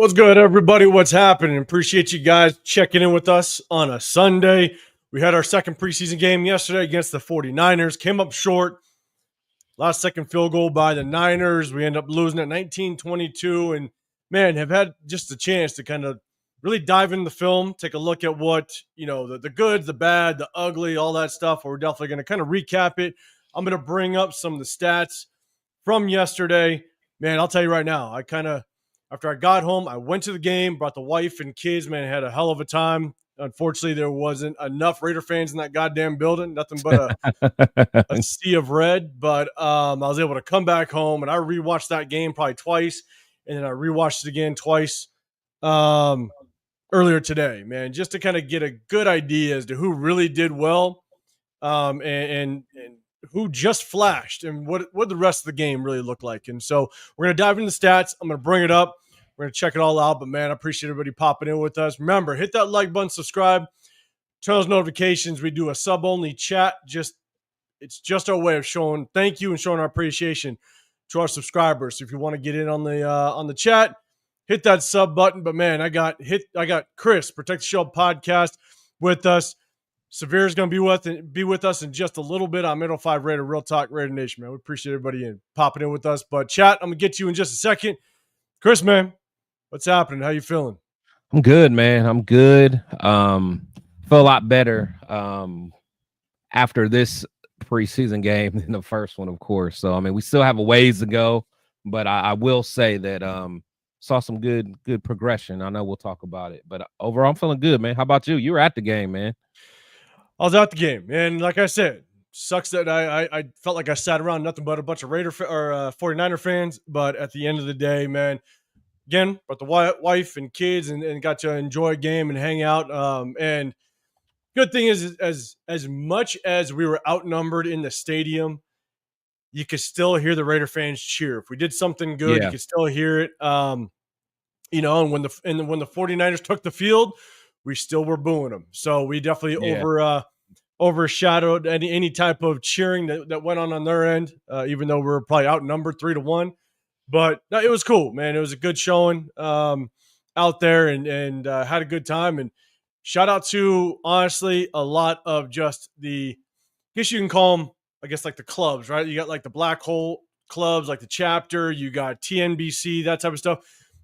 What's good, everybody? What's happening? Appreciate you guys checking in with us on a Sunday. We had our second preseason game yesterday against the 49ers. Came up short. Last second field goal by the Niners. We end up losing at 19-22. And, man, have had just a chance to kind of really dive into the film, take a look at what, the good, the bad, the ugly, all that stuff. We're definitely going to kind of recap it. I'm going to bring up some of the stats from yesterday. Man, I'll tell you right now, after I got home, I went to the game, brought the wife and kids, man, had a hell of a time. Unfortunately, there wasn't enough Raider fans in that goddamn building, nothing but a sea of red. But I was able to come back home, and I rewatched that game probably twice, and then I rewatched it again twice earlier today, man, just to kind of get a good idea as to who really did well and who just flashed and what the rest of the game really looked like. And so we're going to dive into the stats. I'm going to bring it up. We're going to check it all out. But, man, I appreciate everybody popping in with us. Remember, hit that like button, subscribe, turn those notifications. We do a sub-only chat. It's just our way of showing thank you and showing our appreciation to our subscribers. So if you want to get in on the chat, hit that sub button. But, man, I got Chris, Protect the Show podcast, with us. Severe is going to be with us in just a little bit on Middle 5 Raider Real Talk Raider Nation, man. We appreciate everybody popping in with us. But, chat, I'm going to get to you in just a second. Chris, man, what's happening? How you feeling? I'm good, man. I'm good. Feel a lot better after this preseason game than the first one, of course. So, I mean, we still have a ways to go, but I will say that saw some good progression. I know we'll talk about it, but overall, I'm feeling good, man. How about you? You were at the game, man. I was at the game, and like I said, sucks that I felt like I sat around nothing but a bunch of 49er fans. But at the end of the day, man, again, brought the wife and kids and got to enjoy a game and hang out. And good thing is, as much as we were outnumbered in the stadium, you could still hear the Raider fans cheer. If we did something good, you could still hear it. And when the 49ers took the field, we still were booing them. So we definitely overshadowed any type of cheering that went on their end, even though we were probably outnumbered 3-1. But no, it was cool, man. It was a good showing out there and had a good time. And shout out to, honestly, a lot of just I guess you can call them, like the clubs, right? You got like the Black Hole clubs, like the chapter. You got TNBC, that type of stuff.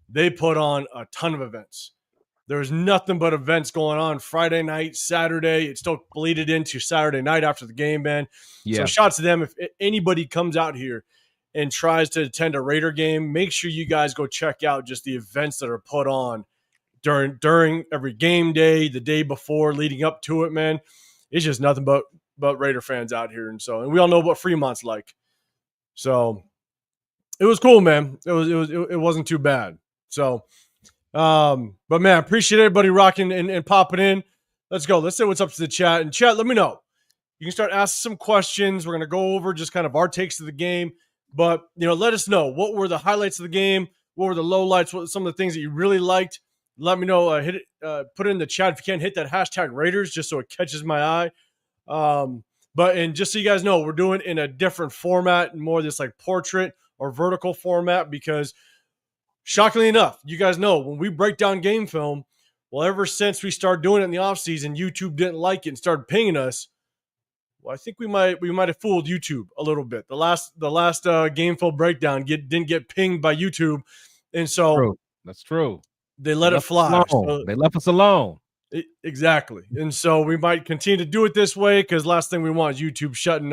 They put on a ton of events. There was nothing but events going on Friday night, Saturday. It still bleeded into Saturday night after the game, man. Yeah. So shout to them. If anybody comes out here and tries to attend a Raider game, make sure you guys go check out just the events that are put on during every game day, the day before, leading up to it, man. It's just nothing but Raider fans out here. And we all know what Fremont's like. So it was cool, man. It wasn't too bad. So but, man, appreciate everybody rocking and popping in. Let's go. Let's say what's up to the chat. And chat, let me know. You can start asking some questions. We're going to go over just kind of our takes of the game. But, let us know. What were the highlights of the game? What were the lowlights? What were some of the things that you really liked? Let me know. Put it in the chat if you can't hit that hashtag Raiders just so it catches my eye. And just so you guys know, we're doing in a different format and more this like portrait or vertical format because shockingly enough, you guys know when we break down game film, well, ever since we started doing it in the offseason, YouTube didn't like it and started pinging us. Well, I think we might have fooled YouTube a little bit. The last game film breakdown didn't get pinged by YouTube, and so that's true. They let it fly. So, they left us alone. Exactly, and so we might continue to do it this way because last thing we want is YouTube shutting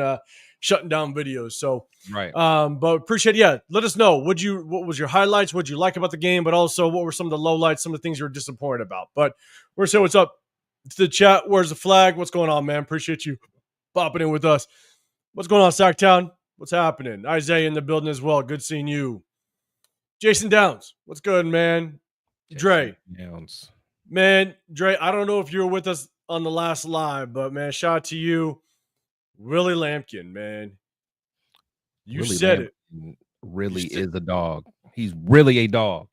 down videos. So right. But appreciate it. Yeah, let us know. What was your highlights? What'd you like about the game? But also, what were some of the lowlights? Some of the things you were disappointed about. But we're gonna say what's up to the chat. Where's the flag? What's going on, man? Appreciate you popping in with us. What's going on, Sacktown? What's happening? Isaiah in the building as well. Good seeing you. Jason Downs, what's good, man? Dre. Downs. Man, Dre, I don't know if you were with us on the last live, but, man, shout out to you. Willie Lampkin, man. You Willie said Lampkin it. Really is a dog. He's really a dog.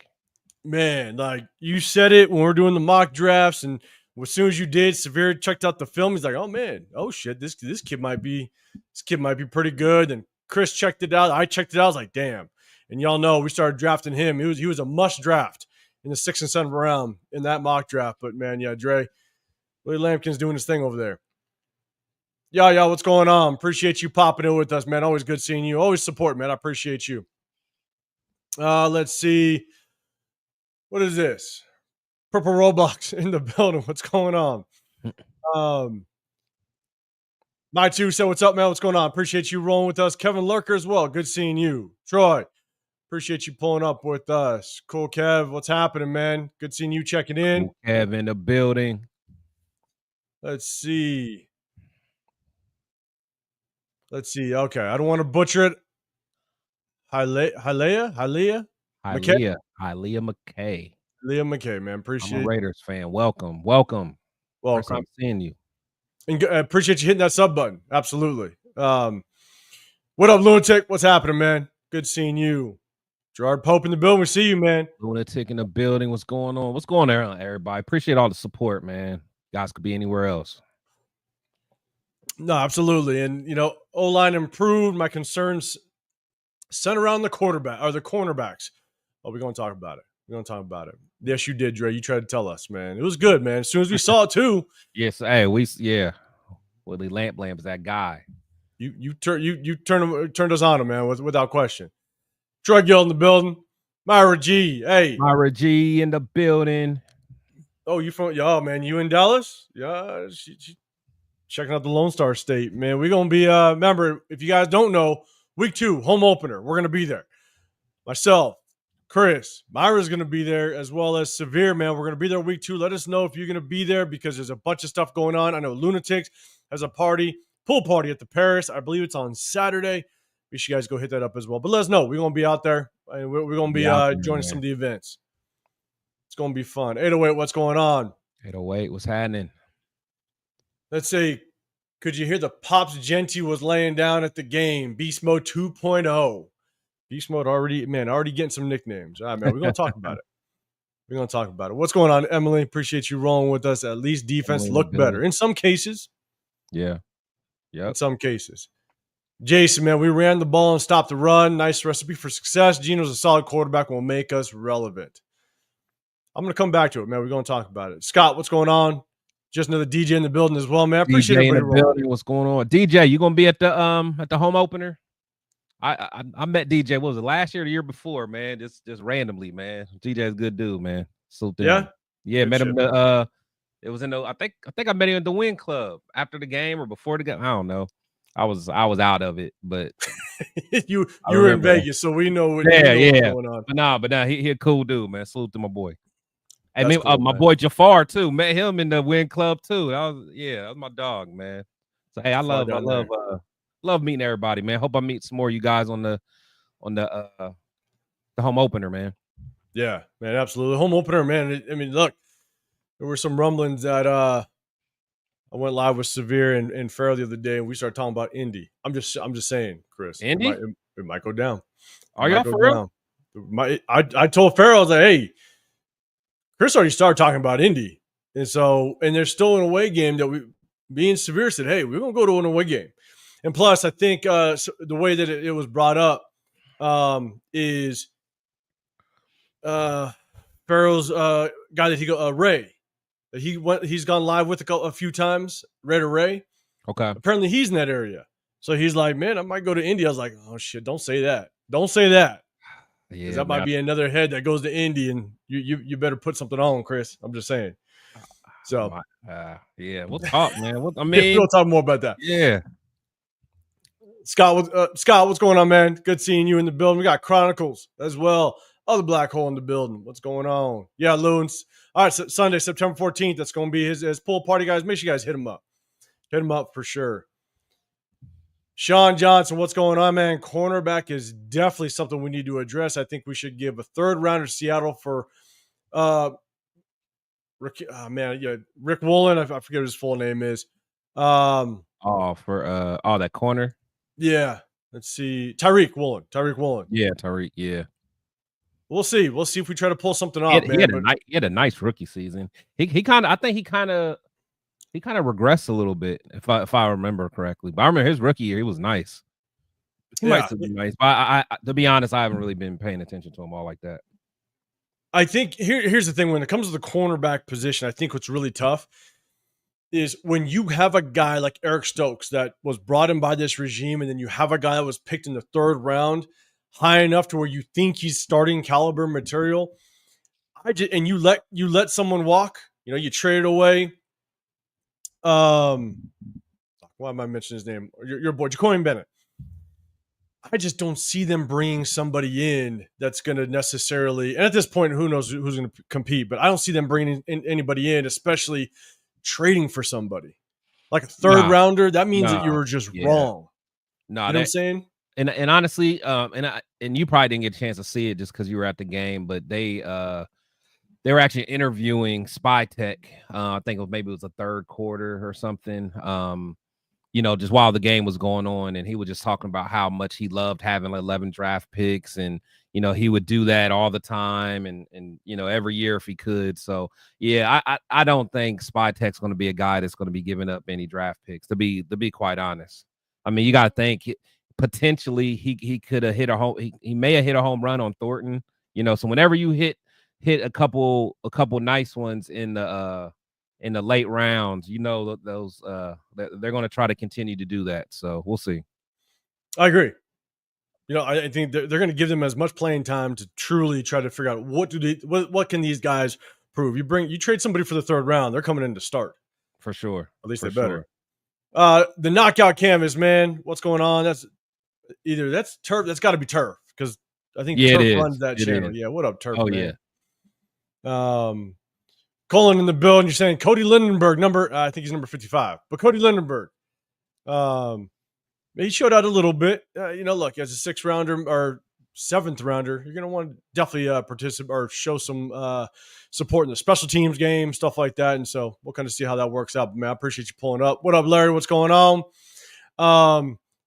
Man, like you said it when we were doing the mock drafts, and as soon as you did, Severe checked out the film. He's like, "Oh man, oh shit, this kid might be pretty good." And Chris checked it out. I checked it out. I was like, "Damn!" And y'all know we started drafting him. He was a must draft. in the 6th and 7th round in that mock draft. But man, yeah, Dre, Willie Lampkin's doing his thing over there. Yeah, what's going on? Appreciate you popping in with us, man. Always good seeing you. Always support, man. I appreciate you. Let's see. What is this? Purple Roblox in the building. What's going on? My two said, what's up, man? What's going on? Appreciate you rolling with us. Kevin Lurker as well. Good seeing you. Troy, appreciate you pulling up with us. Cool, Kev. What's happening, man? Good seeing you checking in. Cool, Kev in the building. Let's see. Okay, I don't want to butcher it. Hialeah McKay. Leah McKay, man. Appreciate I'm a Raiders fan. Welcome. First time seeing you. And appreciate you hitting that sub button. Absolutely. What up, Lunatic? What's happening, man? Good seeing you. Gerard Pope in the building. We see you, man. Lunatic in the building. What's going on? What's going on, everybody? Appreciate all the support, man. Guys could be anywhere else. No, absolutely. And, you know, O-line improved. My concerns center around the quarterback or the cornerbacks. Oh, we're going to talk about it. Yes, you did, Dre. You tried to tell us, man. It was good, man. As soon as we saw it, too. Yes, hey, Willie Lamp's that guy. You turned us on him, man, without question. Troy Gill in the building. Myra G. Hey. Myra G in the building. Oh, man, you in Dallas? Yeah, she checking out the Lone Star State, man. We're going to be, remember, if you guys don't know, week 2, home opener. We're going to be there. Myself, Chris, Myra's going to be there, as well as Severe, man. We're going to be there week 2. Let us know if you're going to be there because there's a bunch of stuff going on. I know Lunatics has a pool party at the Paris. I believe it's on Saturday. We should guys go hit that up as well. But let us know. We're going to be out there, and we're going to be joining some of the events. It's going to be fun. 808, what's going on? 808, what's happening? Let's see. Could you hear the pops Genty was laying down at the game? Beast Mode 2.0. Beast Mode already getting some nicknames. All right, man. We're going to talk about it. What's going on, Emily? Appreciate you rolling with us. At least defense looked better in some cases. Yeah. In some cases. Jason, man, we ran the ball and stopped the run. Nice recipe for success. Gino's a solid quarterback and will make us relevant. I'm going to come back to it, man. We're going to talk about it. Scott, what's going on? Just another DJ in the building as well, man. I appreciate DJ in the building. What's going on? DJ, you going to be at the home opener? I met DJ. What was it, last year or the year before, man? Just randomly, man. DJ's a good dude, man. So yeah, good met him. It was in the. I think I met him in the Win Club after the game or before the game. I don't know. I was out of it, but you were in Vegas, so we know what's going on. But nah, he a cool dude, man. Salute to my boy. Hey, man, cool, my boy Jafar too. Met him in the Win Club too. That was my dog, man. So hey, I love meeting everybody, man. Hope I meet some more of you guys on the home opener, man. Yeah, man, absolutely. Home opener, man. I mean, look, there were some rumblings that I went live with Severe and Farrell the other day, and we started talking about Indy. I'm just saying, Chris. Indy? It might go down. Are y'all for real? I told Farrell, I was like, hey, Chris already started talking about Indy. And there's still an away game that me and Severe said, hey, we're going to go to an away game. And plus, I think the way that it was brought up is Farrell's guy that Ray. He's gone live with a few times, Raider Ray. Okay. Apparently he's in that area. So he's like, man, I might go to Indy. I was like, oh shit, don't say that. Don't say that. Yeah, that might be another head that goes to Indy, and you better put something on, Chris. I'm just saying. So yeah, we'll talk, man. We'll talk more about that. Yeah. Scott, what's going on, man? Good seeing you in the building. We got Chronicles as well. Other Black Hole in the building. What's going on? Yeah, Loons. All right, so Sunday, September 14th. That's going to be his pool party, guys. Make sure you guys hit him up. Hit him up for sure. Sean Johnson, what's going on, man? Cornerback is definitely something we need to address. I think we should give a third rounder to Seattle for Rick Woolen. I forget what his full name is. That corner. Yeah. Let's see. Tyreek Woolen. Yeah, Tyreek. Yeah. We'll see. We'll see if we try to pull something off. He had a nice rookie season. He kind of regressed a little bit, if I remember correctly. But I remember his rookie year, he was nice. He might still be nice. But I to be honest, I haven't really been paying attention to him all like that. I think here's the thing. When it comes to the cornerback position, I think what's really tough is when you have a guy like Eric Stokes that was brought in by this regime, and then you have a guy that was picked in the 3rd round, high enough to where you think he's starting caliber material. And you let someone walk. You trade away. Why am I mentioning his name? Your boy Jacoby Bennett. I just don't see them bringing somebody in that's going to necessarily. And at this point, who knows who's going to compete? But I don't see them bringing anybody in, especially trading for somebody like a 3rd rounder. That means that you were just wrong. No, you know what I'm saying? And honestly, and you probably didn't get a chance to see it just because you were at the game, but they were actually interviewing Spytek. I think maybe it was the 3rd quarter or something. Just while the game was going on, and he was just talking about how much he loved having 11 draft picks, and he would do that all the time, and every year if he could. So yeah, I don't think Spytek's going to be a guy that's going to be giving up any draft picks. To be quite honest, I mean, you got to think potentially he could have hit a home. He may have hit a home run on Thornton. So whenever you hit a couple nice ones in the late rounds, those they're going to try to continue to do that. So we'll see. I agree. I think they're going to give them as much playing time to truly try to figure out what can these guys prove. You trade somebody for the 3rd round, they're coming in to start for sure. At least they better. The knockout canvas, man. What's going on? That's turf. That's got to be turf because I think turf runs that channel. Yeah, what up, turf? Oh man? Yeah. Colin in the building. You're saying Cody Lindenberg, I think he's number 55, but Cody Lindenberg, he showed out a little bit. Look, as a 6th rounder or 7th rounder, you're going to want to definitely participate or show some support in the special teams game, stuff like that. And so we'll kind of see how that works out. But man, I appreciate you pulling up. What up, Larry? What's going on?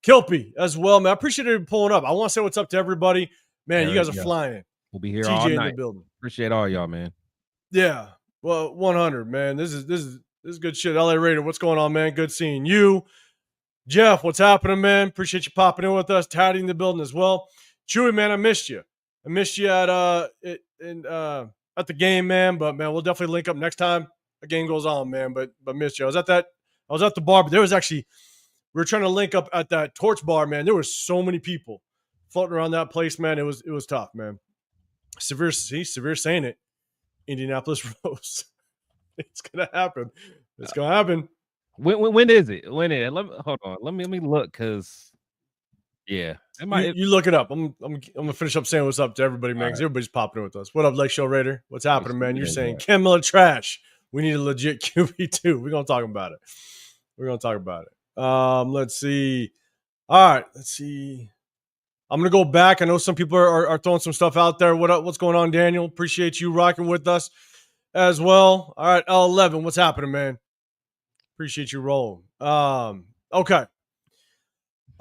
Kilpie as well, man. I appreciate you pulling up. I want to say what's up to everybody. Man, you guys are flying. We'll be here TJ all night. In the building. Appreciate all y'all, man. Yeah. Well, 100, man. This is good shit. LA Raider, what's going on, man? Good seeing you. Jeff, what's happening, man? Appreciate you popping in with us. Tatty in the building as well. Chewy, man, I missed you. I missed you at the game, man. But man, we'll definitely link up next time the game goes on, man. But missed you. I was at the bar, but there was actually we were trying to link up at that Torch bar, man. There were so many people floating around that place, man. It was tough, man. Severe saying it. Indianapolis Rose. It's gonna happen. It's gonna happen. When is it? Hold on. Let me look, because yeah, you look it up. I'm gonna finish up saying what's up to everybody, man. Because everybody's popping in with us. What up, Lake Show Raider? What's happening, man? You're saying Ken Miller trash. We need a legit QB too. We're gonna talk about it. Let's see. All right, let's see. I'm gonna go back. I know some people are throwing some stuff out there. What's going on, Daniel? Appreciate you rocking with us as well. All right, L11, what's happening, man? Appreciate you rolling. Okay.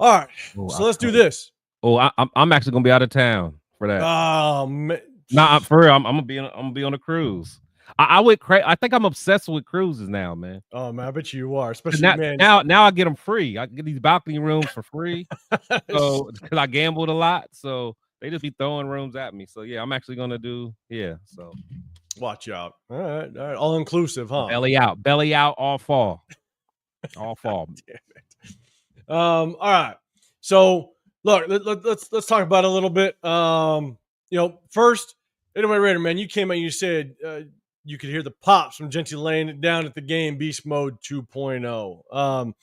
All right. So let's do this. I'm actually gonna be out of town for that. Oh man. Nah, for real. I'm gonna be on a cruise. I went crazy. I think I'm obsessed with cruises now, man. Oh man, I bet you are. Especially now I get them free. I get these balcony rooms for free. So because I gambled a lot, so they just be throwing rooms at me. So yeah, I'm actually gonna do So watch out. All right. All inclusive, huh? Belly out all fall. All fall. Damn it. All right. So look, let's talk about it a little bit. First, anyway, Raider, man, you came out and you said you could hear the pops from Genty laying it down at the game, Beast Mode 2.0.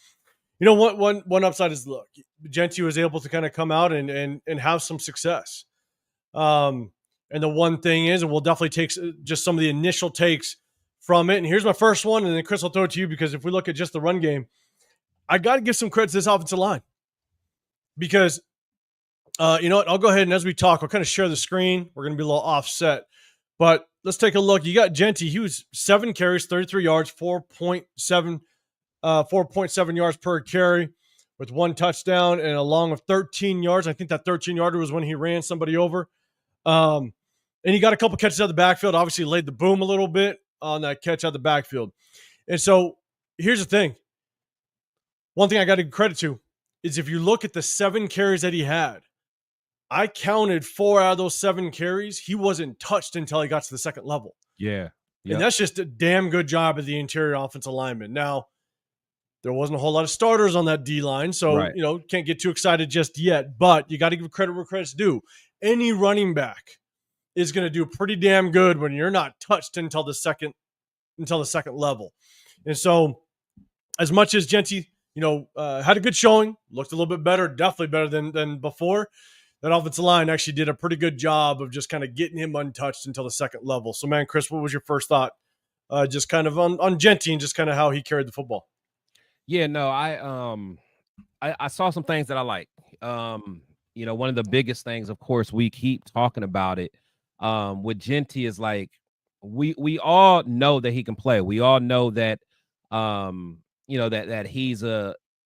One upside is, look, Genty was able to kind of come out and have some success. And the one thing is, and we'll definitely take just some of the initial takes from it. And here's my first one, and then Chris, I'll throw it to you, because if we look at just the run game, I got to give some credit to this offensive line. Because, you know what, I'll go ahead and as we talk, I'll kind of share the screen. We're going to be a little offset. But let's take a look. You got Genty. He was 7 carries, 33 yards, 4.7 yards per carry with 1 touchdown and a long of 13 yards. I think that 13-yarder was when he ran somebody over. And he got a couple catches out of the backfield. Obviously laid the boom a little bit on that catch out of the backfield. And so here's the thing. One thing I got to give credit to is if you look at the 7 carries that he had, I counted 4 out of those 7 carries. He wasn't touched until he got to the second level. Yeah. And that's just a damn good job of the interior offensive lineman. Now, there wasn't a whole lot of starters on that D-line, so, Right. Can't get too excited just yet. But you got to give credit where credit's due. Any running back is going to do pretty damn good when you're not touched until the second level. And so, as much as Genty, had a good showing, looked a little bit better, definitely better than before, that offensive line actually did a pretty good job of just kind of getting him untouched until the second level. So, man, Chris, what was your first thought? Just kind of on Genty and just kind of how he carried the football. Yeah, no, I saw some things that I like. One of the biggest things, of course, we keep talking about it. With Genty is like we all know that he can play. We all know that that he's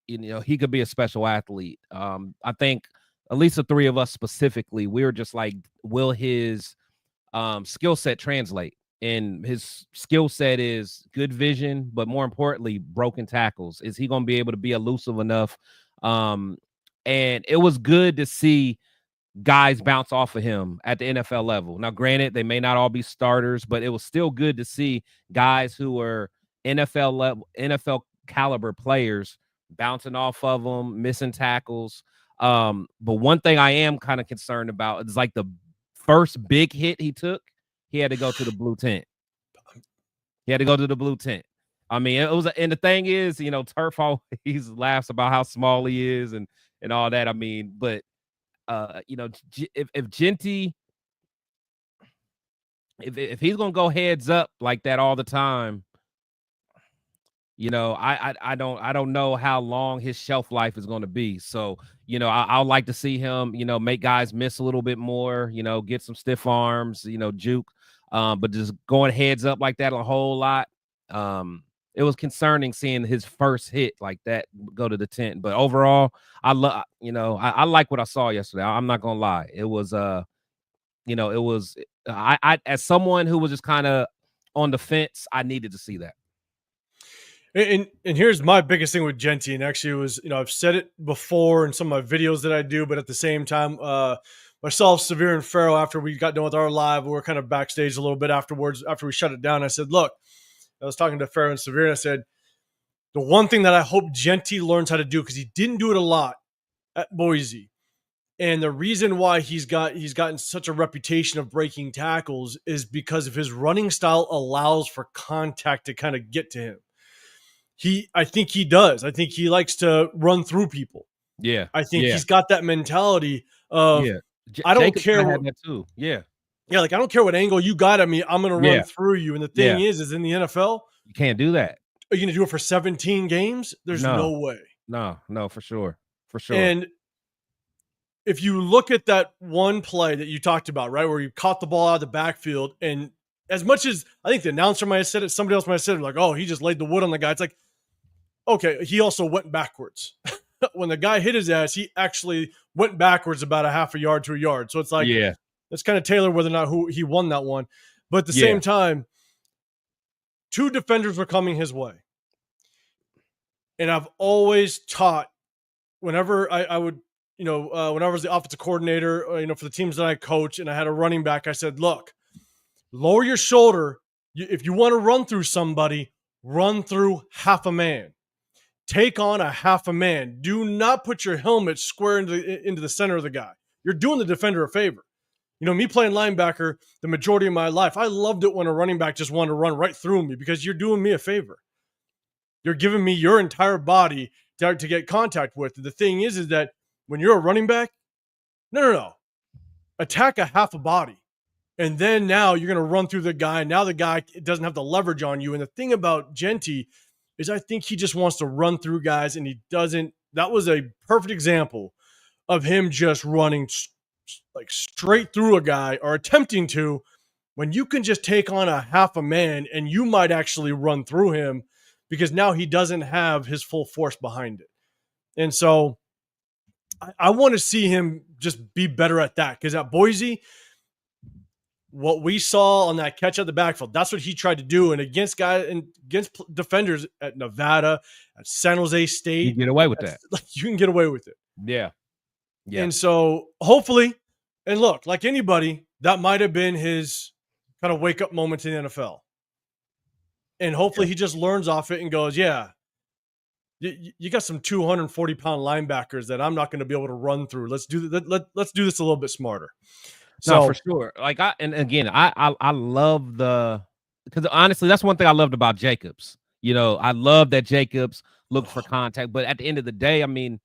he could be a special athlete. I think at least the 3 of us specifically, we were just like, will his skill set translate? And his skill set is good vision, but more importantly, broken tackles. Is he going to be able to be elusive enough? And it was good to see guys bounce off of him at the NFL level. Now, granted, they may not all be starters, but it was still good to see guys who were NFL level, NFL caliber players bouncing off of them, missing tackles. But one thing I am kind of concerned about is like the first big hit he took, he had to go to the blue tent. I mean, it was, and the thing is, Turf always laughs about how small he is and all that. I mean, but if Genty, if he's gonna go heads up like that all the time, I don't know how long his shelf life is going to be. So, I'd like to see him, make guys miss a little bit more, get some stiff arms, juke. But just going heads up like that a whole lot. It was concerning seeing his first hit like that go to the tent. But overall, I love, I like what I saw yesterday. I'm not gonna lie. It was I as someone who was just kind of on the fence, I needed to see that. And here's my biggest thing with Genty, and actually it was, I've said it before in some of my videos that I do, but at the same time, myself, Severe, and Farrell, after we got done with our live, we were kind of backstage a little bit afterwards, after we shut it down. I said, look, I was talking to Farrell and Severe, and I said, the one thing that I hope Genty learns how to do, because he didn't do it a lot at Boise, and the reason why he's gotten such a reputation of breaking tackles is because of his running style allows for contact to kind of get to him. I think he does. I think he likes to run through people. Yeah. I think he's got that mentality of, I don't care. Had that too. Yeah. Yeah, like I don't care what angle you got at me, I'm going to run through you. And the thing is in the NFL, you can't do that. Are you going to do it for 17 games? There's no way. No, for sure. For sure. And if you look at that one play that you talked about, right, where you caught the ball out of the backfield, and as much as I think the announcer might have said it, somebody else might have said it, like, oh, he just laid the wood on the guy. It's like, okay, he also went backwards. When the guy hit his ass, he actually went backwards about a half a yard to a yard. So it's like, it's kind of tailored whether or not he won that one. But at the same time, 2 defenders were coming his way. And I've always taught, whenever I would, whenever I was the offensive coordinator, for the teams that I coach, and I had a running back, I said, look, lower your shoulder. If you want to run through somebody, run through half a man. Take on a half a man. Do not put your helmet square into the center of the guy. You're doing the defender a favor. Me playing linebacker the majority of my life, I loved it when a running back just wanted to run right through me, because you're doing me a favor. You're giving me your entire body to get contact with. The thing is that when you're a running back, no. Attack a half a body. And then now you're going to run through the guy. Now the guy doesn't have the leverage on you. And the thing about Genty is I think he just wants to run through guys, and he doesn't. That was a perfect example of him just running like straight through a guy, or attempting to, when you can just take on a half a man and you might actually run through him, because now he doesn't have his full force behind it. And so I want to see him just be better at that, because at Boise, what we saw on that catch at the backfield, that's what he tried to do. And against defenders at Nevada, at San Jose State, you get away with that. Like, you can get away with it. Yeah. And so hopefully And look, like anybody, that might have been his kind of wake up moment in the NFL. And hopefully he just learns off it and goes, yeah, you got some 240-pound linebackers that I'm not going to be able to run through. Let's do let's do this a little bit smarter. No, for So sure. Like I love because honestly, that's one thing I loved about Jacobs. I love that Jacobs looked for contact, but at the end of the day, I mean,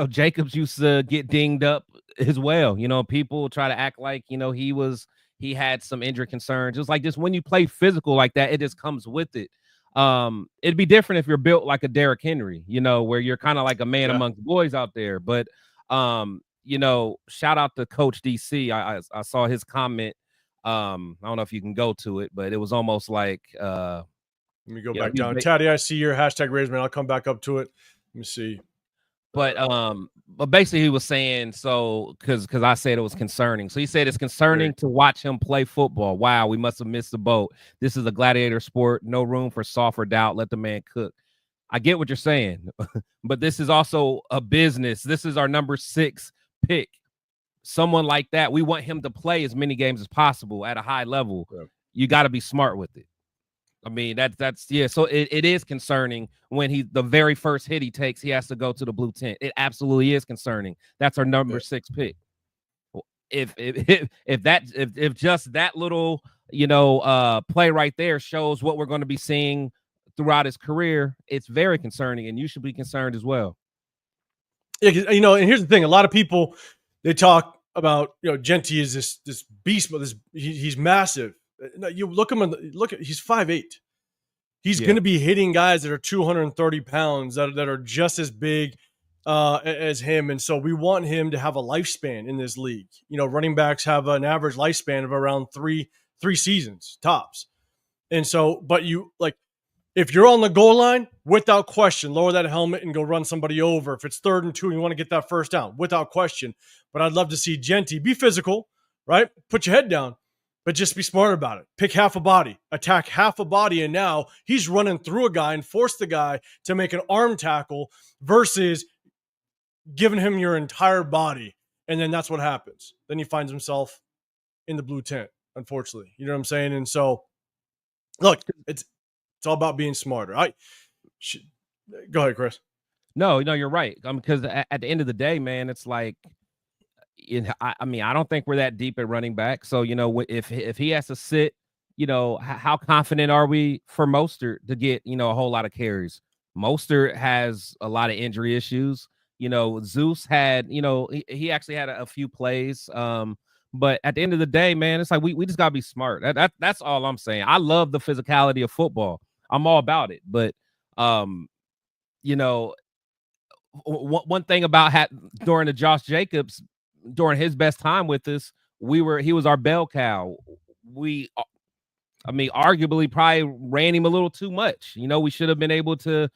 Jacobs used to get dinged up as well. People try to act like, he had some injury concerns. It's like just when you play physical like that, it just comes with it. It'd be different if you're built like a Derrick Henry, where you're kind of like a man amongst boys out there. But shout out to Coach DC. I saw his comment. I don't know if you can go to it, but it was almost like let me go back down. Taddy, I see your hashtag raise, man. I'll come back up to it. Let me see. But basically he was saying, so because I said it was concerning. So he said it's concerning to watch him play football. Wow, we must have missed the boat. This is a gladiator sport. No room for soft or doubt. Let the man cook. I get what you're saying, but this is also a business. This is our number 6 pick. Someone like that, we want him to play as many games as possible at a high level. Yeah. You got to be smart with it. I mean, that's yeah. So it is concerning when the very first hit he takes, he has to go to the blue tent. It absolutely is concerning. That's our number 6 pick. If just that little play right there shows what we're going to be seeing throughout his career, it's very concerning, and you should be concerned as well. Yeah, and here's the thing: a lot of people, they talk about Genty is this beast, but he's massive. You look him he's 5'8". He's going to be hitting guys that are 230 pounds that are just as big as him, and so we want him to have a lifespan in this league. Running backs have an average lifespan of around three seasons tops, and so if you're on the goal line, without question, lower that helmet and go run somebody over. If it's 3rd and 2 and you want to get that first down, without question. But I'd love to see Genty be physical, right? Put your head down, but just be smart about it. Pick half a body, attack half a body, and now he's running through a guy and force the guy to make an arm tackle versus giving him your entire body. And then that's what happens. Then he finds himself in the blue tent, unfortunately. You know what I'm saying? And so, look, it's all about being smarter. Go ahead, Chris. No, you're right. Because at the end of the day, man, it's like, I mean, I don't think we're that deep at running back. So, if he has to sit, how confident are we for Mostert to get, a whole lot of carries? Mostert has a lot of injury issues. Zeus had, he actually had a few plays. But at the end of the day, man, it's like we just gotta be smart. That's all I'm saying. I love the physicality of football. I'm all about it. But one thing about during the Josh Jacobs, during his best time with us, he was our bell cow. Arguably probably ran him a little too much. We should have been able to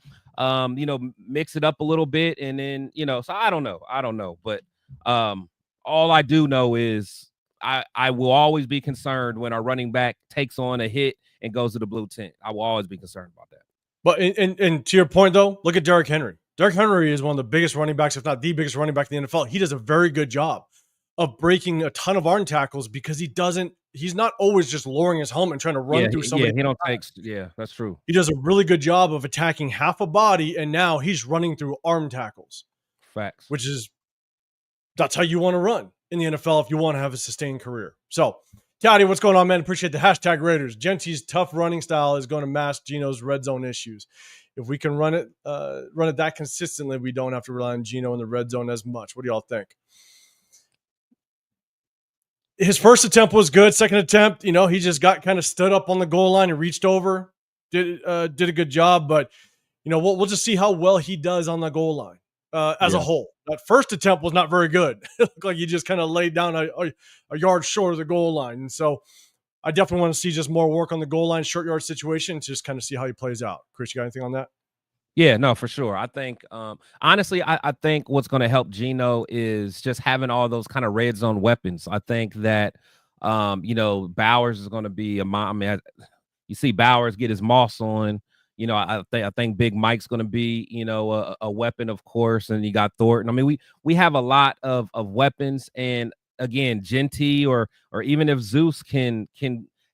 mix it up a little bit, and then so I don't know. But all I do know is I will always be concerned when our running back takes on a hit and goes to the blue tent. I will always be concerned about that. But and to your point though, look at Derrick Henry. Derrick Henry is one of the biggest running backs, if not the biggest running back in the NFL. He does a very good job of breaking a ton of arm tackles because he's not always just lowering his helmet and trying to run through somebody. Yeah, he don't take. Yeah, that's true. He does a really good job of attacking half a body, and now he's running through arm tackles. Facts. That's how you want to run in the NFL if you want to have a sustained career. So, Taddy, what's going on, man? Appreciate the hashtag Raiders. Genty's tough running style is going to mask Geno's red zone issues. If we can run it that consistently, we don't have to rely on Geno in the red zone as much. What do y'all think? His first attempt was good. Second attempt, he just got kind of stood up on the goal line and reached over. Did a good job, but we'll just see how well he does on the goal line as a whole. That first attempt was not very good. It looked like he just kind of laid down a yard short of the goal line. And so I definitely want to see just more work on the goal line, short yard situation, to just kind of see how he plays out. Chris, you got anything on that? Yeah, no, for sure. I think, honestly, I think what's going to help Geno is just having all those kind of red zone weapons. I think that, Bowers is going to be you see Bowers get his moss on, I think Big Mike's going to be, a weapon, of course, and you got Thornton. I mean, we have a lot of weapons, and again, Genty or even if Zeus can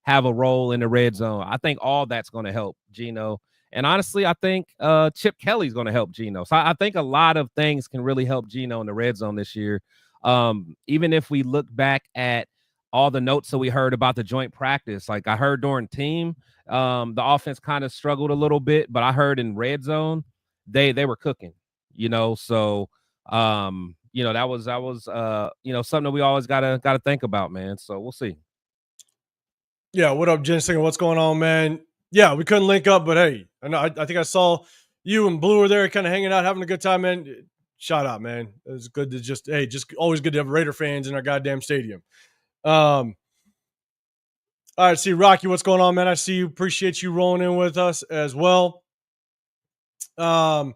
have a role in the red zone, I think all that's going to help Geno. And honestly, I think Chip Kelly's going to help Geno. So I think a lot of things can really help Geno in the red zone this year. Even if we look back at all the notes that we heard about the joint practice, like I heard during team, the offense kind of struggled a little bit, but I heard in red zone, they were cooking, so that was something that we always gotta think about, man. So we'll see. Yeah, what up, Jensen? What's going on, man? Yeah, we couldn't link up, but hey, I think I saw you and Blue were there kind of hanging out, having a good time, man. Shout out, man. It's good to just always good to have Raider fans in our goddamn stadium. All right, see Rocky, what's going on, man? I see you. Appreciate you rolling in with us as well. Hey,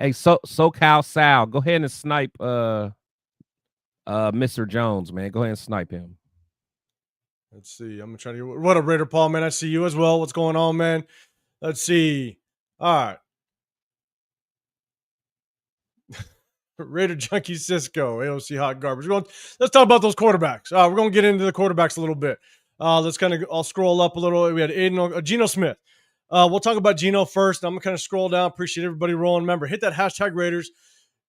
SoCal Sal, go ahead and snipe Mr. Jones, man. Go ahead and snipe him. Let's see. I'm gonna try to. What up, Raider Paul, man? I see you as well. What's going on, man? Let's see. All right. Raider Junkie Cisco, AOC Hot Garbage. Let's talk about those quarterbacks. We're going to get into the quarterbacks a little bit. Let's kind of, I'll scroll up a little. We had Geno Smith. We'll talk about Geno first. I'm going to kind of scroll down. Appreciate everybody rolling. Remember, hit that hashtag Raiders.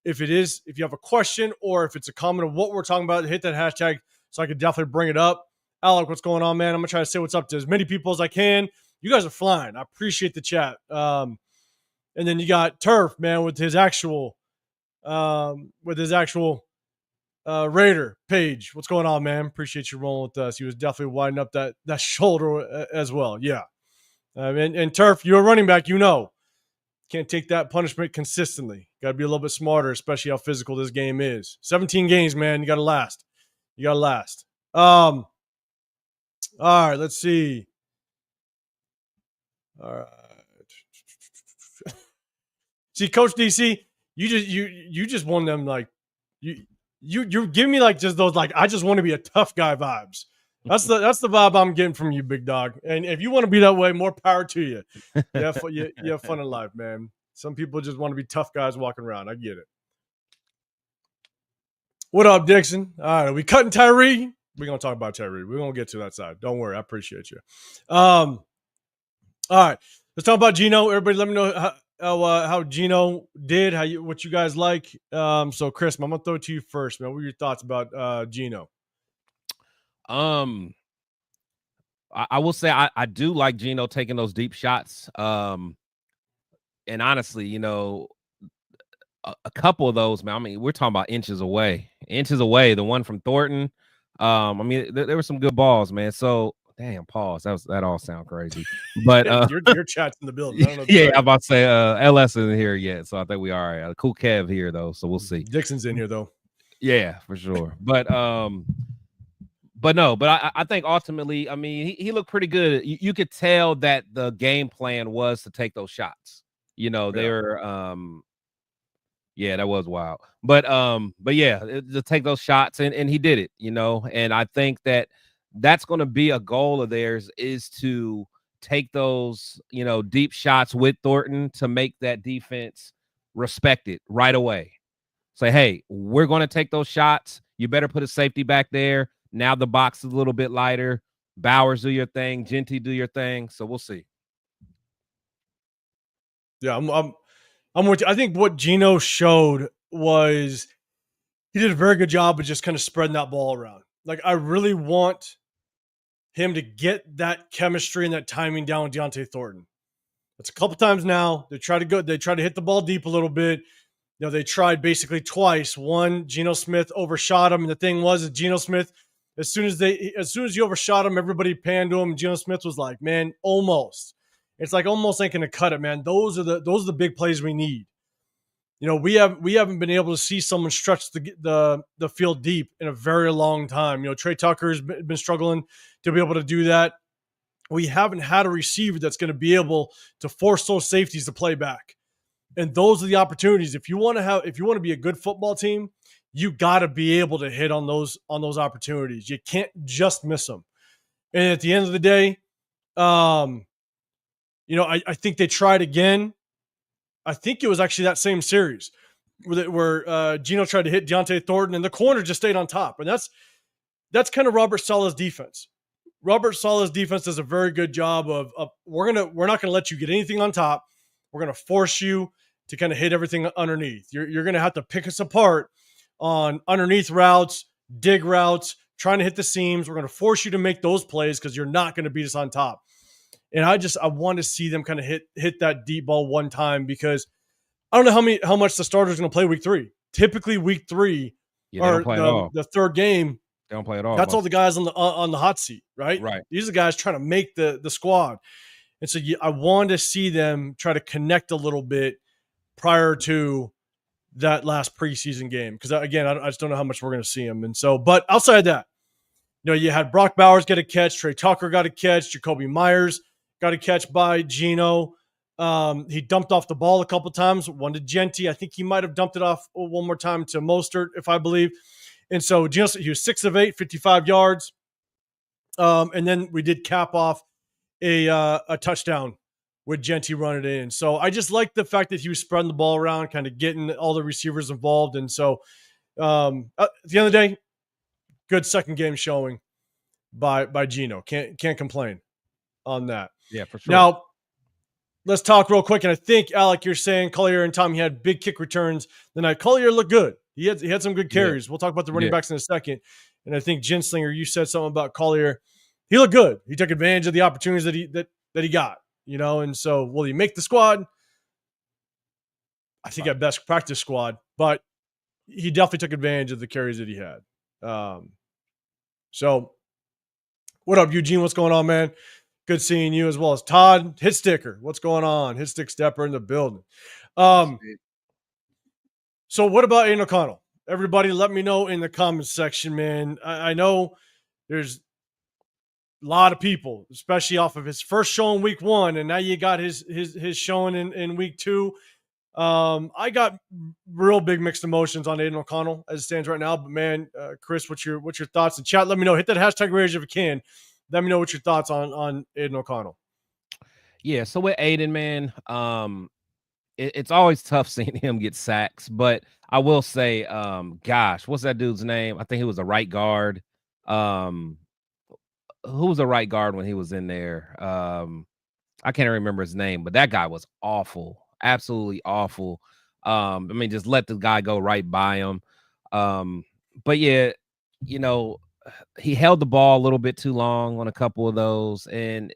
If you have a question or if it's a comment of what we're talking about, hit that hashtag so I could definitely bring it up. Alec, what's going on, man? I'm going to try to say what's up to as many people as I can. You guys are flying. I appreciate the chat. And then you got Turf, man, with his actual Raider page. What's going on, man? Appreciate you rolling with us. He was definitely winding up that shoulder as well. Yeah. And Turf, you're a running back, can't take that punishment consistently. Got to be a little bit smarter, especially how physical this game is. 17 games, man. You got to last. All right, let's see. All right. See, Coach DC, you just won them like you're giving me like just those like I just want to be a tough guy vibes. That's the vibe I'm getting from you, big dog. And if you want to be that way, more power to you. You have fun in life, man. Some people just want to be tough guys walking around. I get it. What up, Dixon? All right, are we cutting Tyree? We're gonna talk about Tyree. We're gonna get to that side. Don't worry, I appreciate you. All right, let's talk about Geno. Everybody, let me know how Geno did. What you guys like. So Chris, I'm gonna throw it to you first, man. What were your thoughts about Geno? I will say I do like Geno taking those deep shots. And honestly, a couple of those, man. I mean, we're talking about inches away. The one from Thornton. I mean, there were some good balls, man. So damn, pause. That all sound crazy. But your chat's in the building. I don't know yeah, I'm about to say LS isn't here yet, so I think we are all right. Cool Kev here though, so we'll see. Dixon's in here though. Yeah, for sure. But I think ultimately, I mean, he looked pretty good. You could tell that the game plan was to take those shots. They were yeah, that was wild. But yeah, to take those shots and he did it, and I think that's going to be a goal of theirs is to take those, deep shots with Thornton to make that defense respect it right away. Say, hey, we're going to take those shots. You better put a safety back there. Now the box is a little bit lighter. Bowers, do your thing. Genty, do your thing. So we'll see. Yeah, I'm with you. I think what Geno showed was he did a very good job of just kind of spreading that ball around. Like, I really want him to get that chemistry and that timing down with Deontay Thornton. That's a couple times now. They try to hit the ball deep a little bit. They tried basically twice. One, Geno Smith overshot him, and the thing was, Geno Smith, as soon as you overshot him, everybody panned to him. And Geno Smith was like, "Man, almost." It's like almost ain't gonna cut it, man. Those are the big plays we need. We haven't been able to see someone stretch the field deep in a very long time. Trey Tucker's been struggling to be able to do that. We haven't had a receiver that's going to be able to force those safeties to play back. And those are the opportunities. If you want to be a good football team, you got to be able to hit on those opportunities. You can't just miss them. And at the end of the day, I think they tried again. I think it was actually that same series where Geno tried to hit Deontay Thornton and the corner just stayed on top. And that's kind of Robert Saleh's defense. Robert Saleh's defense does a very good job of we're not going to let you get anything on top. We're going to force you to kind of hit everything underneath. You're going to have to pick us apart on underneath routes, dig routes, trying to hit the seams. We're going to force you to make those plays because you're not going to beat us on top. And I want to see them kind of hit that deep ball one time because I don't know how much the starter's going to play week 3. Typically week 3 or the third game, they don't play at all. That's all the guys on the hot seat, right? Right. These are the guys trying to make the squad. And so I wanted to see them try to connect a little bit prior to that last preseason game. Because, again, I just don't know how much we're going to see them. And so, but outside of that, you had Brock Bowers get a catch. Trey Tucker got a catch. Jacoby Myers got a catch by Geno. He dumped off the ball a couple times. One to Genty. I think he might have dumped it off one more time to Mostert, if I believe. And so Geno, he was 6 of 8, 55 yards. And then we did cap off a touchdown with Genty running it in. So I just like the fact that he was spreading the ball around, kind of getting all the receivers involved. And so at the end of the day, good second game showing by Geno. Can't complain on that. Yeah, for sure. Now, let's talk real quick. And I think, Alec, you're saying Collier and Tommy had big kick returns the night. Collier looked good. He had some good carries. Yeah. We'll talk about the running backs in a second. And I think Ginslinger, you said something about Collier. He looked good. He took advantage of the opportunities that he got, And so will he make the squad? I think at best practice squad, but he definitely took advantage of the carries that he had. So what up, Eugene? What's going on, man? Good seeing you, as well as Todd Hitsticker. What's going on? Hitstick Stepper in the building. So what about Aiden O'Connell? Everybody let me know in the comments section, man. I know there's a lot of people, especially off of his first show in week 1, and now you got his showing in week 2. I got real big mixed emotions on Aiden O'Connell as it stands right now. But man, Chris, what's your thoughts in chat? Let me know. Hit that hashtag rage if you can. Let me know what your thoughts on Aiden O'Connell. Yeah, so with Aiden, man, it's always tough seeing him get sacks, but I will say, gosh, what's that dude's name? I think he was a right guard. Who was a right guard when he was in there? I can't remember his name, but that guy was awful, absolutely awful. I mean, just let the guy go right by him. But yeah, he held the ball a little bit too long on a couple of those, and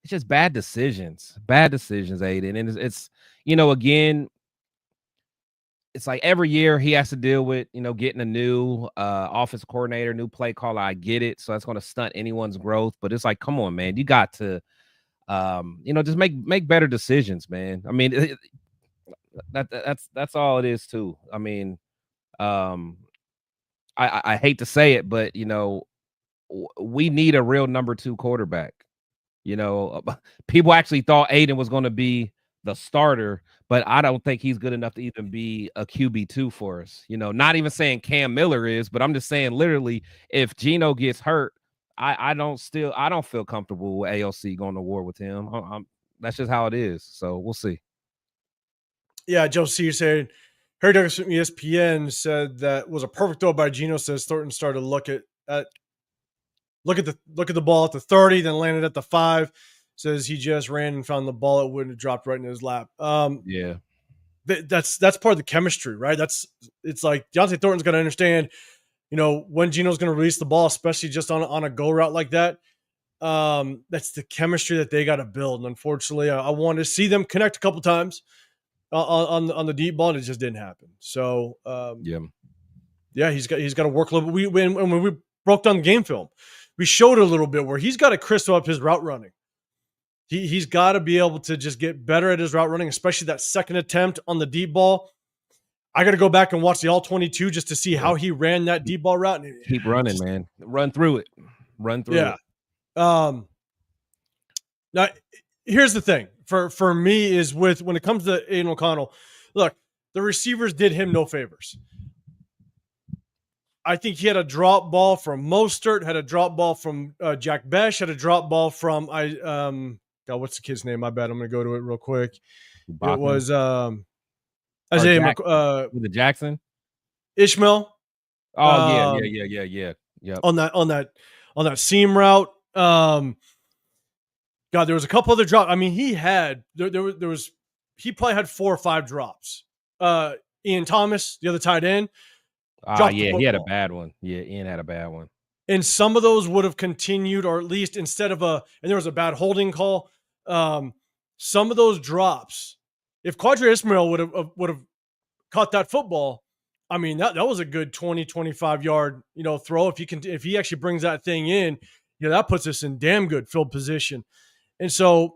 it's just bad decisions, Aiden. And it's again, it's like every year he has to deal with, getting a new offensive coordinator, new play caller. I get it. So that's going to stunt anyone's growth. But it's like, come on, man, you got to, just make better decisions, man. I mean, that's all it is too. I mean, I hate to say it, but we need a real number 2 quarterback. People actually thought Aiden was going to be the starter, but I don't think he's good enough to even be a QB2 for us. Not even saying Cam Miller is, but I'm just saying literally if Geno gets hurt, I don't feel comfortable with AOC going to war with him. That's just how it is. So we'll see. Yeah, Joe C said Harry Douglas from ESPN said that was a perfect throw by Geno. Says Thornton started to look at the ball at the 30, then landed at the 5. Says he just ran and found the ball. It wouldn't have dropped right in his lap. Yeah, that's part of the chemistry, right? It's like Deontay Thornton's going to understand, when Geno's going to release the ball, especially just on a go route like that. That's the chemistry that they got to build. And unfortunately, I wanted to see them connect a couple times on the deep ball, and it just didn't happen. So yeah, he's got to work a little bit. When we broke down the game film, we showed a little bit where he's got to crisp up his route running. He's got to be able to just get better at his route running, especially that second attempt on the deep ball. I got to go back and watch the all-22 just to see how he ran that deep ball route. Keep running, man. Run through it. Yeah. Now, here's the thing. For me is when it comes to Aiden O'Connell, look, the receivers did him no favors. I think he had a drop ball from Mostert, had a drop ball from Jack Besh, had a drop ball from God, what's the kid's name? My bad. I'm gonna go to it real quick. It Bachman was or Isaiah was it Jackson? Ishmael Oh yeah. Yep. on that seam route. God, there was a couple other drops. I mean, there was he probably had 4 or 5 drops. Ian Thomas, the other tight end, dropped the Yeah, he had a football. bad one. Yeah, Ian had a bad one. And some of those would have continued, or at least instead of and there was a bad holding call. Some of those drops, if Quadri Ismail would have caught that football, I mean, that was a good 20, 25 yard, throw. If he actually brings that thing in, that puts us in damn good field position. And so,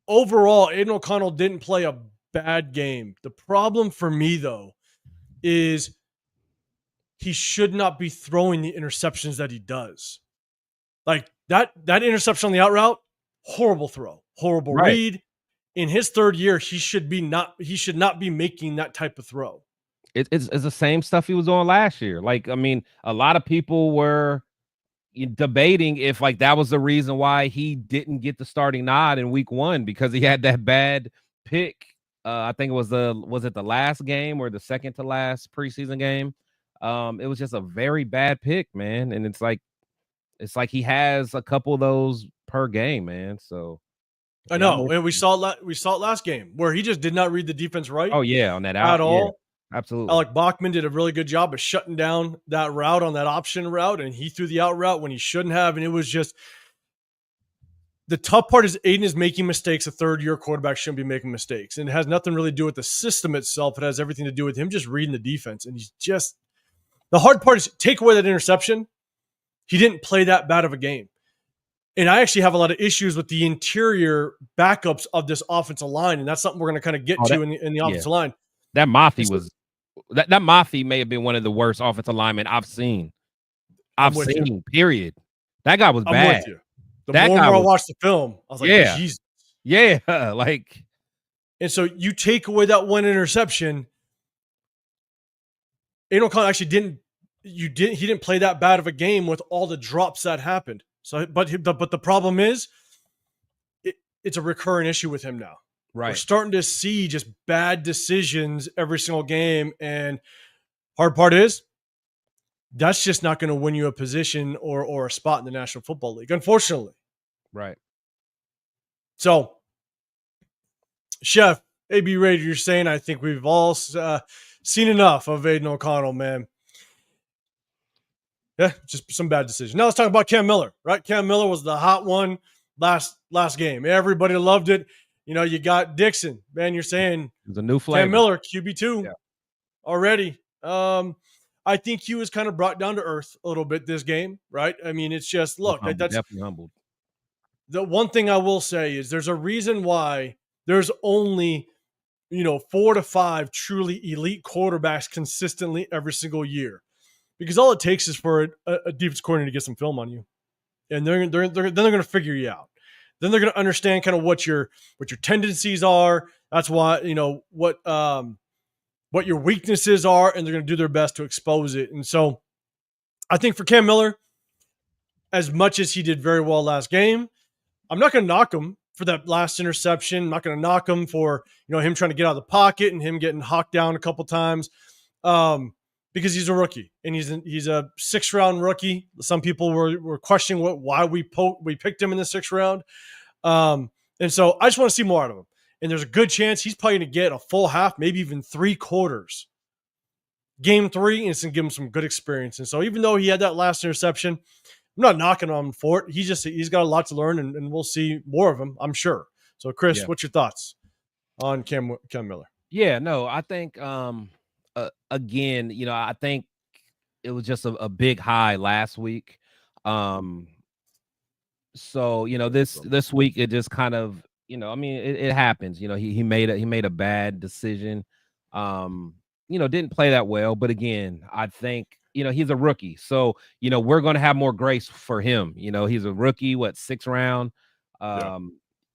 overall, Aiden O'Connell didn't play a bad game. The problem for me, though, is he should not be throwing the interceptions that he does. Like that interception on the out route, horrible throw, horrible read. In his 3rd year, he should not be making that type of throw. It's the same stuff he was on last year. Like, I mean, a lot of people were debating if like that was the reason why he didn't get the starting nod in week 1 because he had that bad pick. I think it was the last game or the second to last preseason game. It was just a very bad pick, man. And it's like he has a couple of those per game, man. So I know, and we saw it last game where he just did not read the defense right. Oh yeah, on that out at all. Yeah, absolutely. Alec Bachman did a really good job of shutting down that route on that option route, and he threw the out route when he shouldn't have. And it was just the tough part is Aiden is making mistakes. A 3rd-year quarterback shouldn't be making mistakes, and it has nothing really to do with the system itself. It has everything to do with him just reading the defense. And he's just the hard part is take away that interception. He didn't play that bad of a game. And I actually have a lot of issues with the interior backups of this offensive line, and that's something we're going to kind of get to in the offensive line. That Mafi was that Mafi may have been one of the worst offensive linemen I've seen. Period. That guy was bad. I'm with you. The more I watched the film, I was like, Jesus. Yeah, like. And so you take away that one interception. Aiden O'Connell actually he didn't play that bad of a game with all the drops that happened. So, but the problem is, it's a recurring issue with him now. Right. We're starting to see just bad decisions every single game, and hard part is, that's just not going to win you a position or a spot in the National Football League, unfortunately. Right. So, Chef AB Raider, you're saying I think we've all seen enough of Aiden O'Connell, man. Yeah, just some bad decisions. Now let's talk about Cam Miller, right? Cam Miller was the hot one last game. Everybody loved it. You got Dixon, man. You're saying the new flavor. Cam Miller, QB2 already. I think he was kind of brought down to earth a little bit this game, right? I mean, it's just look, that's definitely humbled. The one thing I will say is there's a reason why there's only 4 to 5 truly elite quarterbacks consistently every single year. Because all it takes is for a defense coordinator to get some film on you, and then they're going to figure you out. Then they're going to understand kind of what your tendencies are. That's why what your weaknesses are, and they're going to do their best to expose it. And so, I think for Cam Miller, as much as he did very well last game, I'm not going to knock him for that last interception. I'm not going to knock him for him trying to get out of the pocket and him getting hawked down a couple times. Because he's a rookie and he's a 6th round rookie. Some people were questioning why we picked him in the 6th round. And so I just want to see more out of him. And there's a good chance he's probably going to get a full half, maybe even 3 quarters. Game 3, and it's going to give him some good experience. And so even though he had that last interception, I'm not knocking on him for it. He's got a lot to learn, and we'll see more of him, I'm sure. So Chris, what's your thoughts on Cam Miller? Yeah, no, I think again, I think it was just a big high last week. So this week it just kind of I mean it happens. He made a bad decision. Didn't play that well, but again, I think he's a rookie, so we're gonna have more grace for him. He's a rookie, 6th round.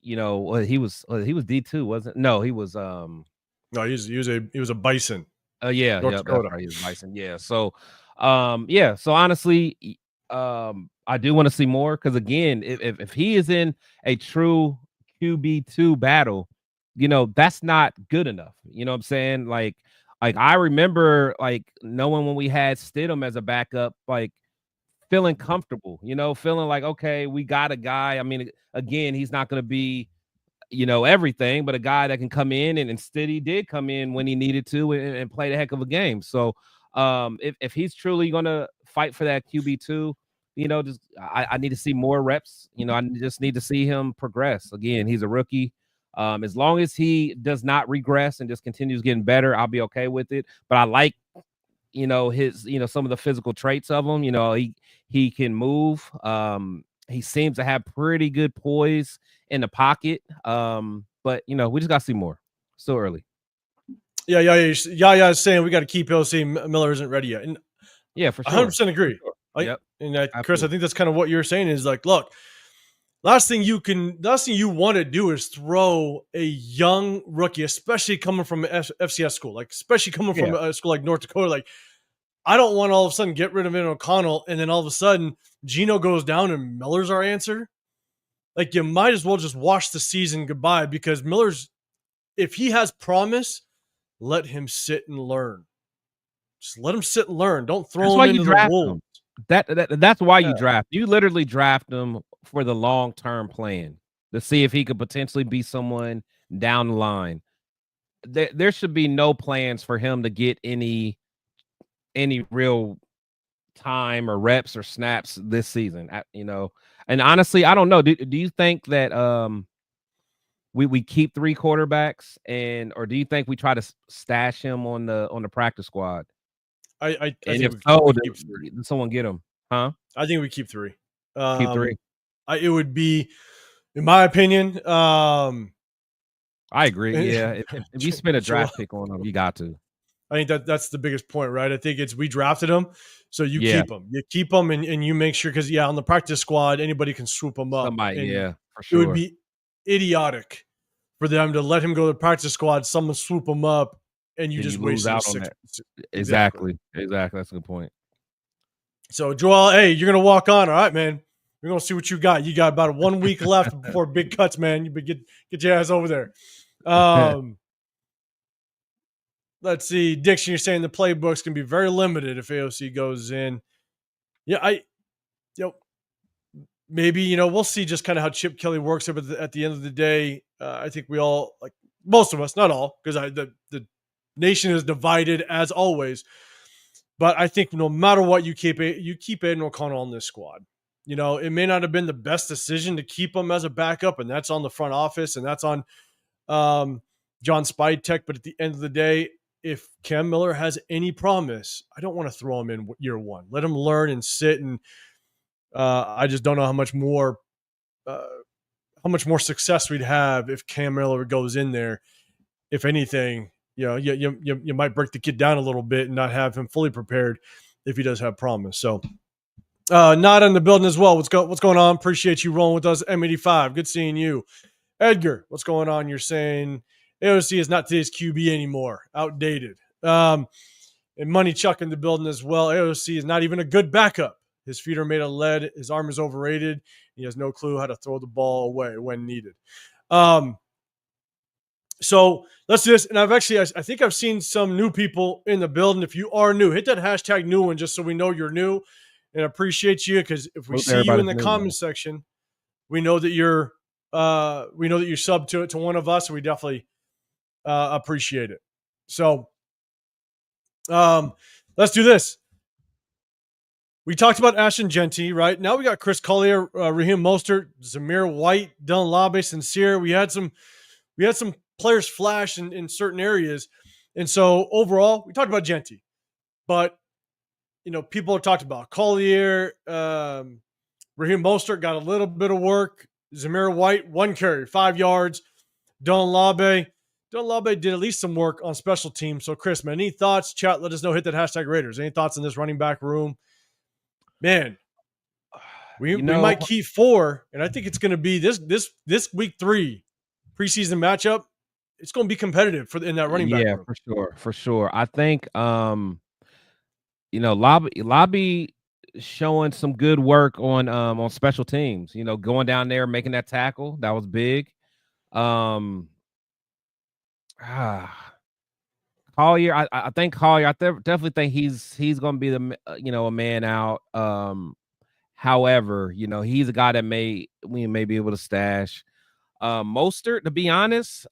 He was D2, wasn't? No, he was no, he was a Bison. North Dakota. Right, he was Bison. Yeah. So so honestly, I do want to see more because again, if he is in a true QB2 battle, that's not good enough. You know what I'm saying? Like I remember like knowing when we had Stidham as a backup, like feeling comfortable, feeling like, okay, we got a guy. I mean, again, he's not going to be, everything, but a guy that can come in and instead he did come in when he needed to and play the heck of a game. So if he's truly going to fight for that QB2, just I need to see more reps. I just need to see him progress. Again, he's a rookie. As long as he does not regress and just continues getting better, I'll be okay with it. But I like, his, some of the physical traits of him. He can move. He seems to have pretty good poise in the pocket. But we just got to see more. Still early. Yeah. Is saying we got to keep LC. Miller isn't ready yet, and yeah, for sure. 100% agree. For sure. Yep. And Chris, I think that's kind of what you're saying is like, look, last thing you want to do is throw a young rookie, especially coming from an FCS school, like especially coming from a school like North Dakota. Like, I don't want all of a sudden get rid of Aaron O'Connell and then all of a sudden Geno goes down and Miller's our answer. Like, you might as well just watch the season goodbye because if he has promise, let him sit and learn. Just let him sit and learn. Don't throw him into the wolves. That's why you draft. You literally draft him for the long-term plan to see if he could potentially be someone down the line. There should be no plans for him to get any real time or reps or snaps this season. And honestly, I don't know. Do you think that we keep 3 quarterbacks or do you think we try to stash him on the practice squad? I and think if so, did someone get him? Huh? I think we keep 3. Keep 3. It would be, in my opinion. I agree. Yeah, if you spend a draft pick on him, you got to. I think that's the biggest point, right? I think we drafted him, so you keep him. You keep him, and you make sure because on the practice squad, anybody can swoop him up. Somebody, for sure. It would be idiotic for them to let him go to the practice squad, someone swoop him up, and you just lose out on that. Exactly. That's a good point. So, Joel, hey, you're gonna walk on, all right, man. We're gonna see what you got. You got about 1 week left before big cuts, man. You get your ass over there. Let's see, Dixon. You're saying the playbooks can be very limited if AOC goes in. Yeah, maybe we'll see just kind of how Chip Kelly works. But at the end of the day, I think we all, like most of us, not all, because the nation is divided as always. But I think no matter what, you keep Aiden O'Connell on this squad. It may not have been the best decision to keep him as a backup, and that's on the front office, and that's on John Spytek. But at the end of the day, if Cam Miller has any promise, I don't want to throw him in year 1. Let him learn and sit. And I just don't know how much more success we'd have if Cam Miller goes in there. If anything, you might break the kid down a little bit and not have him fully prepared if he does have promise. So, not in the building as well. What's going on? Appreciate you rolling with us. M85, good seeing you. Edgar, what's going on? You're saying AOC is not today's QB anymore. Outdated. And Money Chuck in the building as well. AOC is not even a good backup. His feet are made of lead. His arm is overrated. He has no clue how to throw the ball away when needed. So let's do this. And I think I've seen some new people in the building. If you are new, hit that hashtag new one just so we know you're new and appreciate you. Because if we see you in the comment section, we know that you're sub to one of us. And we definitely appreciate it. So let's do this. We talked about Ashton Genty, right? Now we got Chris Collier, Raheem Mostert, Zamir White, Dylan Labe, Sincere. We had some players flash in certain areas. And so overall, we talked about Genty. But, people have talked about Collier, Raheem Mostert got a little bit of work. Zamir White, 1 carry, 5 yards. Dylan Labe did at least some work on special teams. So, Chris, man, any thoughts? Chat, let us know. Hit that hashtag Raiders. Any thoughts on this running back room? Man, we might keep 4, and I think it's going to be this week 3 preseason matchup. It's going to be competitive in that running back room. For sure. I think Labe showing some good work on special teams. You know, going down there making that tackle, that was big. Um, Collier, I think Collier. Definitely think he's going to be a man out. However, he's a guy that we may be able to stash. Mostert, to be honest,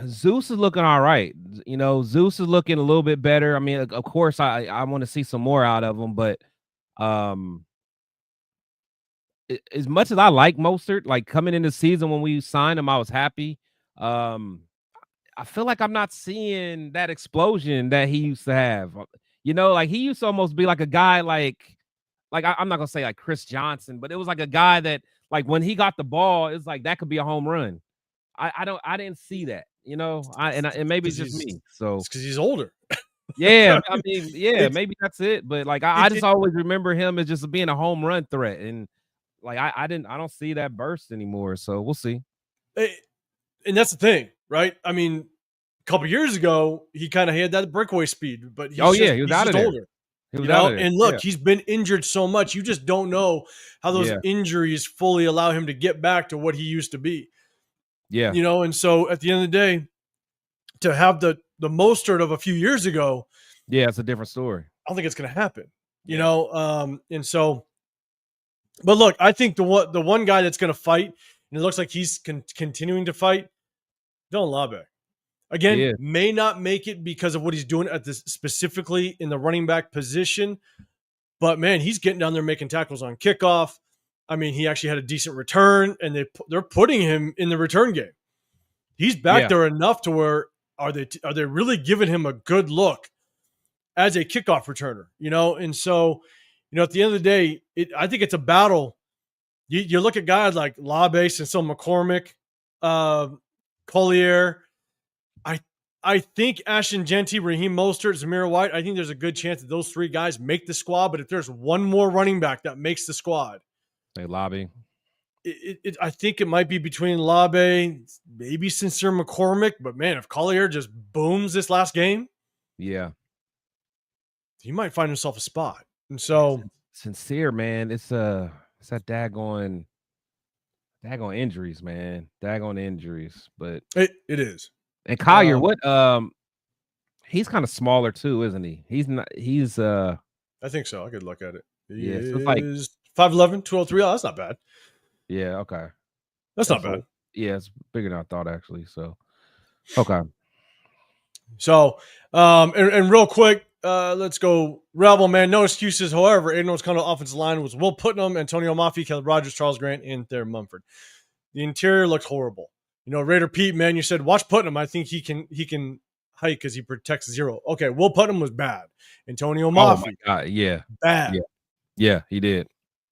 Zeus is looking all right. Zeus is looking a little bit better. I mean, of course, I want to see some more out of him, but as much as I like Mostert, like coming into the season when we signed him, I was happy. I feel like I'm not seeing that explosion that he used to have. Like he used to almost be like a guy I'm not gonna say like Chris Johnson, but it was like a guy that like when he got the ball, it's like that could be a home run. I didn't see that, and maybe it's just me. So it's because he's older. Yeah, I mean, yeah, maybe that's it. But like I just it- always remember him as just being a home run threat. And like I don't see that burst anymore. So we'll see. And that's the thing, right? I mean, a couple years ago, he kind of had that breakaway speed, but he was out of there. Older. And look, he's been injured so much, you just don't know how those injuries fully allow him to get back to what he used to be. Yeah. And so at the end of the day, to have the Mostert of a few years ago, yeah, it's a different story. I don't think it's going to happen, and so, but look, I think the one guy that's going to fight, and it looks like he's continuing to fight, Dylan Labe. Again, may not make it because of what he's doing at this specifically in the running back position, but man, he's getting down there making tackles on kickoff. I mean, he actually had a decent return, and they're putting him in the return game. He's back there enough to where are they really giving him a good look as a kickoff returner? And so, at the end of the day, I think it's a battle. You look at guys like Labe and some McCormick, Collier. I think Ashton Genty, Raheem Mostert, Zamir White, I think there's a good chance that those three guys make the squad. But if there's one more running back that makes the squad, Labe. I think it might be between Labe, maybe Sincere McCormick. But man, if Collier just booms this last game, yeah, he might find himself a spot. And so, Sincere, man, it's that daggone injuries, man, daggone injuries. But it is. And Collier, he's kind of smaller too, isn't he? He's not. He's I think so. I could look at it. He so is like 5'11", 203. Oh, that's not bad. Yeah. Okay. That's not bad. Yeah, it's bigger than I thought actually. So, okay. So, and real quick, let's go Rebel, man. No excuses. However, Aiden's kind of offensive line was Will Putnam, Antonio Mafi, Caleb Rogers, Charles Grant, and Thayer Mumford. The interior looks horrible. Raider Pete, man, you said watch Putnam. I think he can hike because he protects zero. Okay, Will Putnam was bad. Antonio Mafi, oh my God, yeah, bad. Yeah, he did.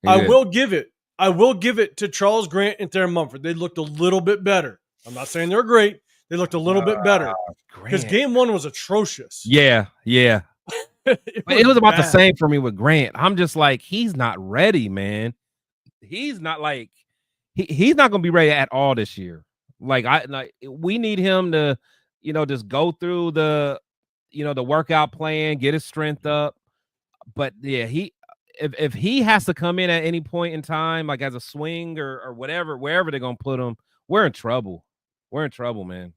I will give it to Charles Grant and Thayer Mumford. They looked a little bit better. I'm not saying they're great. They looked a little bit better because game one was atrocious. Yeah. it was about the same for me with Grant. I'm just like, he's not ready, man. He's not like he's not going to be ready at all this year. We need him to, just go through the workout plan, get his strength up. But yeah, if he has to come in at any point in time, like as a swing or whatever, wherever they're going to put him, we're in trouble. We're in trouble, man.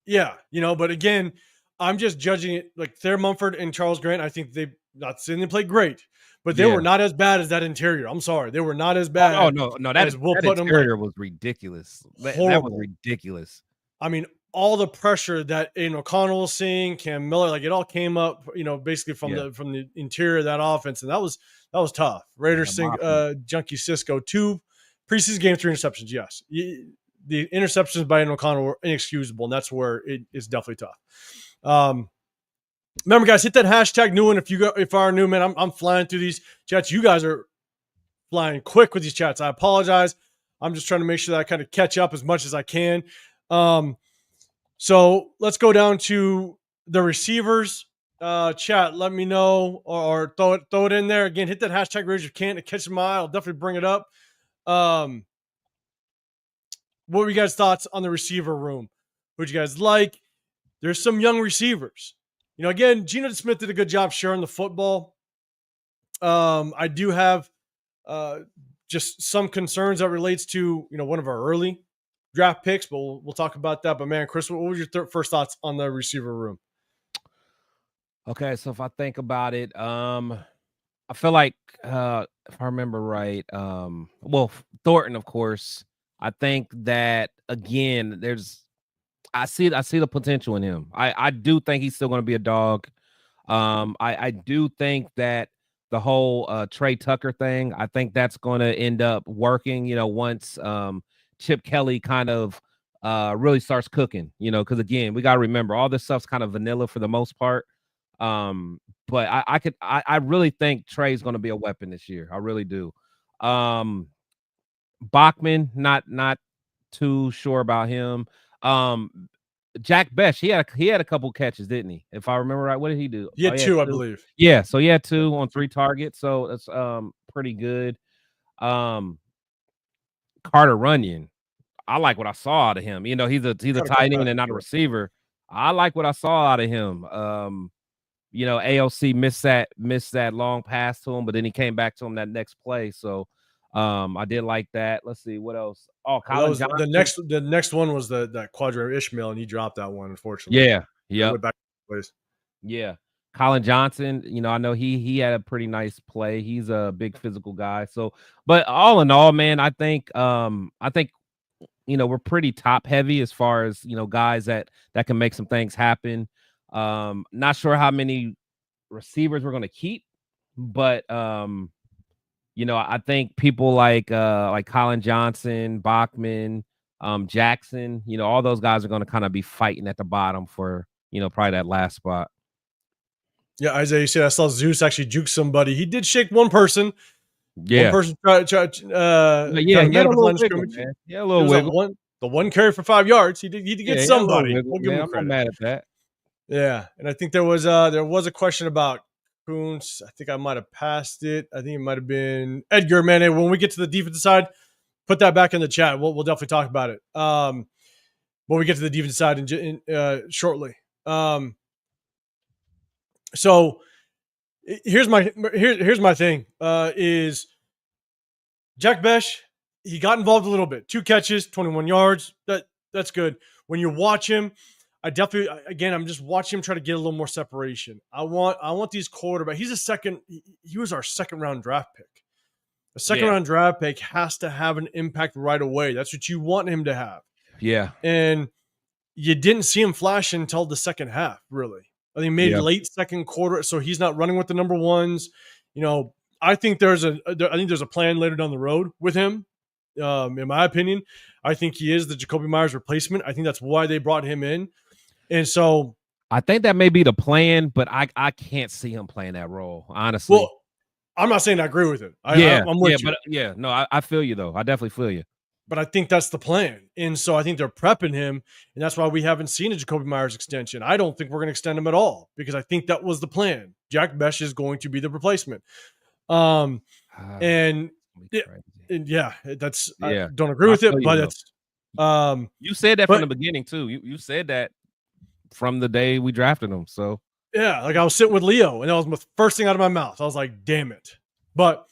Yeah, but again, I'm just judging it like Thayer Mumford and Charles Grant. I think not saying they played great, but they were not as bad as that interior. I'm sorry, they were not as bad. Oh no, that interior was ridiculous. That was ridiculous. I mean, all the pressure that O'Connell was seeing, Cam Miller, like it all came up, basically from the interior of that offense, and that was tough. Raiders Junkie Cisco 2 preseason game, 3 interceptions. Yes, the interceptions by O'Connell were inexcusable, and that's where it is definitely tough. Remember, guys, hit that hashtag new one if you are new, man. I'm flying through these chats. You guys are flying quick with these chats. I apologize. I'm just trying to make sure that I kind of catch up as much as I can. So let's go down to the receivers. Chat, let me know or throw it in there. Again, hit that hashtag raise if you can to catch my eye. I'll definitely bring it up. What were you guys' thoughts on the receiver room? Who'd you guys like? there's some young receivers. You know, again, Geno Smith did a good job sharing the football. I do have just some concerns that relates to, you know, one of our early draft picks, but we'll talk about that. But man, Chris, what was your first thoughts on the receiver room? Okay, so if I think about it, I feel like if I remember right, well, Thornton, of course. I think that again, I see the potential in him. I do think he's still going to be a dog. I do think that the whole Trey Tucker thing, I think that's going to end up working. You know, once Chip Kelly kind of really starts cooking. You know, because again, we got to remember all this stuff's kind of vanilla for the most part. But I really think Trey's going to be a weapon this year. I really do. Bachman, not too sure about him. Jack Besh, he had a couple catches, didn't he? If I remember right, what did he do? He had two, I believe. Yeah, so he had 2 on 3 targets, so that's pretty good. Carter Runyon, I like what I saw out of him. You know, he's a tight end and not a receiver. I like what I saw out of him. You know, AOC missed that long pass to him, but then he came back to him that next play. So I did like that. Let's see what else. Oh, Colin Johnson. The next one was that Quadra Ishmael, and he dropped that one, unfortunately. Yeah, yeah. Went back to the place. Yeah. Colin Johnson, you know, I know he had a pretty nice play. He's a big physical guy. So, but all in all, man, I think you know, we're pretty top heavy as far as, you know, guys that can make some things happen. Not sure how many receivers we're going to keep, but you know, I think people like Colin Johnson, Bachman, Jackson, you know, all those guys are going to kind of be fighting at the bottom for, you know, probably that last spot. Yeah, Isaiah, you said I saw Zeus actually juke somebody. He did shake one person. Yeah. One person tried he had a little wiggle, man. Yeah, a little wiggle. The one carry for 5 yards. He did get somebody. We'll give him credit. I'm not mad at that. Yeah, and I think there was a question about Kuntz. I think I might have passed it. I think it might have been Edgar. Man, when we get to the defensive side, put that back in the chat. We'll definitely talk about it. When we get to the defensive side shortly. So here's my thing. Is Jack Besh? He got involved a little bit. 2 catches, 21 yards. That's good. When you watch him, I'm just watching him try to get a little more separation. I want these quarterbacks. He was our second round draft pick. A second round draft pick has to have an impact right away. That's what you want him to have. Yeah. And you didn't see him flash until the second half, really. I think maybe late second quarter. So he's not running with the number ones. You know, I think there's a plan later down the road with him. In my opinion, I think he is the Jacoby Myers replacement. I think that's why they brought him in. And so I think that may be the plan, but I can't see him playing that role, honestly. Well, I'm not saying I agree with it. I'm with you. No, I feel you though. I definitely feel you. But I think that's the plan. And so I think they're prepping him, and that's why we haven't seen a Jacoby Myers extension. I don't think we're going to extend him at all because I think that was the plan. Jack Besh is going to be the replacement. I don't agree with it, but it's you said that from the beginning too. You said that from the day we drafted him. So yeah, like I was sitting with Leo, and that was the first thing out of my mouth. I was like, damn it. But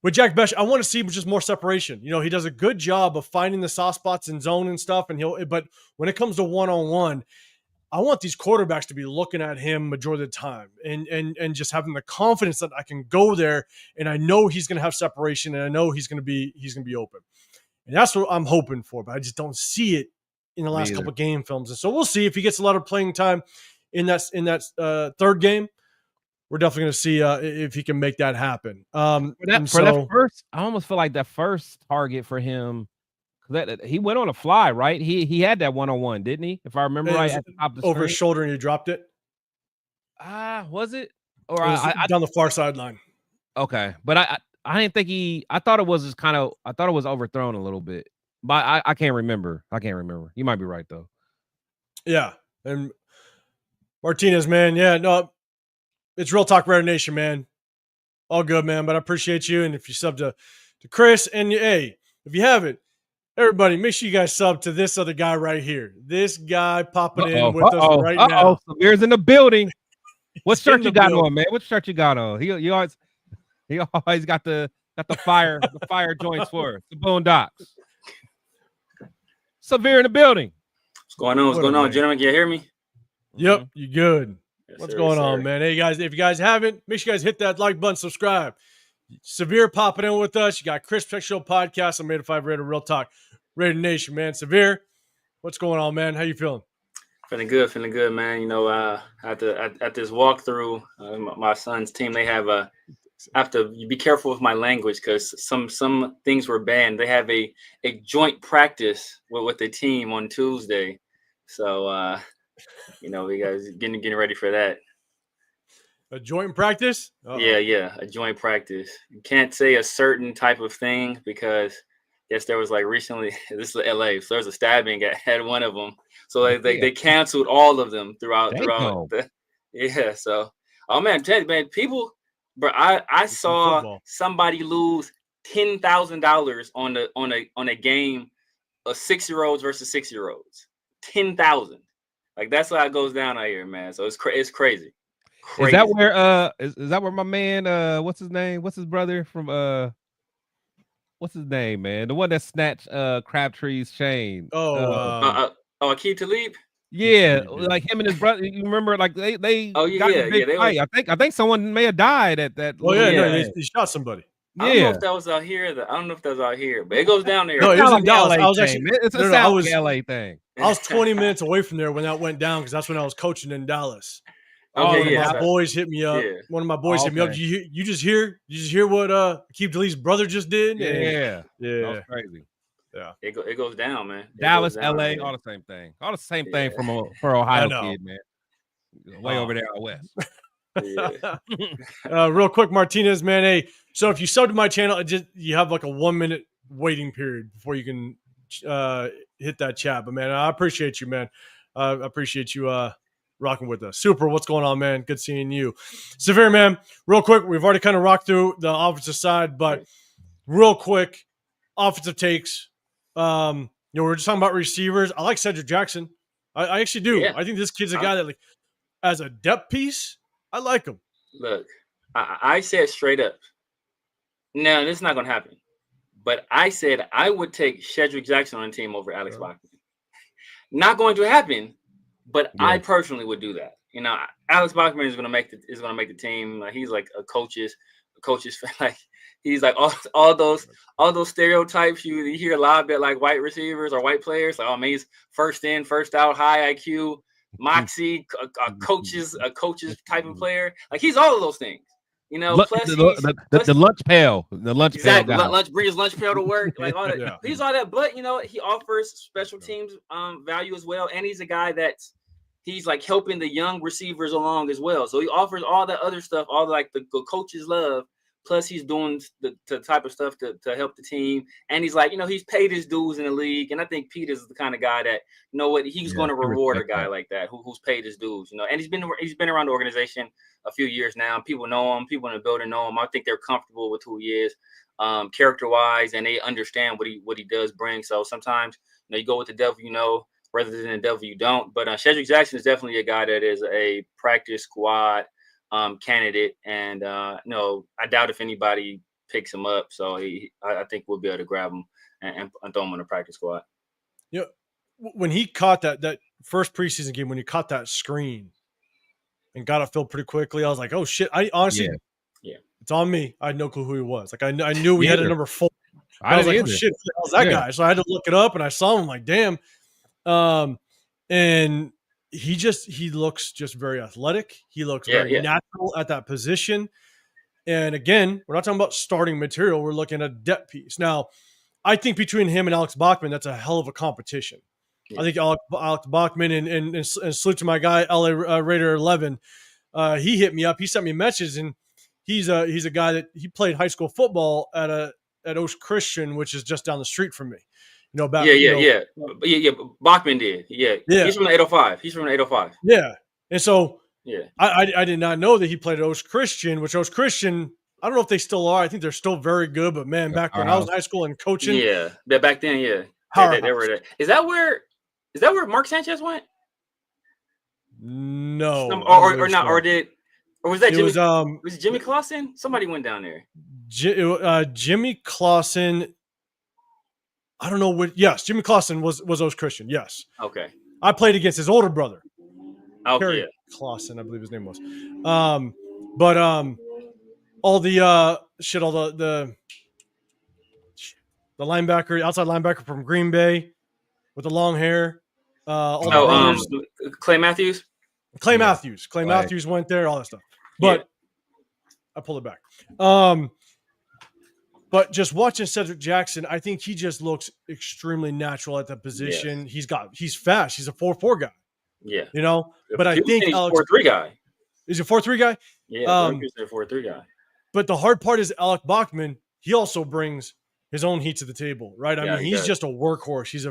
with Jack Besh, I want to see just more separation. You know, he does a good job of finding the soft spots in zone and stuff. But when it comes to one-on-one, I want these quarterbacks to be looking at him majority of the time and just having the confidence that I can go there and I know he's going to have separation and I know he's going to be open. And that's what I'm hoping for, but I just don't see it in the last couple of game films. And so we'll see if he gets a lot of playing time in that third game. We're definitely going to see if he can make that happen. That first, I almost feel like that first target for him, that he went on a fly, right? He had that one-on-one, didn't he? If I remember right, at the top of the over his shoulder, and he dropped it. Was it? Or it was down the far sideline. Okay, but I didn't think I thought it was just kind of. I thought it was overthrown a little bit, but I can't remember. You might be right though. Yeah, and Martinez, man, yeah, no. It's Real Talk Raider Nation, man. All good, man. But I appreciate you. And if you sub to Chris, and hey, if you haven't, Everybody, make sure you guys sub to this other guy right here. This guy popping in with us right now. Samir's in the building. What shirt you got building. on, man? What shirt you got on? He always got the fire joints for us, the Boondocks. Severe in the building. What's going on? What's going on, gentlemen? Can you hear me? Yep, you good. Yes, What's sir, going yes, on, sir. man? Hey, guys, if you guys haven't, make sure you guys hit that like button, subscribe. Severe popping in with us. You got Chris Tech Show podcast on Made of 5 Raider Real Talk. Raider Nation, man. Severe, what's going on, man? How you feeling? Feeling good, man. You know, at this walkthrough, my son's team, they have I have to be careful with my language because some things were banned. They have a joint practice with the team on Tuesday, so you know, we guys getting ready for that. A joint practice? Uh-oh. Yeah, a joint practice. You can't say a certain type of thing because yes, there was like recently. This is LA, so there's a stabbing at one of them. So they canceled all of them throughout. Yeah. So, oh man, people. But I saw football. Somebody lose $10,000 on a game of 6-year-olds versus 6-year-olds. 10,000. Like that's how it goes down out here, man. So it's crazy. Is that where is that where my man what's his name? What's his brother from what's his name, man? The one that snatched Crabtree's chain. Aqib Talib? Yeah, like him and his brother. You remember, like they got a big fight. I think someone may have died at that. Oh yeah, no, they shot somebody. I don't know if that was out here. But it goes down there. No, it was in Dallas. I was actually it's a LA thing. I was 20 minutes away from there when that went down because that's when I was coaching in Dallas. Okay, one of my boys hit me up. Yeah. One of my boys hit me up. You just hear what Aqib Talib's brother just did? Yeah. That was crazy. Yeah, it goes down, man. Dallas, LA, all the same thing. All the same thing for Ohio kid, man. Way over there out west. Real quick, Martinez, man. Hey, so if you sub to my channel, you have like a 1-minute waiting period before you can hit that chat. But man, I appreciate you, man. I appreciate you rocking with us. Super, what's going on, man? Good seeing you. Severe, man. Real quick, we've already kind of rocked through the offensive side, but real quick, offensive takes. We're just talking about receivers. I like Cedric Jackson. I actually do. Yeah. I think this kid's a guy that, like, as a depth piece, I like him. Look, I said straight up, no, this is not going to happen. But I said I would take Cedric Jackson on the team over Alex Bachman. Not going to happen, but I personally would do that. You know, Alex Bachman is going to make the team. Like, he's like a coach's like. He's like all those stereotypes you hear a lot about, like white receivers or white players. Like, oh man, he's first in, first out, high IQ, moxie, a coach's type of player. Like, he's all of those things. You know, plus the lunch pail, exactly. Bring his lunch pail to work. Like all that. He's all that, but you know, he offers special teams value as well, and he's a guy he's like helping the young receivers along as well. So he offers all that other stuff, all like the coaches love. Plus, he's doing the type of stuff to help the team. And he's like, you know, he's paid his dues in the league. And I think Pete is the kind of guy that, you know what, he's going to reward a guy like that who's paid his dues, you know. And he's been around the organization a few years now. People know him. People in the building know him. I think they're comfortable with who he is, character-wise, and they understand what he does bring. So sometimes, you know, you go with the devil you know rather than the devil you don't. But Cedric Jackson is definitely a guy that is a practice squad candidate, and no, I doubt if anybody picks him up. So I think we'll be able to grab him and throw him on the practice squad. You know, when he caught that first preseason game, when he caught that screen and got it filled pretty quickly, I was like, oh shit! I honestly, it's on me. I had no clue who he was. Like, I knew we had a number 4. I was like, oh shit, how's that guy? So I had to look it up, and I saw him. I'm like, damn. And he looks just very athletic. He looks very natural at that position. And again, we're not talking about starting material. We're looking at a depth piece. Now, I think between him and Alex Bachman, that's a hell of a competition. Yeah. I think Alex Bachman and salute to my guy, LA Raider 11. He hit me up. He sent me a message, and he's a guy that he played high school football at Osh Christian, which is just down the street from me. You know, Bachman did. Yeah. He's from the 805. Yeah. And so I did not know that he played at Osh Christian, which Osh Christian, I don't know if they still are. I think they're still very good. But man, back when I was in high school and coaching. Yeah. Back then, yeah. They were there. Is that where Mark Sanchez went? No, or not? Or was that Jimmy? Was it Jimmy Clausen? Somebody went down there. Jimmy Clausen. I don't know what. Yes, Jimmy Clausen was O's Christian. Yes. Okay. I played against his older brother. Oh, Terry yeah. Clausen, I believe his name was. But all the linebacker, outside linebacker from Green Bay with the long hair. Clay Matthews. Clay Matthews went there, all that stuff. But I pulled it back. But just watching Cedric Jackson, I think he just looks extremely natural at that position. Yes. He's fast. He's a 4.4 guy. Yeah. You know, but I think he's a 4.3 guy. Is he a 4.3 guy? Yeah, he's a 4.3 guy. But the hard part is Alec Bachman, he also brings his own heat to the table, right? I mean, he's just a workhorse. He's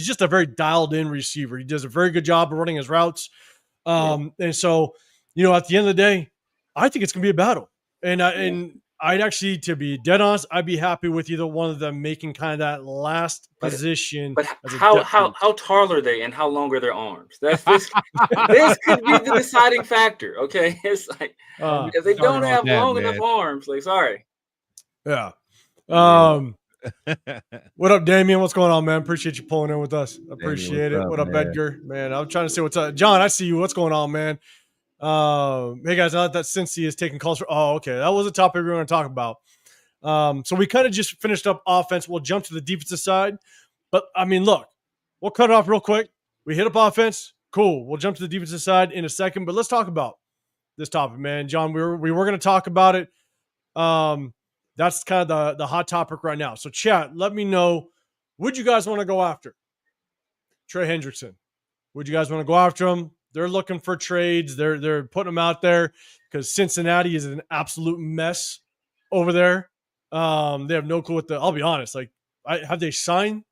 just a very dialed in receiver. He does a very good job of running his routes. And so, you know, at the end of the day, I think it's going to be a battle. And I'd actually, to be dead honest, I'd be happy with either one of them making kind of that last position. But how tall are they and how long are their arms? This could be the deciding factor. Okay, it's like if they don't have long enough arms, like sorry. Yeah. What up, Damien? What's going on, man? Appreciate you pulling in with us. Appreciate it. What up, Edgar? Man, I'm trying to see what's up. John, I see you. What's going on, man? Hey guys, now that Cincy is taking calls for okay, that was a topic we were going to talk about. So we kind of just finished up offense. We'll jump to the defensive side, but I mean, look, we'll cut it off real quick. We hit up offense, cool. We'll jump to the defensive side in a second, but let's talk about this topic, man. John, we were going to talk about it. That's kind of the hot topic right now. So chat, let me know. Would you guys want to go after Trey Hendrickson? Would you guys want to go after him? They're looking for trades. They're putting them out there because Cincinnati is an absolute mess over there. They have no clue I'll be honest. Like, have they signed?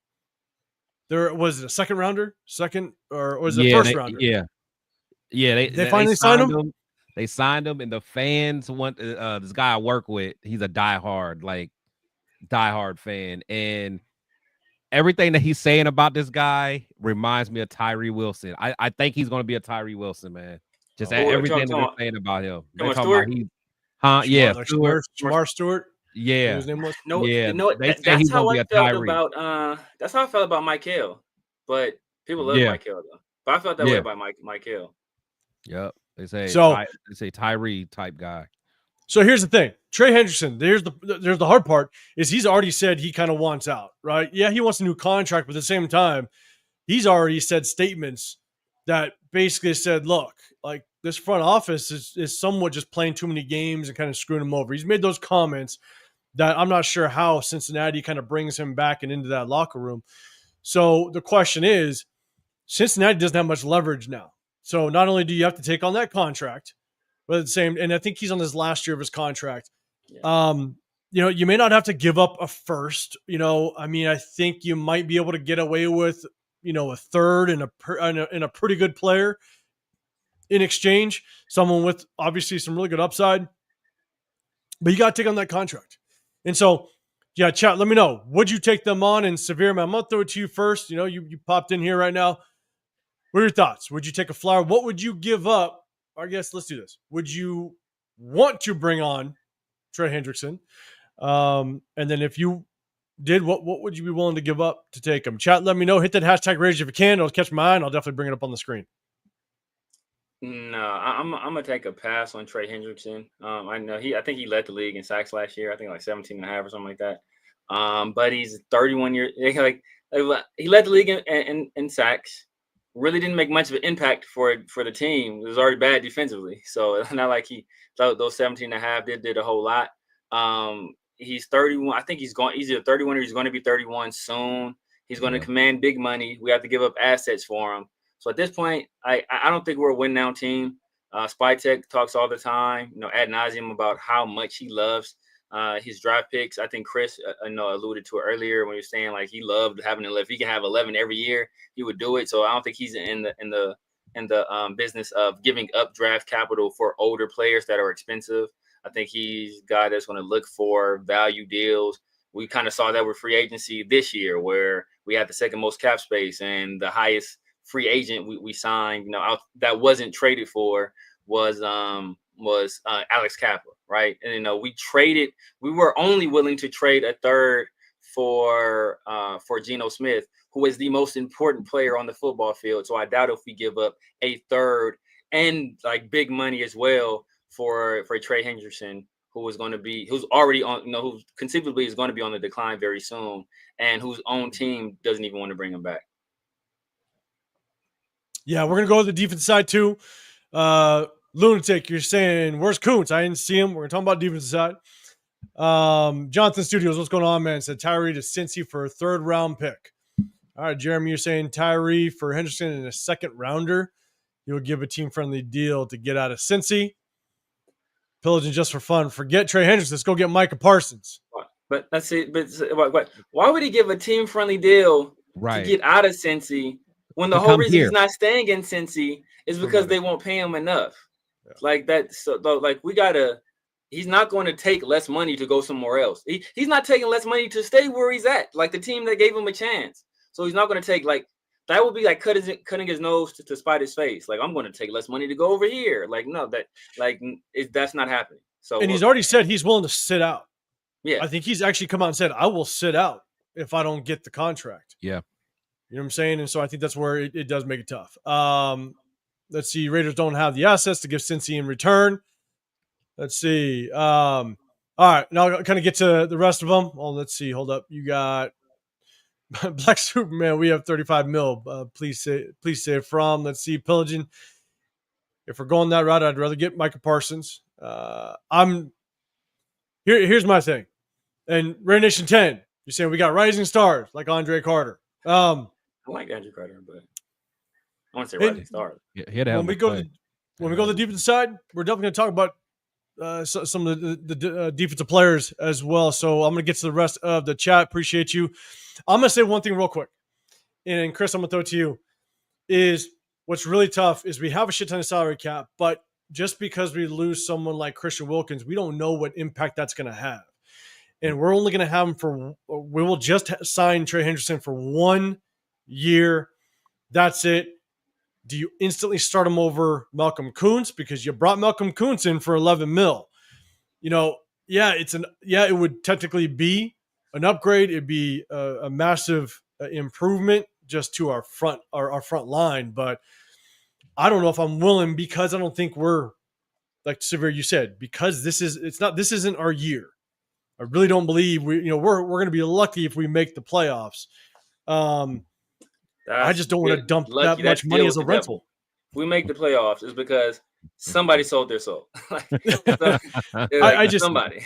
Was it a second rounder? Or was it a first rounder? Yeah. They finally signed him. They signed him, and the fans want this guy I work with. He's a diehard fan, and everything that he's saying about this guy reminds me of Tyree Wilson. I think he's going to be a Tyree Wilson, man. Just everything that they're saying about him. They're talking about Shamar Stewart. Yeah. His name was? That's how I felt about Michael. But people love Michael though. But I felt that way about Michael. Yep. They say Tyree type guy. So here's the thing. Trey Hendrickson, there's the hard part, is he's already said he kind of wants out, right? Yeah, he wants a new contract, but at the same time, he's already said statements that basically said, look, like this front office is somewhat just playing too many games and kind of screwing him over. He's made those comments that I'm not sure how Cincinnati kind of brings him back and into that locker room. So the question is, Cincinnati doesn't have much leverage now. So not only do you have to take on that contract, but at the same, and I think he's on his last year of his contract. Yeah. You know, you may not have to give up a first. You know, I mean, I think you might be able to get away with, you know, a third and a pretty good player in exchange. Someone with obviously some really good upside, but you got to take on that contract. And so, yeah, chat. Let me know. Would you take them on? And Severe, man, I'm gonna throw it to you first. You know, you popped in here right now. What are your thoughts? Would you take a flyer? What would you give up? I guess let's do this. Would you want to bring on Trey Hendrickson? And then if you did, what would you be willing to give up to take him? Chat, let me know. Hit that hashtag Raiders if you can. It'll catch my eye, and I'll definitely bring it up on the screen. No, I'm gonna take a pass on Trey Hendrickson. I know I think he led the league in sacks last year. I think like 17.5 or something like that. But he's 31 years. Like he led the league in sacks. Really didn't make much of an impact for the team. It was already bad defensively. So not like those 17.5 did a whole lot. He's 31. I think he's either 31 or he's going to be 31 soon. He's going to command big money. We have to give up assets for him. So at this point, I don't think we're a win now team. Spytek talks all the time, ad nauseum about how much he loves his draft picks. I think Chris, alluded to it earlier when he was saying like he loved having 11. If he can have 11 every year, he would do it. So I don't think he's in the business of giving up draft capital for older players that are expensive. I think he's a guy that's going to look for value deals we kind of saw that with free agency this year, where we had the second most cap space and the highest free agent we signed, that wasn't traded for was Alex Kappa, right? And we were only willing to trade a third for Geno Smith, who is the most important player on the football field. So I doubt if we give up a third and like big money as well for Trey Hendrickson, who's already on, who conceivably is going to be on the decline very soon, and whose own team doesn't even want to bring him back. Yeah, we're gonna go to the defense side too. Lunatic, you're saying where's Kuntz? I didn't see him. We're gonna talk about defense side. Jonathan Studios, what's going on, man? Said Tyree to Cincy for a 3rd round pick. All right, Jeremy, you're saying Tyree for Henderson in a 2nd rounder. You'll give a team-friendly deal to get out of Cincy. Pillaging just for fun. Forget Trey Hendrickson. Let's go get Micah Parsons. But that's it. But why would he give a team-friendly deal to get out of Cincy when the whole reason he's not staying in Cincy is because they won't pay him enough? Yeah. Like that. So like he's not going to take less money to go somewhere else. He's not taking less money to stay where he's at, like the team that gave him a chance. So he's not going to take that would be like cutting his nose to spite his face. Like, I'm going to take less money to go over here. Like, no, that's not happening. So, and he's already said he's willing to sit out. Yeah, I think he's actually come out and said, I will sit out if I don't get the contract. Yeah. You know what I'm saying? And so I think that's where it does make it tough. Let's see. Raiders don't have the assets to give Cincy in return. Let's see. All right. Now I'll kind of get to the rest of them. Oh, let's see. Hold up. You got Black Superman. We have 35 mil. Please say from. Let's see. Pillaging. If we're going that route, I'd rather get Micah Parsons. Here's my thing. And Raider Nation 10, you're saying we got rising stars like Andre Carter. I like Andre Carter, but I want to say rising stars. Yeah, when we go to the defensive side, we're definitely going to talk about some of the defensive players as well. So I'm going to get to the rest of the chat. Appreciate you. I'm going to say one thing real quick. And Chris, I'm going to throw it to you. Is what's really tough is we have a shit ton of salary cap, but just because we lose someone like Christian Wilkins, we don't know what impact that's going to have. And we're only going to have him we will just sign Trey Hendrickson for 1 year. That's it. Do you instantly start him over Malcolm Kuntz because you brought Malcolm Kuntz in for 11 mil? It would technically be an upgrade. It'd be a massive improvement just to our front line. But I don't know if I'm willing, because I don't think we're, like Severe, you said, because this isn't our year. I really don't believe we're going to be lucky if we make the playoffs. I just don't want to dump that much money as a rental. If we make the playoffs, it's because somebody sold their soul. Somebody.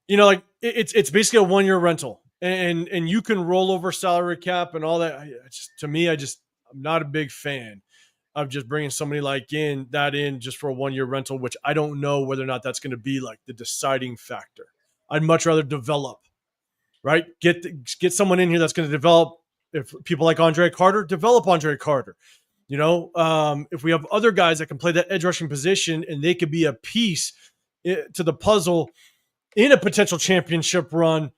It's basically a 1 year rental, and you can roll over salary cap and all that. I'm not a big fan of just bringing somebody in just for a 1 year rental, which I don't know whether or not that's going to be like the deciding factor. I'd much rather develop, right? Get someone in here that's going to develop. If people like Andre Carter, develop Andre Carter. If we have other guys that can play that edge rushing position and they could be a piece to the puzzle in a potential championship run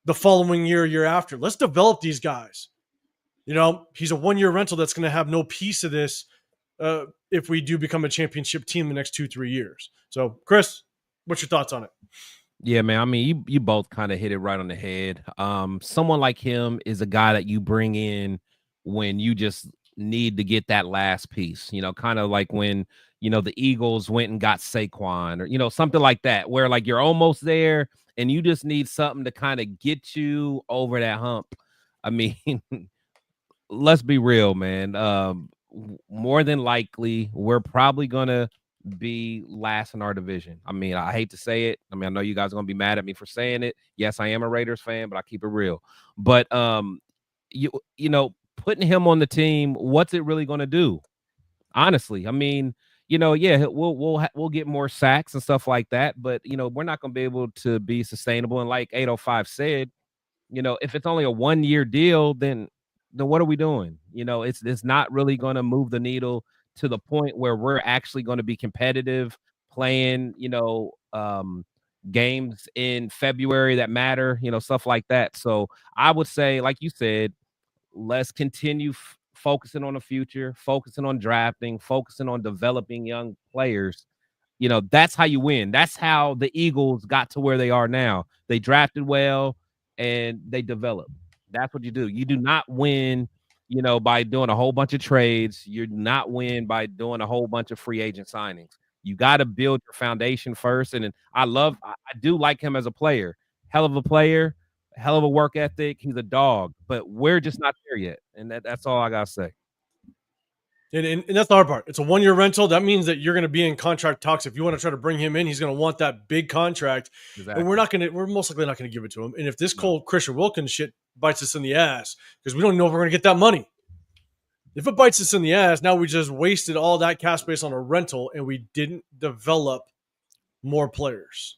the following year after, let's develop these guys. He's a 1 year rental that's going to have no piece of this if we do become a championship team the next 2-3 years. So, Chris, what's your thoughts on it? Yeah, man. I mean, you both kind of hit it right on the head. Someone like him is a guy that you bring in when you just need to get that last piece, kind of like when, the Eagles went and got Saquon or, something like that, where like you're almost there and you just need something to kind of get you over that hump. I mean, let's be real, man. More than likely, we're probably going to be last in our division. I mean, I hate to say it. I mean, I know you guys are going to be mad at me for saying it. Yes, I am a Raiders fan, but I keep it real. But, putting him on the team, what's it really going to do? Honestly, I mean, we'll get more sacks and stuff like that, but, we're not going to be able to be sustainable. And like 805 said, if it's only a 1 year deal, then what are we doing? It's not really going to move the needle to the point where we're actually going to be competitive playing, games in February that matter, stuff like that. So I would say, like you said, let's continue focusing on the future, focusing on drafting, focusing on developing young players. That's how you win. That's how the Eagles got to where they are now. They drafted well and they developed. That's what you do. You do not win, by doing a whole bunch of trades. You do not win by doing a whole bunch of free agent signings. You got to build your foundation first. And I do like him as a player. Hell of a player, hell of a work ethic. He's a dog, but we're just not there yet. And that's all I got to say. And that's the hard part. It's a 1-year rental. That means that you're going to be in contract talks. If you want to try to bring him in, he's going to want that big contract. Exactly. And we're most likely not going to give it to him. And if this Christian Wilkins shit bites us in the ass, because we don't know if we're going to get that money. If it bites us in the ass, now we just wasted all that cap space on a rental and we didn't develop more players.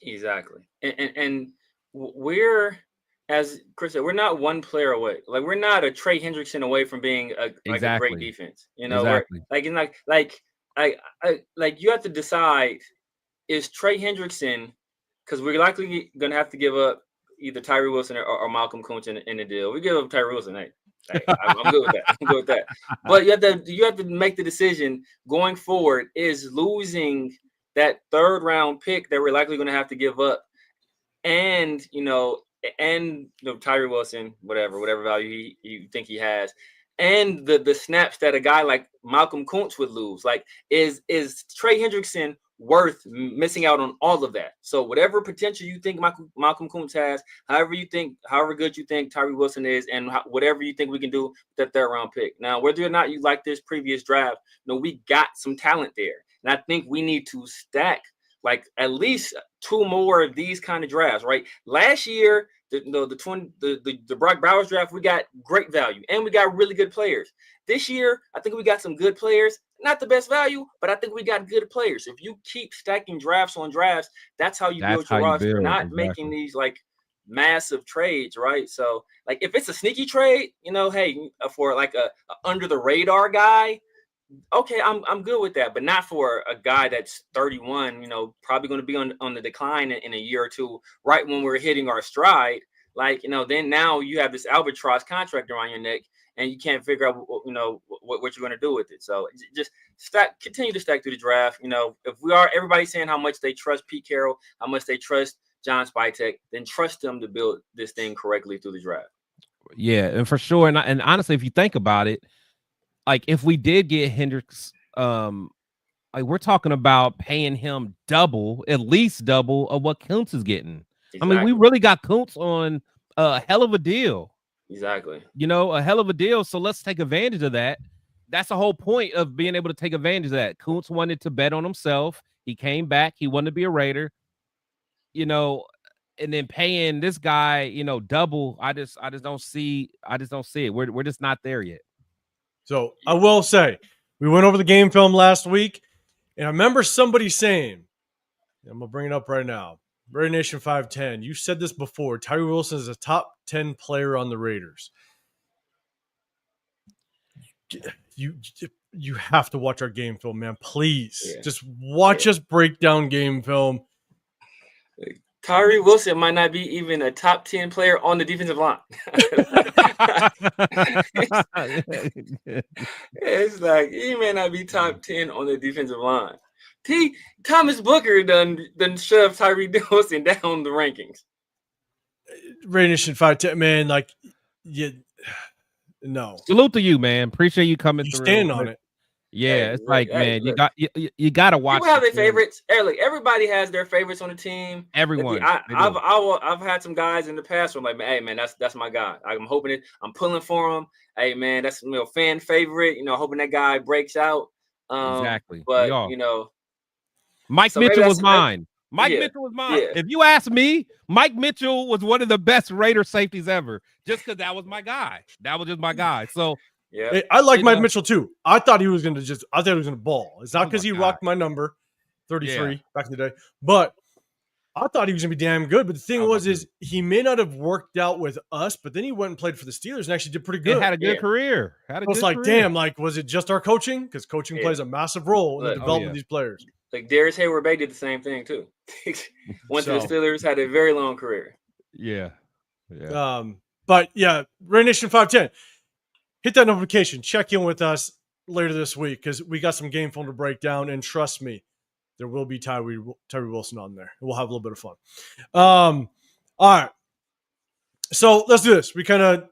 Exactly. And we're, as Chris said, we're not one player away. Like, we're not a Trey Hendrickson away from being a great defense. Exactly. Like you have to decide, is Trey Hendrickson, because we're likely going to have to give up either Tyree Wilson or Malcolm Kuntz in the deal. We give up Tyree Wilson. Hey, I'm good with that. I'm good with that. But you have to make the decision going forward. Is losing that 3rd round pick that we're likely going to have to give up, and Tyree Wilson, whatever value you think he has, and the snaps that a guy like Malcolm Kuntz would lose. Like, is Trey Hendrickson worth missing out on all of that? So whatever potential you think Malcolm Kuntz has, however good you think Tyree Wilson is, and whatever you think we can do with that 3rd round pick. Now, whether or not you like this previous draft, we got some talent there. And I think we need to stack like at least 2 more of these kind of drafts, right? Last year, the Brock Bowers draft, we got great value and we got really good players. This year, I think we got some good players. Not the best value, but I think we got good players. If you keep stacking drafts on drafts, that's how you build your roster. Not making these like massive trades, right? So, like, if it's a sneaky trade, hey, for like a under the radar guy, okay, I'm good with that, but not for a guy that's 31, probably going to be on the decline in a year or two, right when we're hitting our stride. Like, then now you have this albatross contract around your neck and you can't figure out, what you're going to do with it. So just continue to stack through the draft. If everybody's saying how much they trust Pete Carroll, how much they trust John Spytek, then trust them to build this thing correctly through the draft. Yeah, and for sure. And honestly, if you think about it, like, if we did get Hendricks, like, we're talking about paying him at least double of what Kuntz is getting. Exactly. I mean, we really got Kuntz on a hell of a deal. Exactly. A hell of a deal. So let's take advantage of that. That's the whole point of being able to take advantage of that. Kuntz wanted to bet on himself. He came back. He wanted to be a Raider. And then paying this guy, double. I just don't see it. We're just not there yet. So I will say, we went over the game film last week, and I remember somebody saying, I'm going to bring it up right now, Raider Nation 510, you said this before, Tyree Wilson is a top 10 player on the Raiders. You have to watch our game film, man. Please. Yeah. Just watch us break down game film. Tyree Wilson might not be even a top 10 player on the defensive line. It's like he may not be top 10 on the defensive line. Thomas Booker done shoved Tyree Wilson down the rankings. Raider Nation 510, man, like, no. Salute to you, man. Appreciate you coming through. Stand on it. Yeah, it's like, man, you got to watch. People have their favorites. Everybody has their favorites on the team. Everyone. I've had some guys in the past where I'm like, hey, man, that's my guy. I'm hoping it. I'm pulling for him. Hey, man, that's fan favorite. Hoping that guy breaks out. Exactly. But Mike Mitchell was mine. Mitchell was mine. Yeah. If you ask me, Mike Mitchell was one of the best Raider safeties ever. Just because that was my guy. That was just my guy. So. Yeah, hey, I like Mike Mitchell too. I thought he was going to ball. It's not because he rocked my number 33 back in the day, but I thought he was going to be damn good. But the thing is he may not have worked out with us, but then he went and played for the Steelers and actually did pretty good. He had a good career. Damn, like, was it just our coaching? Because coaching plays a massive role in the development of these players. like Darius Hayward-Bay did the same thing too. Went to the Steelers, had a very long career. Yeah. But yeah, Raider Nation 510. Hit that notification. Check in with us later this week because we got some game film to break down. And trust me, there will be Tyree Wilson on there. We'll have a little bit of fun. All right. So let's do this. We kind of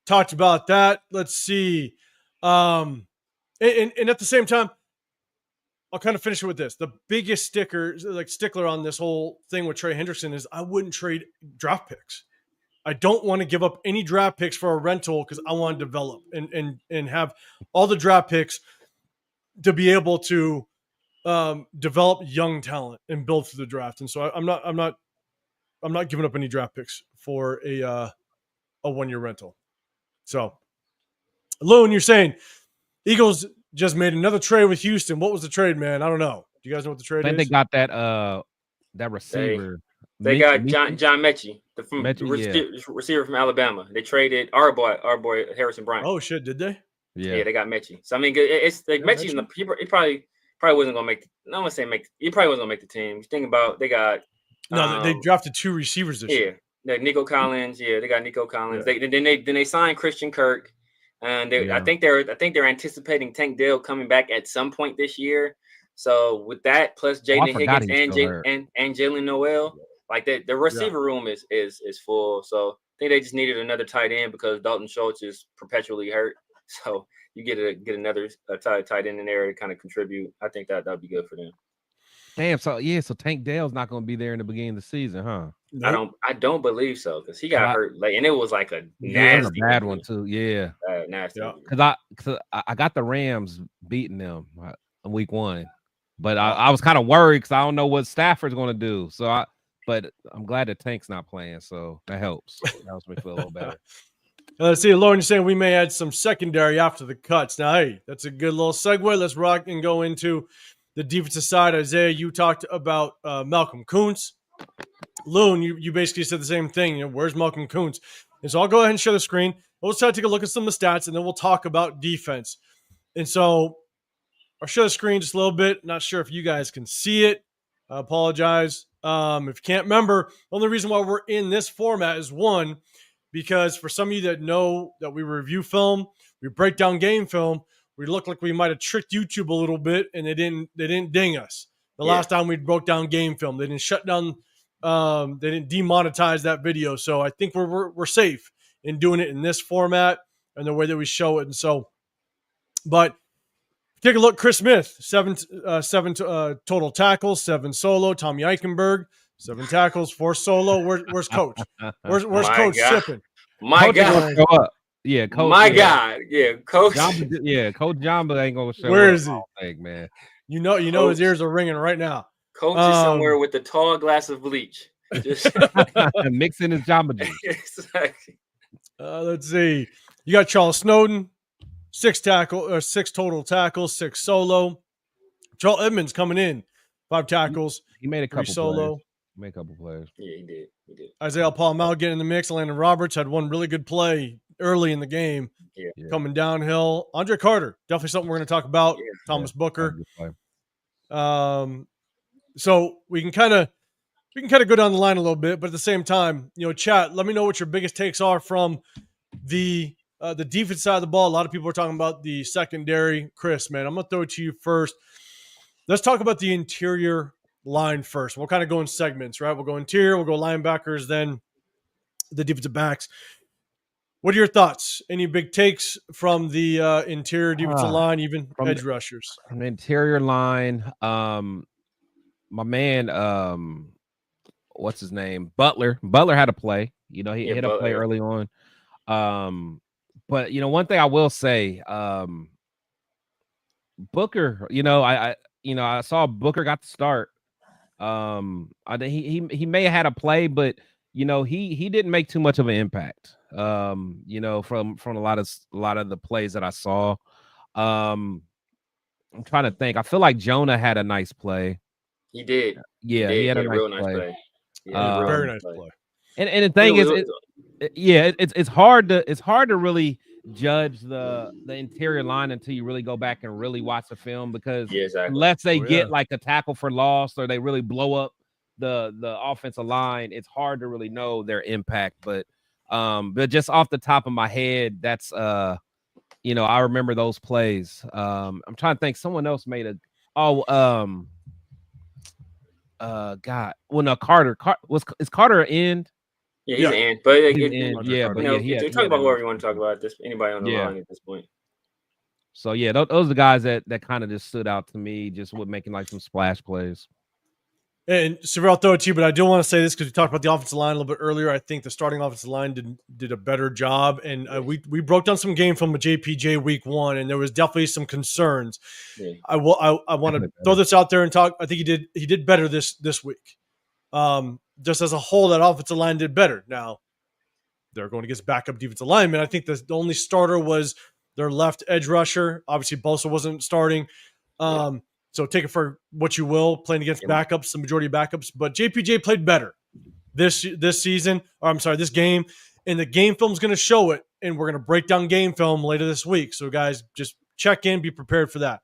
talked about that. Let's see. And at the same time, I'll kind of finish it with this. The biggest stickler on this whole thing with Trey Hendrickson is I wouldn't trade draft picks. I don't want to give up any draft picks for a rental because I want to develop and have all the draft picks to be able to develop young talent and build through the draft. And so I'm not giving up any draft picks for a 1-year rental. So, Loon, you're saying Eagles just made another trade with Houston. What was the trade, man? I don't know. Do you guys know what the trade is? I think they got that receiver. They got John Mechie, receiver from Alabama. They traded our boy Harrison Bryant. Oh shit, did they? Yeah, they got Mechie. So I mean, it's like Mechie. He probably wasn't gonna make. I don't want to say make. He probably wasn't gonna make the team. Think about they got. They drafted 2 receivers this year. Yeah, Nico Collins. Yeah, they got Nico Collins. Yeah. Then they signed Christian Kirk, and I think they're anticipating Tank Dell coming back at some point this year. So with that plus Jaden Higgins and Jalen Noel. Like the receiver room is full, so I think they just needed another tight end because Dalton Schultz is perpetually hurt. So you get another tight end in there to kind of contribute. I think that would be good for them. Damn. So Tank Dell's not going to be there in the beginning of the season, huh? Nope. I don't believe so because he got hurt late, and it was like a nasty, bad one too. Yeah, nasty. Because I got the Rams beating them in week 1, but I was kind of worried because I don't know what Stafford's going to do. So But I'm glad that Tank's not playing, so that helps. That helps me feel a little better. Let's see, Lauren, you're saying we may add some secondary after the cuts. Now, hey, that's a good little segue. Let's rock and go into the defensive side. Isaiah, you talked about Malcolm Kuntz. Loon, you basically said the same thing. Where's Malcolm Kuntz? And so I'll go ahead and share the screen. We'll try to take a look at some of the stats, and then we'll talk about defense. And so I'll share the screen just a little bit. Not sure if you guys can see it. I apologize. If you can't remember, the only reason why we're in this format is one, because for some of you that know that we review film, we break down game film, we look like we might have tricked YouTube a little bit, and they didn't ding us. The last time we broke down game film, they didn't shut down, they didn't demonetize that video. So I think we're safe in doing it in this format and the way that we show it. And so, but take a look. Chris Smith, seven total tackles, 7 solo. Tommy Eichenberg, 7 tackles, 4 solo. Where's Coach? Where's Coach sipping? My God. Yeah, Coach. My God. Yeah, Coach. Coach Jamba ain't gonna show. Where is he? Thing, man. You know his ears are ringing right now. Coach is somewhere with a tall glass of bleach, just mixing his Jamba juice. Exactly. Let's see. You got Charles Snowden. 6 total tackles, 6 solo. Joel Edmonds coming in, 5 tackles. He made a couple solo. Players. Made a couple players. Yeah, he did. Isaiah Paul-Mal getting in the mix. Landon Roberts had one really good play early in the game. Yeah. Coming downhill. Andre Carter, definitely something we're going to talk about. Yeah. Thomas Booker. So we can kind of go down the line a little bit, but at the same time, chat, let me know what your biggest takes are from the defense side of the ball. A lot of people are talking about the secondary. Chris, man, I'm going to throw it to you first. Let's talk about the interior line first. We'll kind of go in segments, right? We'll go interior, we'll go linebackers, then the defensive backs. What are your thoughts? Any big takes from the interior defensive line, even from edge rushers? From the interior line, my man, what's his name? Butler. Butler had a play. He hit a play early on. But one thing I will say, Booker, I saw Booker got the start. I think he may have had a play, but he didn't make too much of an impact. From a lot of the plays that I saw. I'm trying to think. I feel like Jonah had a nice play. He did. Yeah, he had a real nice play. Very nice play. And the thing is, it's hard to really judge the interior line until you really go back and really watch the film, because exactly. unless they get like a tackle for loss or they really blow up the offensive line, it's hard to really know their impact. But just off the top of my head, that's I remember those plays. I'm trying to think. Someone else made God. Well, no, Carter. Is Carter an end? Yeah, he's an end. But But you talk about whoever you want to talk about. Anybody on the line at this point. So those are the guys that kind of just stood out to me, just with making like some splash plays. And Severe, I'll throw it to you, but I do want to say this because we talked about the offensive line a little bit earlier. I think the starting offensive line did a better job, and we broke down some game film with JPJ week 1, and there was definitely some concerns. Yeah. I want to throw this out there and talk. I think he did better this week. Just as a whole, that offensive line did better. Now they're going against backup defensive linemen. I think the only starter was their left edge rusher. Obviously, Bosa wasn't starting. So take it for what you will, playing against backups, the majority of backups. But JPJ played better this season, or I'm sorry, this game. And the game film's going to show it, and we're going to break down game film later this week. So, guys, just check in, be prepared for that.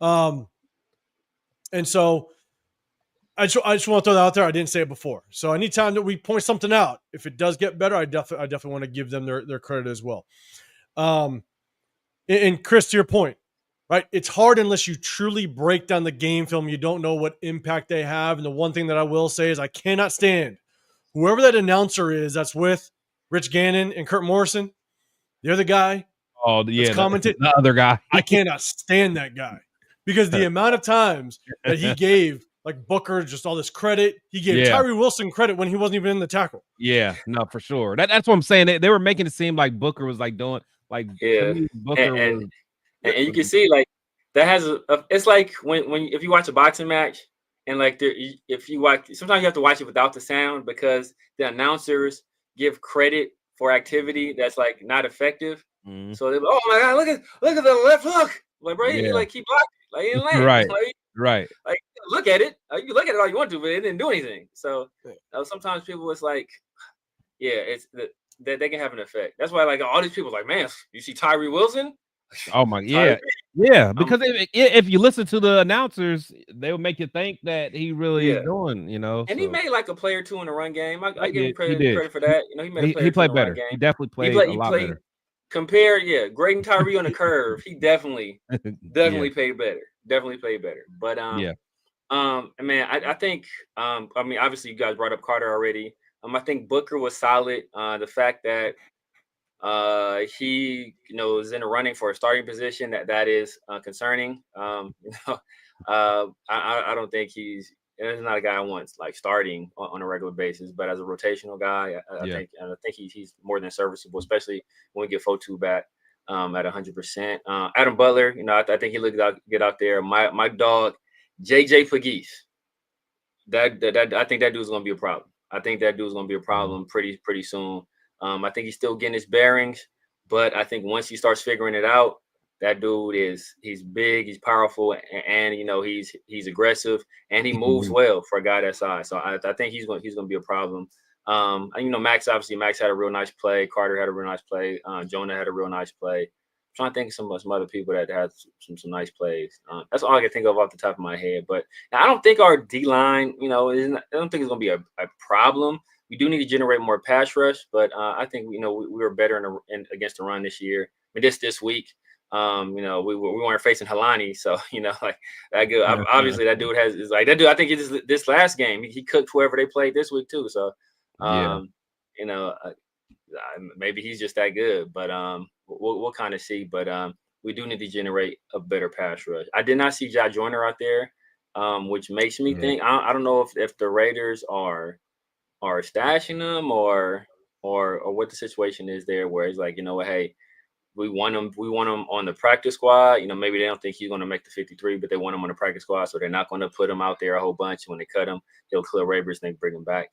And so I just want to throw that out there. I didn't say it before. So anytime that we point something out, if it does get better, I definitely want to give them their credit as well. And Chris, to your point, right? It's hard unless you truly break down the game film. You don't know what impact they have. And the one thing that I will say is I cannot stand whoever that announcer is that's with Rich Gannon and Kurt Morrison. The other guy. Oh, yeah. The other guy. I cannot stand that guy because the amount of times that he gave like Booker just all this credit. He gave Tyree Wilson credit when he wasn't even in the tackle. Yeah, no, for sure. That's what I'm saying. They were making it seem like Booker was like doing like Booker and you can see like that has it's like when if you watch a boxing match and like if you watch, sometimes you have to watch it without the sound because the announcers give credit for activity that's like not effective. Mm-hmm. So they're like, oh my God, look at the left hook, like bro, he like keep blocking, like he didn't land, right. Like look at it, you can look at it all you want to, but it didn't do anything. So sometimes people, it's like, it's that they can have an effect. That's why like all these people like, man, you see Tyree Wilson. Oh my, because if you listen to the announcers, they will make you think that he really is doing, And he made like a play or two in the run game. I give him credit for that. He made a play. He played better. He definitely played a lot better. Compare, Greg and Tyree on the curve. He definitely played better. Definitely played better. But man, I think I mean, obviously you guys brought up Carter already. I think Booker was solid. The fact that he is in the running for a starting position, that is concerning. I don't think he's not a guy I want like starting on a regular basis, but as a rotational guy, I think he's more than serviceable, especially when we get Fotu back at 100%. Adam Butler, I think he looked good out there. My dog JJ Pegues, that I think that dude's gonna be a problem. Pretty soon. I think he's still getting his bearings, but I think once he starts figuring it out, that dude he's big, he's powerful, and he's aggressive, and he moves well for a guy that size. So I think he's going to be a problem. Max had a real nice play. Carter had a real nice play. Jonah had a real nice play. I'm trying to think of some other people that had some nice plays. That's all I can think of off the top of my head. But I don't think our D line, I don't think it's going to be a problem. We do need to generate more pass rush, but I think we were better against the run this year. I mean, this week, we weren't facing Helani, so like that good. Obviously, that dude is like that dude. I think this last game he cooked whoever they played this week too. So, maybe he's just that good, but we'll kind of see. But we do need to generate a better pass rush. I did not see Ja Joyner out there, which makes me think I don't know if the Raiders are stashing them or what the situation is there, where it's like, hey, we want him on the practice squad. Maybe they don't think he's going to make the 53, but they want him on the practice squad, so they're not going to put him out there a whole bunch. When they cut him, he'll clear waivers and they bring him back.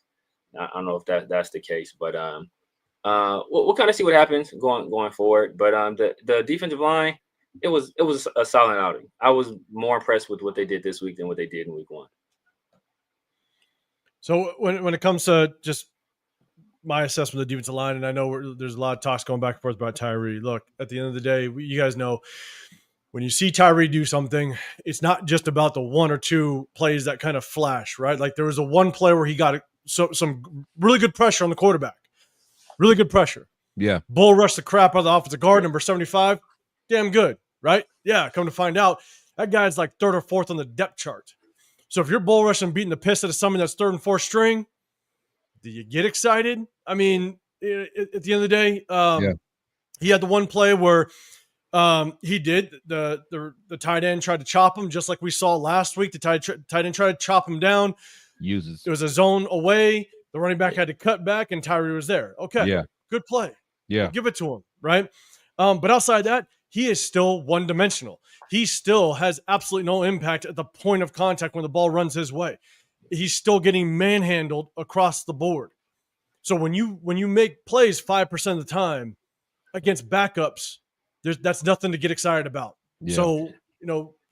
I don't know if that's the case, but we'll kind of see what happens going forward. But the defensive line, it was a solid outing. I was more impressed with what they did this week than what they did in week 1. So when it comes to just my assessment of the defensive line, and I know there's a lot of talks going back and forth about Tyree. Look, at the end of the day, you guys know when you see Tyree do something, it's not just about the one or two plays that kind of flash, right? Like there was a one play where he got some really good pressure on the quarterback. Really good pressure. Yeah. Bull rushed the crap out of the offensive guard, number 75. Damn good, right? Yeah, come to find out, that guy's like third or fourth on the depth chart. So if you're bull rushing and beating the piss out of someone that's third and fourth string, do you get excited? I mean, at the end of the day, he had the one play where he did. The tight end tried to chop him, just like we saw last week. The tight end tried to chop him down. It was a zone away. The running back had to cut back, and Tyree was there. Okay, good play. Yeah, give it to him, right? But outside that, he is still one-dimensional. He still has absolutely no impact at the point of contact when the ball runs his way. He's still getting manhandled across the board. So when you make plays 5% of the time against backups, that's nothing to get excited about. Yeah. So,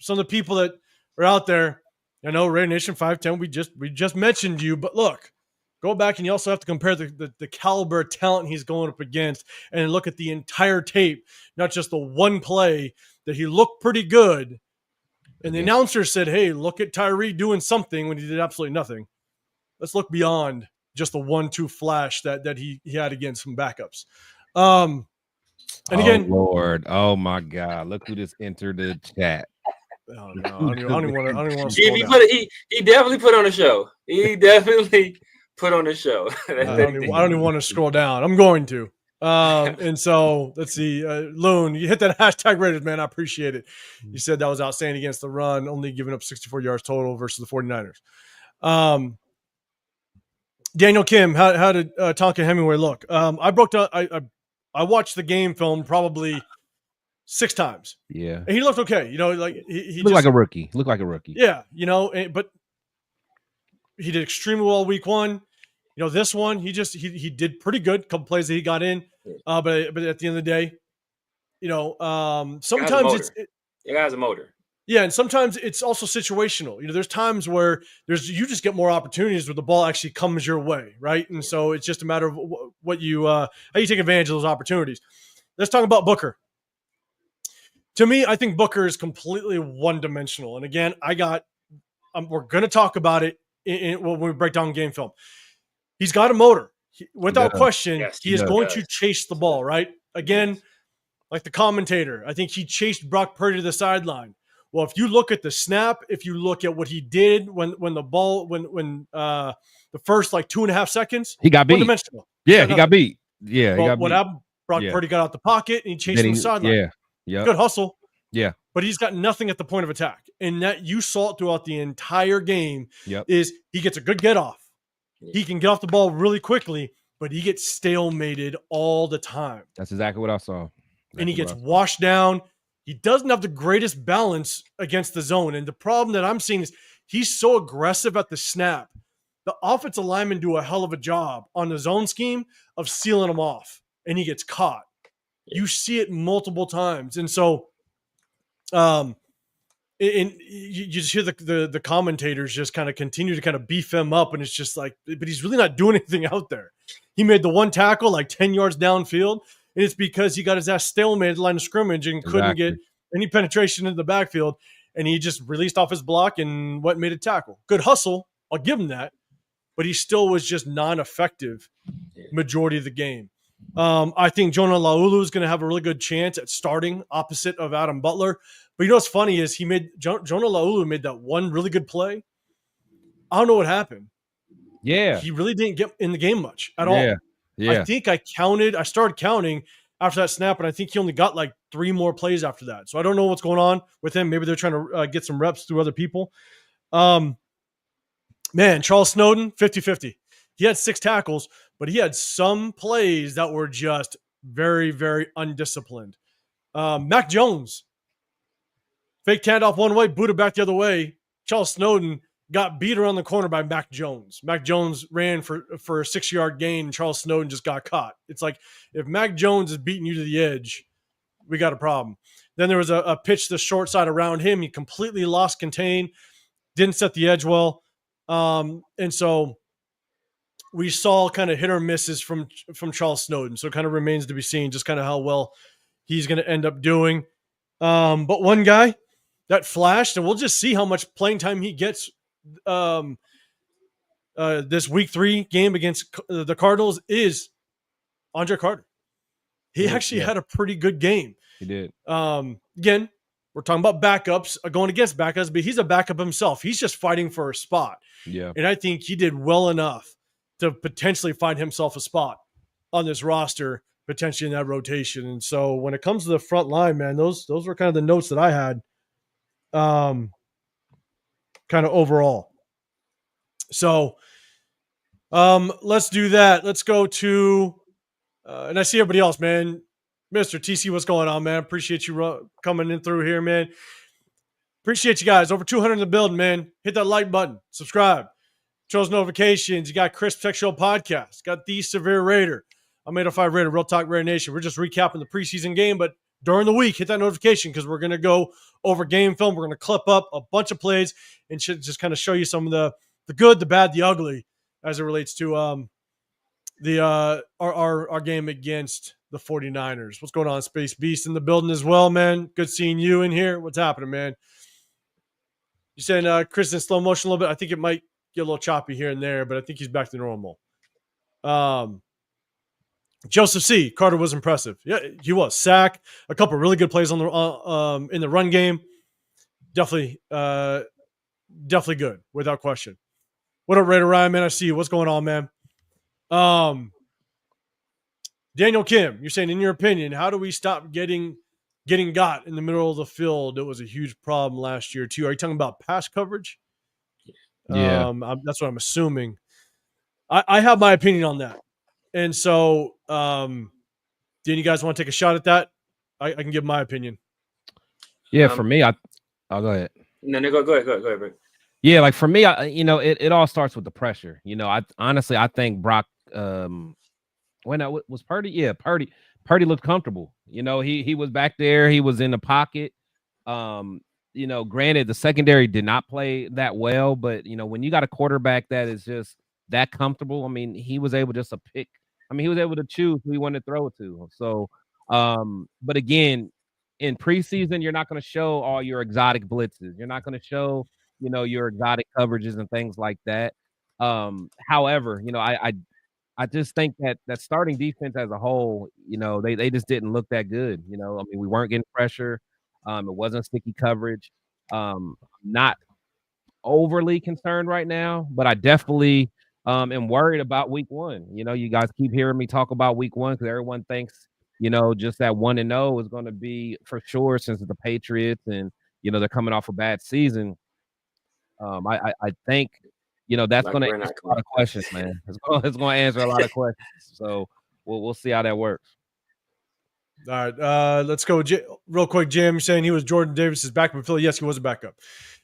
some of the people that are out there, Raider Nation 510, we just mentioned you, but look, go back and you also have to compare the caliber of talent he's going up against and look at the entire tape, not just the one play that he looked pretty good. And the announcer said, hey, look at Tyree doing something when he did absolutely nothing. Let's look beyond just the 1-2 flash that he had against some backups. And again, Lord, oh my God, look who just entered the chat. Oh, no, I don't even want to. He definitely put on a show. He definitely put on a show. I don't even want to scroll down. I'm going to. And so let's see, Loon, you hit that hashtag Raiders, man. I appreciate it. You said that was outstanding against the run, only giving up 64 yards total versus the 49ers. Daniel Kim, how did Tonka Hemingway look? I watched the game film probably 6 times. Yeah. And he looked okay. Like he looked like a rookie. Looked like a rookie. Yeah. But he did extremely well week 1. This one, he did pretty good. A couple plays that he got in. But at the end of the day, sometimes it has a motor. Yeah, and sometimes it's also situational. There's times where you just get more opportunities where the ball actually comes your way, right? And so it's just a matter of how you take advantage of those opportunities. Let's talk about Booker. To me, I think Booker is completely one-dimensional. And again, we're going to talk about it when we break down game film. He's got a motor. Without question, he is going to chase the ball, right? Again, like the commentator, I think he chased Brock Purdy to the sideline. Well, if you look at the snap, if you look at what he did when the first like 2.5 seconds, he got beat. One-dimensional. Yeah, he got beat. Yeah, he got beat. What happened? Brock Purdy got out the pocket and he chased him the sideline. Yeah, good hustle. Yeah, but he's got nothing at the point of attack, and that you saw it throughout the entire game. Is he gets a good get off. He can get off the ball really quickly, but he gets stalemated all the time. That's exactly what I saw. And he gets washed down. He doesn't have the greatest balance against the zone. And the problem that I'm seeing is he's so aggressive at the snap. The offensive linemen do a hell of a job on the zone scheme of sealing him off, and he gets caught. You see it multiple times. And so and you just hear the commentators just kind of continue to kind of beef him up, and it's just like, but he's really not doing anything out there. He made the one tackle like 10 yards downfield, and it's because he got his ass stalemated at the line of scrimmage and couldn't get any penetration into the backfield, and he just released off his block and went and made a tackle. Good hustle, I'll give him that, but he still was just non-effective majority of the game. I think Jonah Laulu is going to have a really good chance at starting opposite of Adam Butler. But what's funny is Jonah Laulu made that one really good play. I don't know what happened. Yeah. He really didn't get in the game much at all. Yeah. I think I started counting after that snap, and I think he only got like 3 more plays after that. So I don't know what's going on with him. Maybe they're trying to get some reps through other people. Man, Charles Snowden, 50-50. He had 6 tackles, but he had some plays that were just very, very undisciplined. Mac Jones, fake handoff one way, booted back the other way. Charles Snowden got beat around the corner by Mac Jones. Mac Jones ran for a 6-yard gain, and Charles Snowden just got caught. It's like, if Mac Jones is beating you to the edge, we got a problem. Then there was a pitch to the short side around him. He completely lost contain, didn't set the edge well. And so we saw kind of hit or misses from Charles Snowden. So it kind of remains to be seen just kind of how well he's going to end up doing. But one guy that flashed, and we'll just see how much playing time he gets this week 3 game against the Cardinals, is Andre Carter. He actually had a pretty good game. He did. Again, we're talking about backups, going against backups, but he's a backup himself. He's just fighting for a spot. Yeah. And I think he did well enough to potentially find himself a spot on this roster, potentially in that rotation. And so when it comes to the front line, man, those were kind of the notes that I had kind of overall. So let's do that. Let's go to and I see everybody else, man. Mr. TC, what's going on, man? Appreciate you coming in through here, man. Appreciate you guys. Over 200 in the building, man. Hit that like button. Subscribe. Chose notifications. You got Chris Tech Show Podcast. Got the Severe Raider. I'm 805 Raider, Real Talk Raider Nation. We're just recapping the preseason game, but during the week, hit that notification because we're going to go over game film. We're going to clip up a bunch of plays and just kind of show you some of the good, the bad, the ugly as it relates to our game against the 49ers. What's going on, Space Beast in the building as well, man? Good seeing you in here. What's happening, man? You saying Chris in slow motion a little bit? I think it might get a little choppy here and there, but I think he's back to normal. Joseph C. Carter was impressive. Yeah, he was. Sack, a couple really good plays on the in the run game. Definitely good, without question. What up, Raider Ryan, man? I see you. What's going on, man? Daniel Kim, you're saying, in your opinion, how do we stop getting got in the middle of the field? It was a huge problem last year too. Are you talking about pass coverage? Yeah, that's what I'm assuming. I have my opinion on that, and so do you guys want to take a shot at that? I can give my opinion. Yeah, for me, I'll go ahead. No, go ahead, Rick. Yeah, like for me, it all starts with the pressure. I think Brock. Was Purdy? Yeah, Purdy looked comfortable. He was back there. He was in the pocket. Granted, the secondary did not play that well, but when you got a quarterback that is just that comfortable, I mean, he was able just to pick. I mean, he was able to choose who he wanted to throw it to. So, but again, in preseason, you're not going to show all your exotic blitzes. You're not going to show, your exotic coverages and things like that. However, I just think that starting defense as a whole, they just didn't look that good. I mean, we weren't getting pressure. It wasn't sticky coverage. Not overly concerned right now, but I definitely am worried about week 1. You guys keep hearing me talk about week 1 because everyone thinks, just that 1-0 is going to be for sure since it's the Patriots and, they're coming off a bad season. I think, that's going to answer a lot of questions, man. It's going to answer a lot of questions. So we'll see how that works. All right, let's go real quick. Jim, you're saying he was Jordan Davis's backup in Philly. Yes, he was a backup.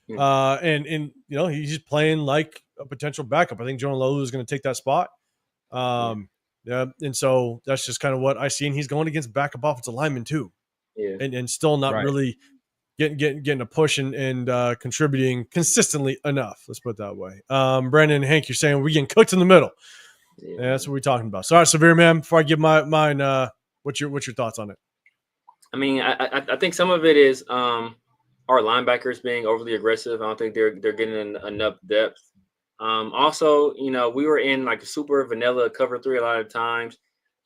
And he's playing like a potential backup. I think Jonah Lolu is going to take that spot. Yeah, and so that's just kind of what I see. And he's going against backup offensive linemen too. Yeah, and still not really getting a push and contributing consistently enough. Let's put it that way. Brandon and Hank, you're saying we're getting cooked in the middle. Yeah, that's what we're talking about. So, all right, Severe Man, before I give mine, what's your thoughts on it? I mean, I think some of it is our linebackers being overly aggressive. I don't think they're getting enough depth. Also, we were in like a super vanilla cover 3 a lot of times.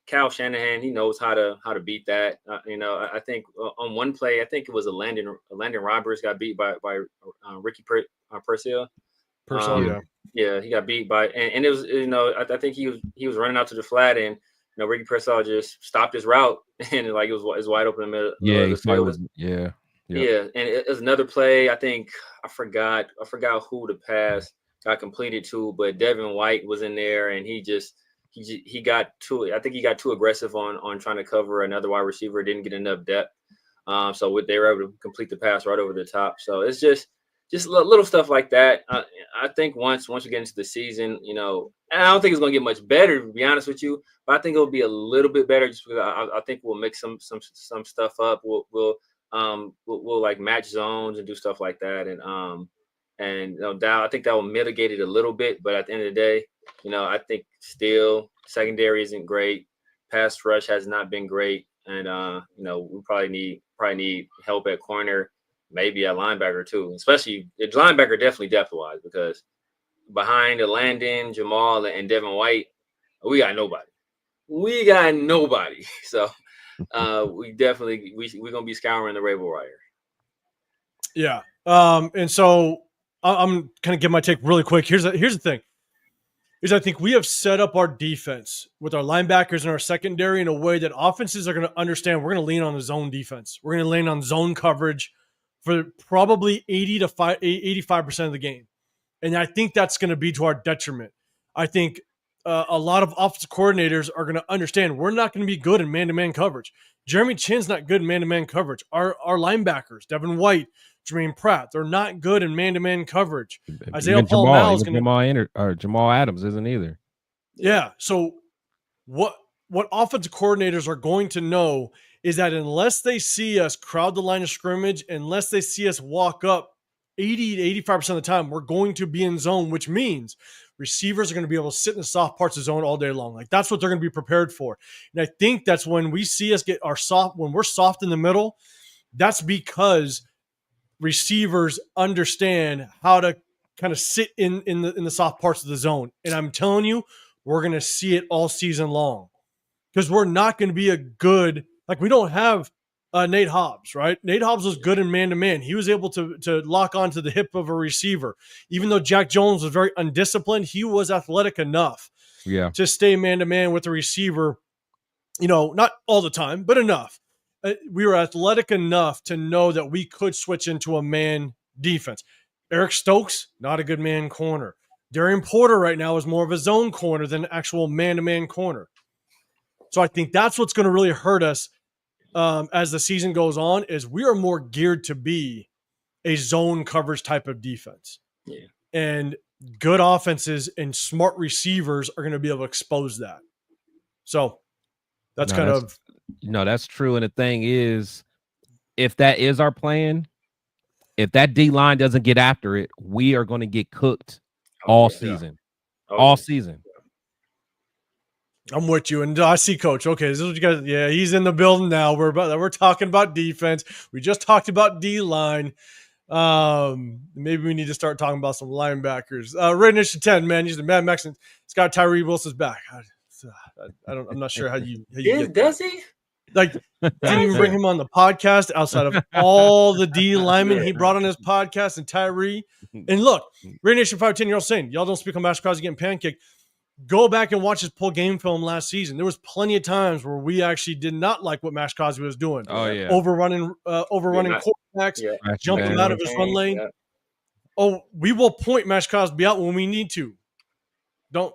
Kyle Shanahan, he knows how to beat that. I think on one play, I think it was Landon Roberts got beat by Ricky Purcell. Yeah, he got beat by, and it was I think he was running out to the flat, and Ricky Purcell just stopped his route, and like it was wide open in the middle. Yeah, of the field. Yeah. And it was another play. I think I forgot who the pass got completed to, but Devin White was in there, and he got too. I think he got too aggressive on trying to cover another wide receiver. Didn't get enough depth, so they were able to complete the pass right over the top. So it's just little stuff like that. I think once we get into the season, and I don't think it's going to get much better, to be honest with you, but I think it'll be a little bit better just because I think we'll mix some stuff up. We'll like match zones and do stuff like that. And And no doubt, I think that will mitigate it a little bit. But at the end of the day, I think still secondary isn't great. Pass rush has not been great, and we probably need help at corner, maybe at linebacker too. Especially the linebacker, definitely depth wise, because behind Landon, Jamal, and Devin White, we got nobody. We got nobody. So we're gonna be scouring the Rainbow Rider. Yeah. And so I'm kind of give my take really quick. Here's the thing. Is I think we have set up our defense with our linebackers and our secondary in a way that offenses are going to understand we're going to lean on the zone defense. We're going to lean on zone coverage for probably 85% of the game. And I think that's going to be to our detriment. I think a lot of offensive coordinators are going to understand we're not going to be good in man-to-man coverage. Jeremy Chinn's not good in man-to-man coverage. Our linebackers, Devin White, Jermaine Pratt, they're not good in man-to-man coverage. Isaiah Paul is going to Jamal Adams isn't either. Yeah. So what offensive coordinators are going to know is that unless they see us crowd the line of scrimmage, unless they see us walk up 80 to 85% of the time, we're going to be in zone, which means receivers are going to be able to sit in the soft parts of zone all day long. Like that's what they're going to be prepared for. And I think that's when we see us get when we're soft in the middle, that's because receivers understand how to kind of sit in the soft parts of the zone. And I'm telling you, we're going to see it all season long because we're not going to be a good, like we don't have Nate Hobbs, right? Nate Hobbs was good in man-to-man. He was able to lock onto the hip of a receiver. Even though Jack Jones was very undisciplined, he was athletic enough to stay man-to-man with the receiver, not all the time, but enough. We were athletic enough to know that we could switch into a man defense. Eric Stokes, not a good man corner. Darian Porter right now is more of a zone corner than actual man-to-man corner. So I think that's what's going to really hurt us as the season goes on is we are more geared to be a zone coverage type of defense. Yeah. And good offenses and smart receivers are going to be able to expose that. So that's that's true. And the thing is, if that is our plan, if that D line doesn't get after it, we are going to get cooked all season. All season. I'm with you, and I see Coach. Okay, this is what you guys. Yeah, he's in the building now. We're talking about defense. We just talked about D line. Maybe we need to start talking about some linebackers. RAIDERNation 10, man. He's the Mad Max and Scott Tyree Wilson's back. I'm not sure how you get does he? Like, didn't even bring him on the podcast outside of all the D linemen he brought on his podcast and Tyree. And look, RAIDERNation 510, you're all saying y'all don't speak on Maxx Crosby getting pancaked. Go back and watch his pull game film last season. There was plenty of times where we actually did not like what Maxx Crosby was doing. Oh yeah, overrunning quarterbacks, jumping out of his run lane. Yeah. Oh, we will point Maxx Crosby out when we need to. Don't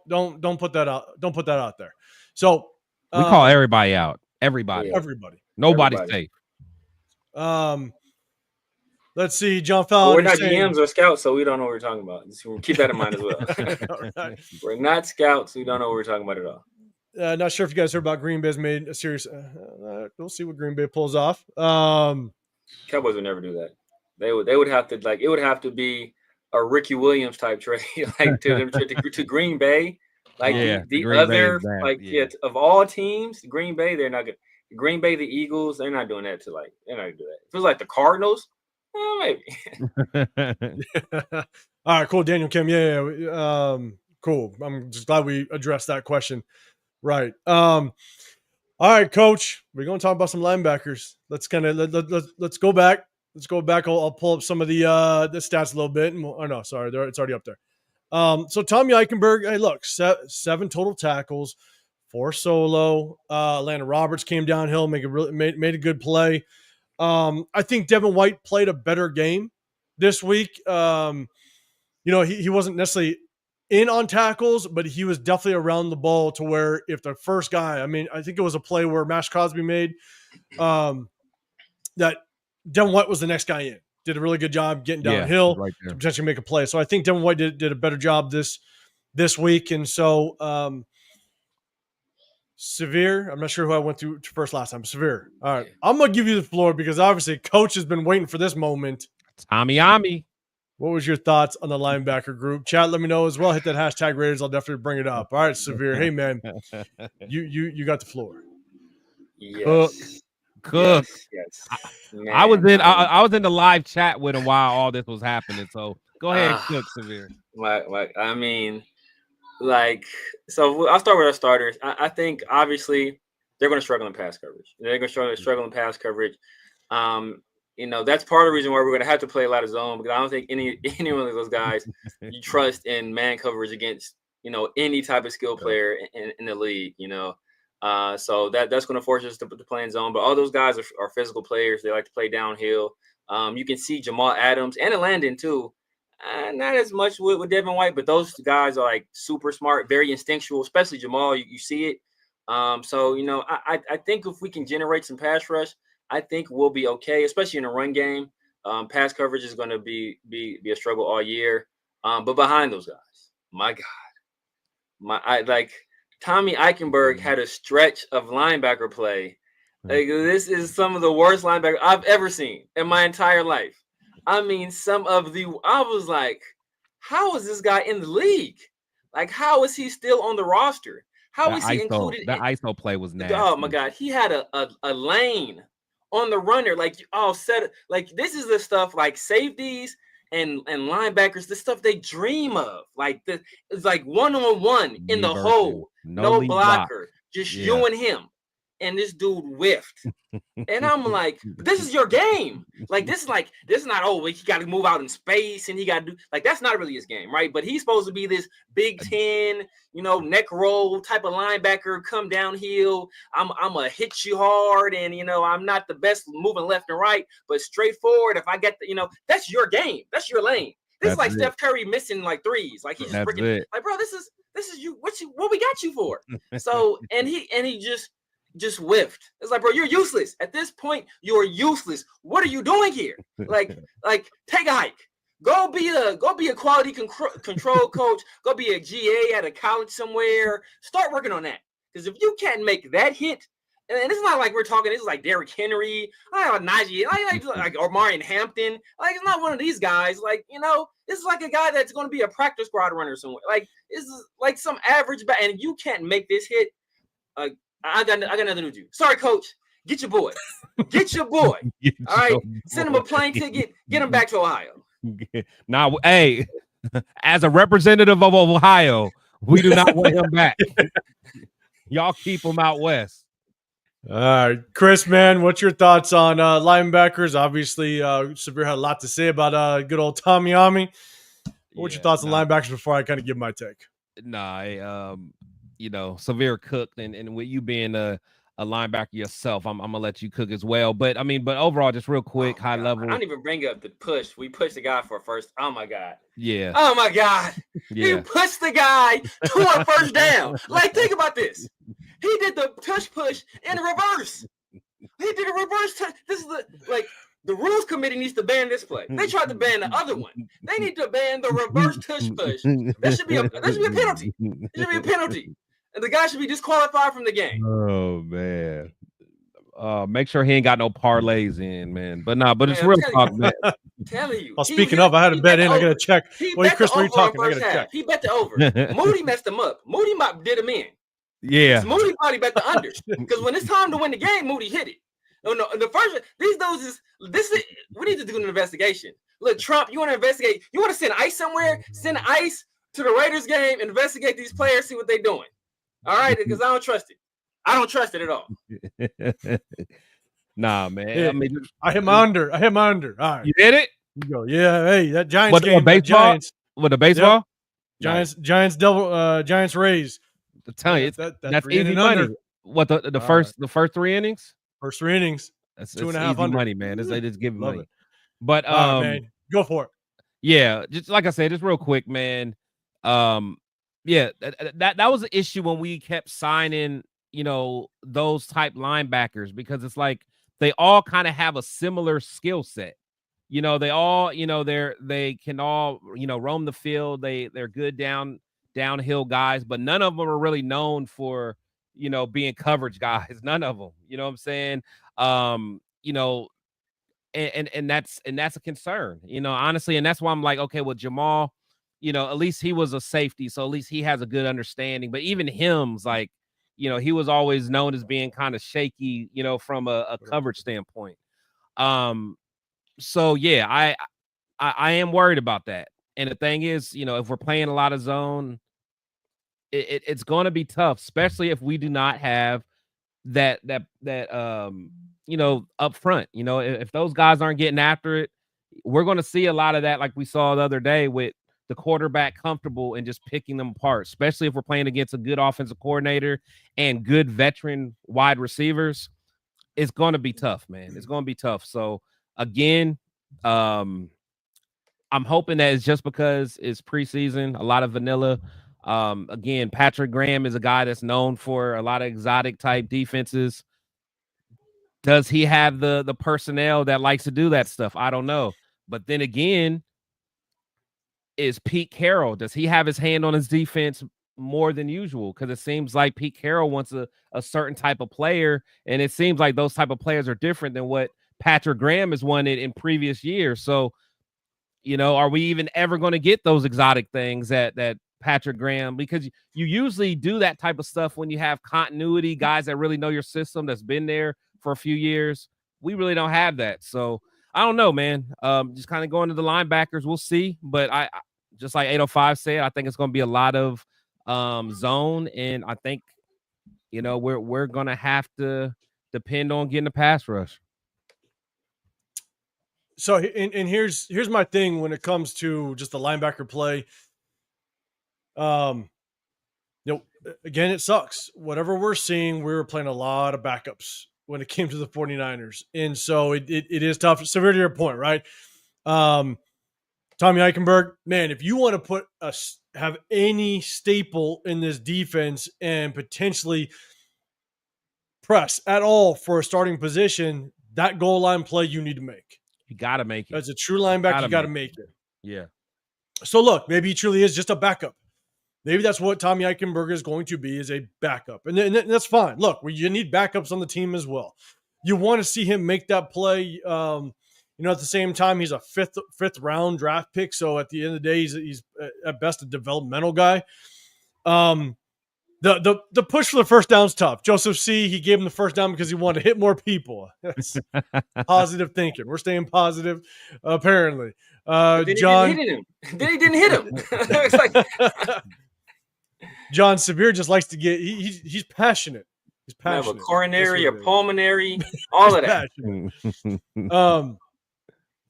put that out. Don't put that out there. So we call everybody out. Everybody. Nobody's safe. Let's see, John Fowler. We're not GMs or scouts, so we don't know what we're talking about. Just keep that in mind as well. Right. We're not scouts, we don't know what we're talking about at all. Not sure if you guys heard about Green Bay's made a serious. We'll see what Green Bay pulls off. Cowboys would never do that. They would have to it would have to be a Ricky Williams type trade, like to Green Bay. Like the other, of all teams, Green Bay, they're not good. Green Bay, the Eagles, they're not doing that they're not gonna do that. If it was like the Cardinals, maybe. All right, cool. Daniel Kim. Yeah. Cool. I'm just glad we addressed that question. Right. All right, Coach. We're going to talk about some linebackers. Let's go back. I'll pull up some of the stats a little bit. It's already up there. So Tommy Eichenberg, hey, look, 7 total tackles, 4 solo. Atlanta Roberts came downhill, made a good play. I think Devin White played a better game this week. He wasn't necessarily in on tackles, but he was definitely around the ball to where if the first guy, I think it was a play where Maxx Crosby made that Devin White was the next guy in. Did a really good job getting downhill to potentially make a play. So I think Devin White did a better job this week. And so Severe, I'm not sure who I went through first last time. Severe. All right. I'm going to give you the floor because obviously Coach has been waiting for this moment. Tommy Ami. What was your thoughts on the linebacker group? Chat, let me know as well. Hit that hashtag Raiders. I'll definitely bring it up. All right, Severe. Hey man, you got the floor. Yes. Cook. Yes. Man, I was in the live chat with him while all this was happening. So go ahead, Cook, Severe. I mean, like, so I'll start with our starters. I think obviously they're going to struggle in pass coverage. They're going to struggle in pass coverage. That's part of the reason why we're going to have to play a lot of zone, because I don't think any one of those guys you trust in man coverage against, any type of skill player in the league, So that's going to force us to play in zone. But all those guys are physical players. They like to play downhill. You can see Jamal Adams and Landon too. Not as much with Devin White, but those guys are like super smart, very instinctual, especially Jamal. You see it. I think if we can generate some pass rush, I think we'll be okay, especially in the run game. Pass coverage is going to be a struggle all year. But behind those guys, my God, Tommy Eichenberg had a stretch of linebacker play. Like, this is some of the worst linebacker I've ever seen in my entire life. I mean, I was like, how is this guy in the league? Like, how is he still on the roster? How is he included? The ISO play was nasty. Oh my God. He had a lane on the runner. Like, this is the stuff like safeties and linebackers, the stuff they dream of. Like, it's like one-on-one in the hole. No blocker. Just you and him. And this dude whiffed. And I'm like, this is your game. Like, this is not, he got to move out in space and he got to do, like, that's not really his game, right? But he's supposed to be this Big Ten, neck roll type of linebacker, come downhill. I'm going to hit you hard. And, I'm not the best moving left and right, but straightforward. If I get that's your game. That's your lane. This is like Steph Curry missing like threes. Like, he's just freaking, like, bro, this is you. What we got you for? So, and he just whiffed. It's like, bro, you're useless. At this point, you're useless. What are you doing here? Like take a hike. Go be a quality control coach. Go be a GA at a college somewhere. Start working on that. Because if you can't make that hit, and it's not like we're talking, this is like Derrick Henry, Najee, like Omarion Hampton. Like, it's not one of these guys. Like, this is like a guy that's going to be a practice squad runner somewhere. Like, this is like some average back, and you can't make this hit. I got nothing to do. Sorry, coach. Get your boy. Get your boy. All right. Send him a plane ticket. Get him back to Ohio. Now, hey, as a representative of Ohio, we do not want him back. Y'all keep him out west. All right, Chris, man, what's your thoughts on linebackers? Obviously, Sabir had a lot to say about good old Tommy Ami. What's your thoughts on linebackers before I kind of give my take? Severe cooked, and with you being a linebacker yourself, I'm gonna let you cook as well. But overall, just real quick, high level. I don't even bring up the push. We pushed the guy for a first. Oh my God. Yeah. Oh my God. Yeah. He pushed the guy to a first down. Like, think about this. He did the push in reverse. He did a reverse touch. This is the rules committee needs to ban this play. They tried to ban the other one. They need to ban the reverse tush push. That should be a penalty. It should be a penalty. And the guy should be disqualified from the game. Oh man. Make sure he ain't got no parlays in, man. But it's real talk, man. I'm telling you. Well, speaking of, I had a bet in. I gotta check. Wait, Chris, what are you talking? I gotta check. He bet the over. Moody messed him up. Moody did him in. Yeah. So Moody probably bet the unders. Because when it's time to win the game, Moody hit it. No, the first we need to do an investigation. Look, Trump, you want to investigate? You want to send ICE somewhere? Send ICE to the Raiders game, investigate these players, see what they're doing. All right, because I don't trust it. I don't trust it at all. Nah, man. Yeah, I hit my under. All right. You hit it? You go. Yeah. Hey, that Giants game. Baseball? Giants. With the baseball? Yep. Giants Rays. I'm telling you, that's easy money. Under. What the first 3 innings? First 3 innings. That's 2.5 easy under. money, man. They just give money. It. But man, go for it. Yeah, just like I said, just real quick, man. Yeah, that was an issue when we kept signing, those type linebackers, because it's like they all kind of have a similar skill set. They all, they can all, roam the field. They're good downhill guys, but none of them are really known for, being coverage guys. None of them. You know what I'm saying? and that's a concern, honestly. And that's why I'm like, okay, well, Jamal, at least he was a safety, so at least he has a good understanding. But even him's like, he was always known as being kind of shaky, from a coverage standpoint. So yeah, I am worried about that. And the thing is, if we're playing a lot of zone, it's going to be tough, especially if we do not have that up front. If those guys aren't getting after it, we're going to see a lot of that, like we saw the other day with the quarterback comfortable and just picking them apart, especially if we're playing against a good offensive coordinator and good veteran wide receivers. It's going to be tough, man. It's going to be tough. So again, I'm hoping that it's just because it's preseason, a lot of vanilla. Again, Patrick Graham is a guy that's known for a lot of exotic type defenses. Does he have the personnel that likes to do that stuff? I don't know. But then again, is Pete Carroll, does he have his hand on his defense more than usual? Because it seems like Pete Carroll wants a certain type of player, and it seems like those type of players are different than what Patrick Graham has wanted in previous years. So, are we even ever going to get those exotic things that Patrick Graham? Because you usually do that type of stuff when you have continuity, guys that really know your system, that's been there for a few years. We really don't have that. So I don't know, man. Just kind of going to the linebackers. We'll see. But I just like 805 said, I think it's going to be a lot of zone. And I think, we're going to have to depend on getting a pass rush. So, and here's my thing when it comes to just the linebacker play. Again, it sucks. Whatever we're seeing, we were playing a lot of backups when it came to the 49ers. And so it is tough. Severe to your point, right? Tommy Eichenberg, man, if you want to have any staple in this defense and potentially press at all for a starting position, that goal line play you need to make. You got to make it. As a true linebacker, you got to make it. Yeah. So look, maybe he truly is just a backup. Maybe that's what Tommy Eichenberg is going to be, is a backup. And that's fine. Look, you need backups on the team as well. You want to see him make that play. At the same time, he's a fifth round draft pick. So at the end of the day, he's at best a developmental guy. The push for the first down's tough. Joseph C., he gave him the first down because he wanted to hit more people. That's positive thinking. We're staying positive, apparently. John, then he didn't hit him. It's like John Severe just likes to get. He's passionate. He's passionate. Have a coronary, a pulmonary, all of that.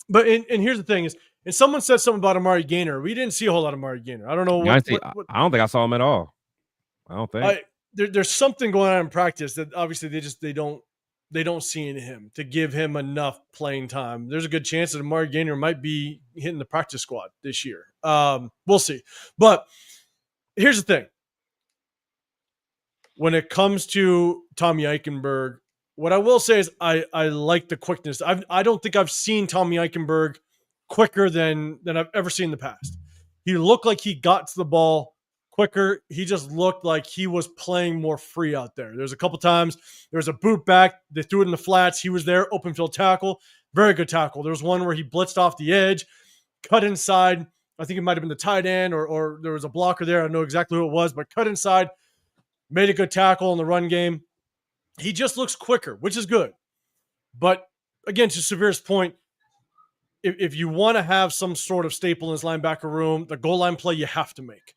But here's the thing is, and someone said something about Amari Gainer. We didn't see a whole lot of Amari Gainer. I don't know. I don't think I saw him at all. I don't think. There's something going on in practice that obviously they don't see in him to give him enough playing time. There's a good chance that Amari Gainer might be hitting the practice squad this year. We'll see. But here's the thing. When it comes to Tommy Eichenberg, what I will say is I like the quickness. I don't think I've seen Tommy Eichenberg quicker than I've ever seen in the past. He looked like he got to the ball quicker. He just looked like he was playing more free out there. There's a couple times there was a boot back. They threw it in the flats. He was there, open field tackle. Very good tackle. There was one where he blitzed off the edge, cut inside. I think it might have been the tight end or there was a blocker there. I don't know exactly who it was, but cut inside, made a good tackle in the run game. He just looks quicker, which is good. But again, to Severe's point, if you want to have some sort of staple in his linebacker room, the goal line play you have to make.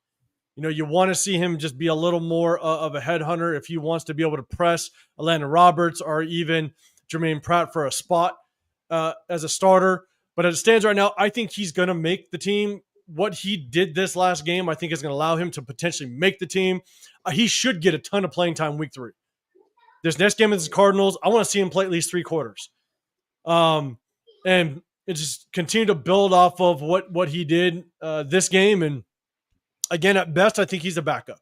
You want to see him just be a little more of a headhunter if he wants to be able to press Alandon Roberts or even Jermaine Pratt for a spot as a starter. But as it stands right now, I think he's going to make the team. What he did this last game, I think is going to allow him to potentially make the team. He should get a ton of playing time week 3. This next game is the Cardinals. I want to see him play at least 3 quarters. And just continue to build off of what he did this game. And again, at best, I think he's a backup.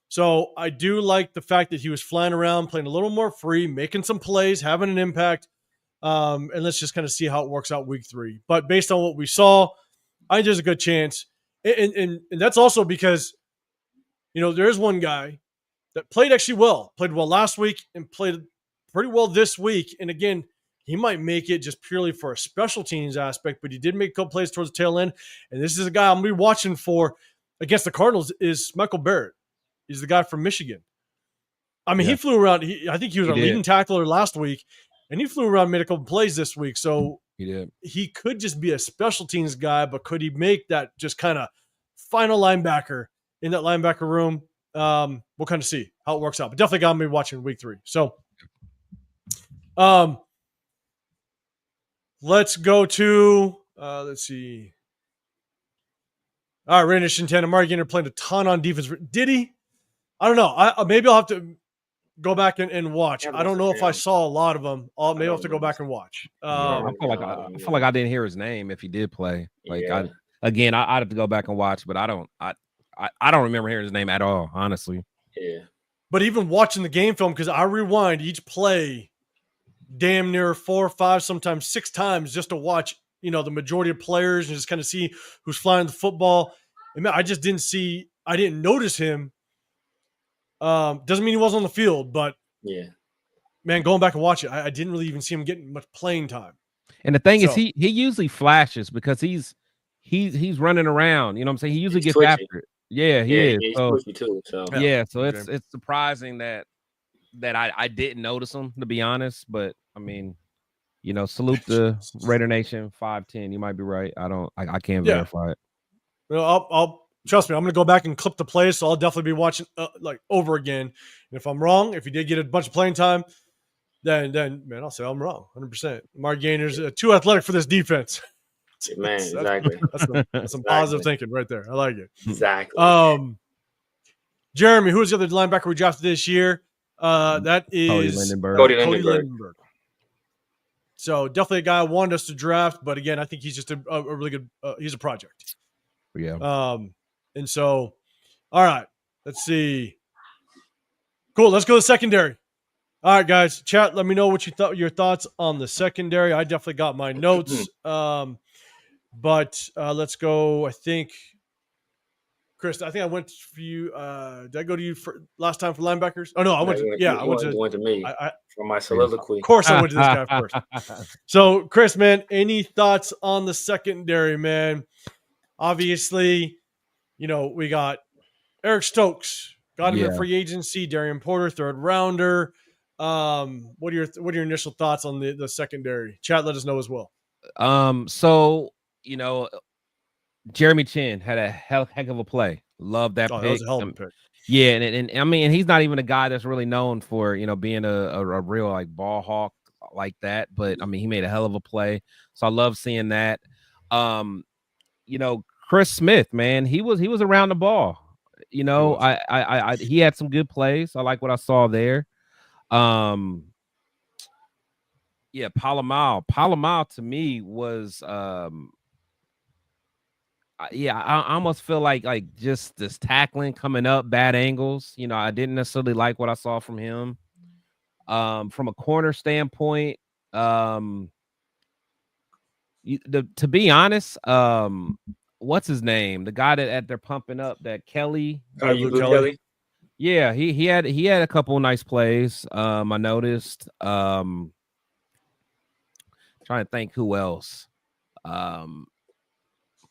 So I do like the fact that he was flying around, playing a little more free, making some plays, having an impact. And let's just kind of see how it works out week 3. But based on what we saw, I think there's a good chance. And that's also because, there is one guy that played actually well, played well last week and played pretty well this week. And again, he might make it just purely for a special teams aspect, but he did make a couple plays towards the tail end. And this is a guy I'm going to be watching for against the Cardinals is Michael Barrett. He's the guy from Michigan. I mean, he flew around. I think he was our leading tackler last week, and he flew around, made a couple plays this week. So he could just be a special teams guy, but could he make that just kind of final linebacker in that linebacker room? We'll kind of see how it works out. But definitely got me watching week 3. So let's go to let's see. All right, Raider Nation 10. Amari Gainer playing a ton on defense. Did he? I don't know. Maybe I'll have to go back and watch. I don't know if I saw a lot of them. Maybe I'll have to go back and watch. I feel like I didn't hear his name if he did play. Like I'd have to go back and watch, but I don't remember hearing his name at all, honestly. Yeah. But even watching the game film, because I rewind each play damn near 4, 5, sometimes 6 times just to watch, the majority of players and just kind of see who's flying the football. And I just I didn't notice him. Doesn't mean he wasn't on the field, but man, going back and watch it, I didn't really even see him getting much playing time. And the thing is, he usually flashes because he's running around. You know what I'm saying? He usually gets twitchy. After it. Yeah, he is. He's so, twitchy too. So so it's surprising that I didn't notice him, to be honest. But I mean, salute the Raider Nation 5'10". You might be right. I can't verify it. Well, I'll trust me. I'm going to go back and clip the play, so I'll definitely be watching over again. And if I'm wrong, if he did get a bunch of playing time, then man, I'll say I'm wrong, 100%. Mark Gainer's too athletic for this defense. Man, exactly. That's some positive thinking right there. I like it. Exactly. Jeremy, who is the other linebacker we drafted this year? That is Cody Lindenberg. So definitely a guy I wanted us to draft, but again, I think he's just a really good. He's a project. Yeah. And so, all right, let's see. Cool. Let's go to the secondary. All right, guys, chat. Let me know what your thoughts on the secondary. I definitely got my notes. But let's go. I think, Chris, I went for you. Did I go to you for last time for linebackers? Oh no, I went to me for my soliloquy. Of course, I went to this guy first. So, Chris, man, any thoughts on the secondary, man? Obviously, we got Eric Stokes, got him in free agency. Darian Porter, 3rd rounder. What are your initial thoughts on the secondary? Chat, let us know as well. So Jeremy Chin had a heck of a play. Love that pick. That was a hell of a pick. Yeah, and I mean, he's not even a guy that's really known for being a real like ball hawk like that. But I mean, he made a hell of a play. So I love seeing that. Chris Smith, man, he was around the ball. He had some good plays. I like what I saw there. Palomal to me was I almost feel like just this tackling coming up, bad angles. I didn't necessarily like what I saw from him. From a corner standpoint, to be honest, what's his name? The guy that they're pumping up, that Kelly. Luke Kelly. Yeah, he had a couple of nice plays. I noticed. Trying to think who else.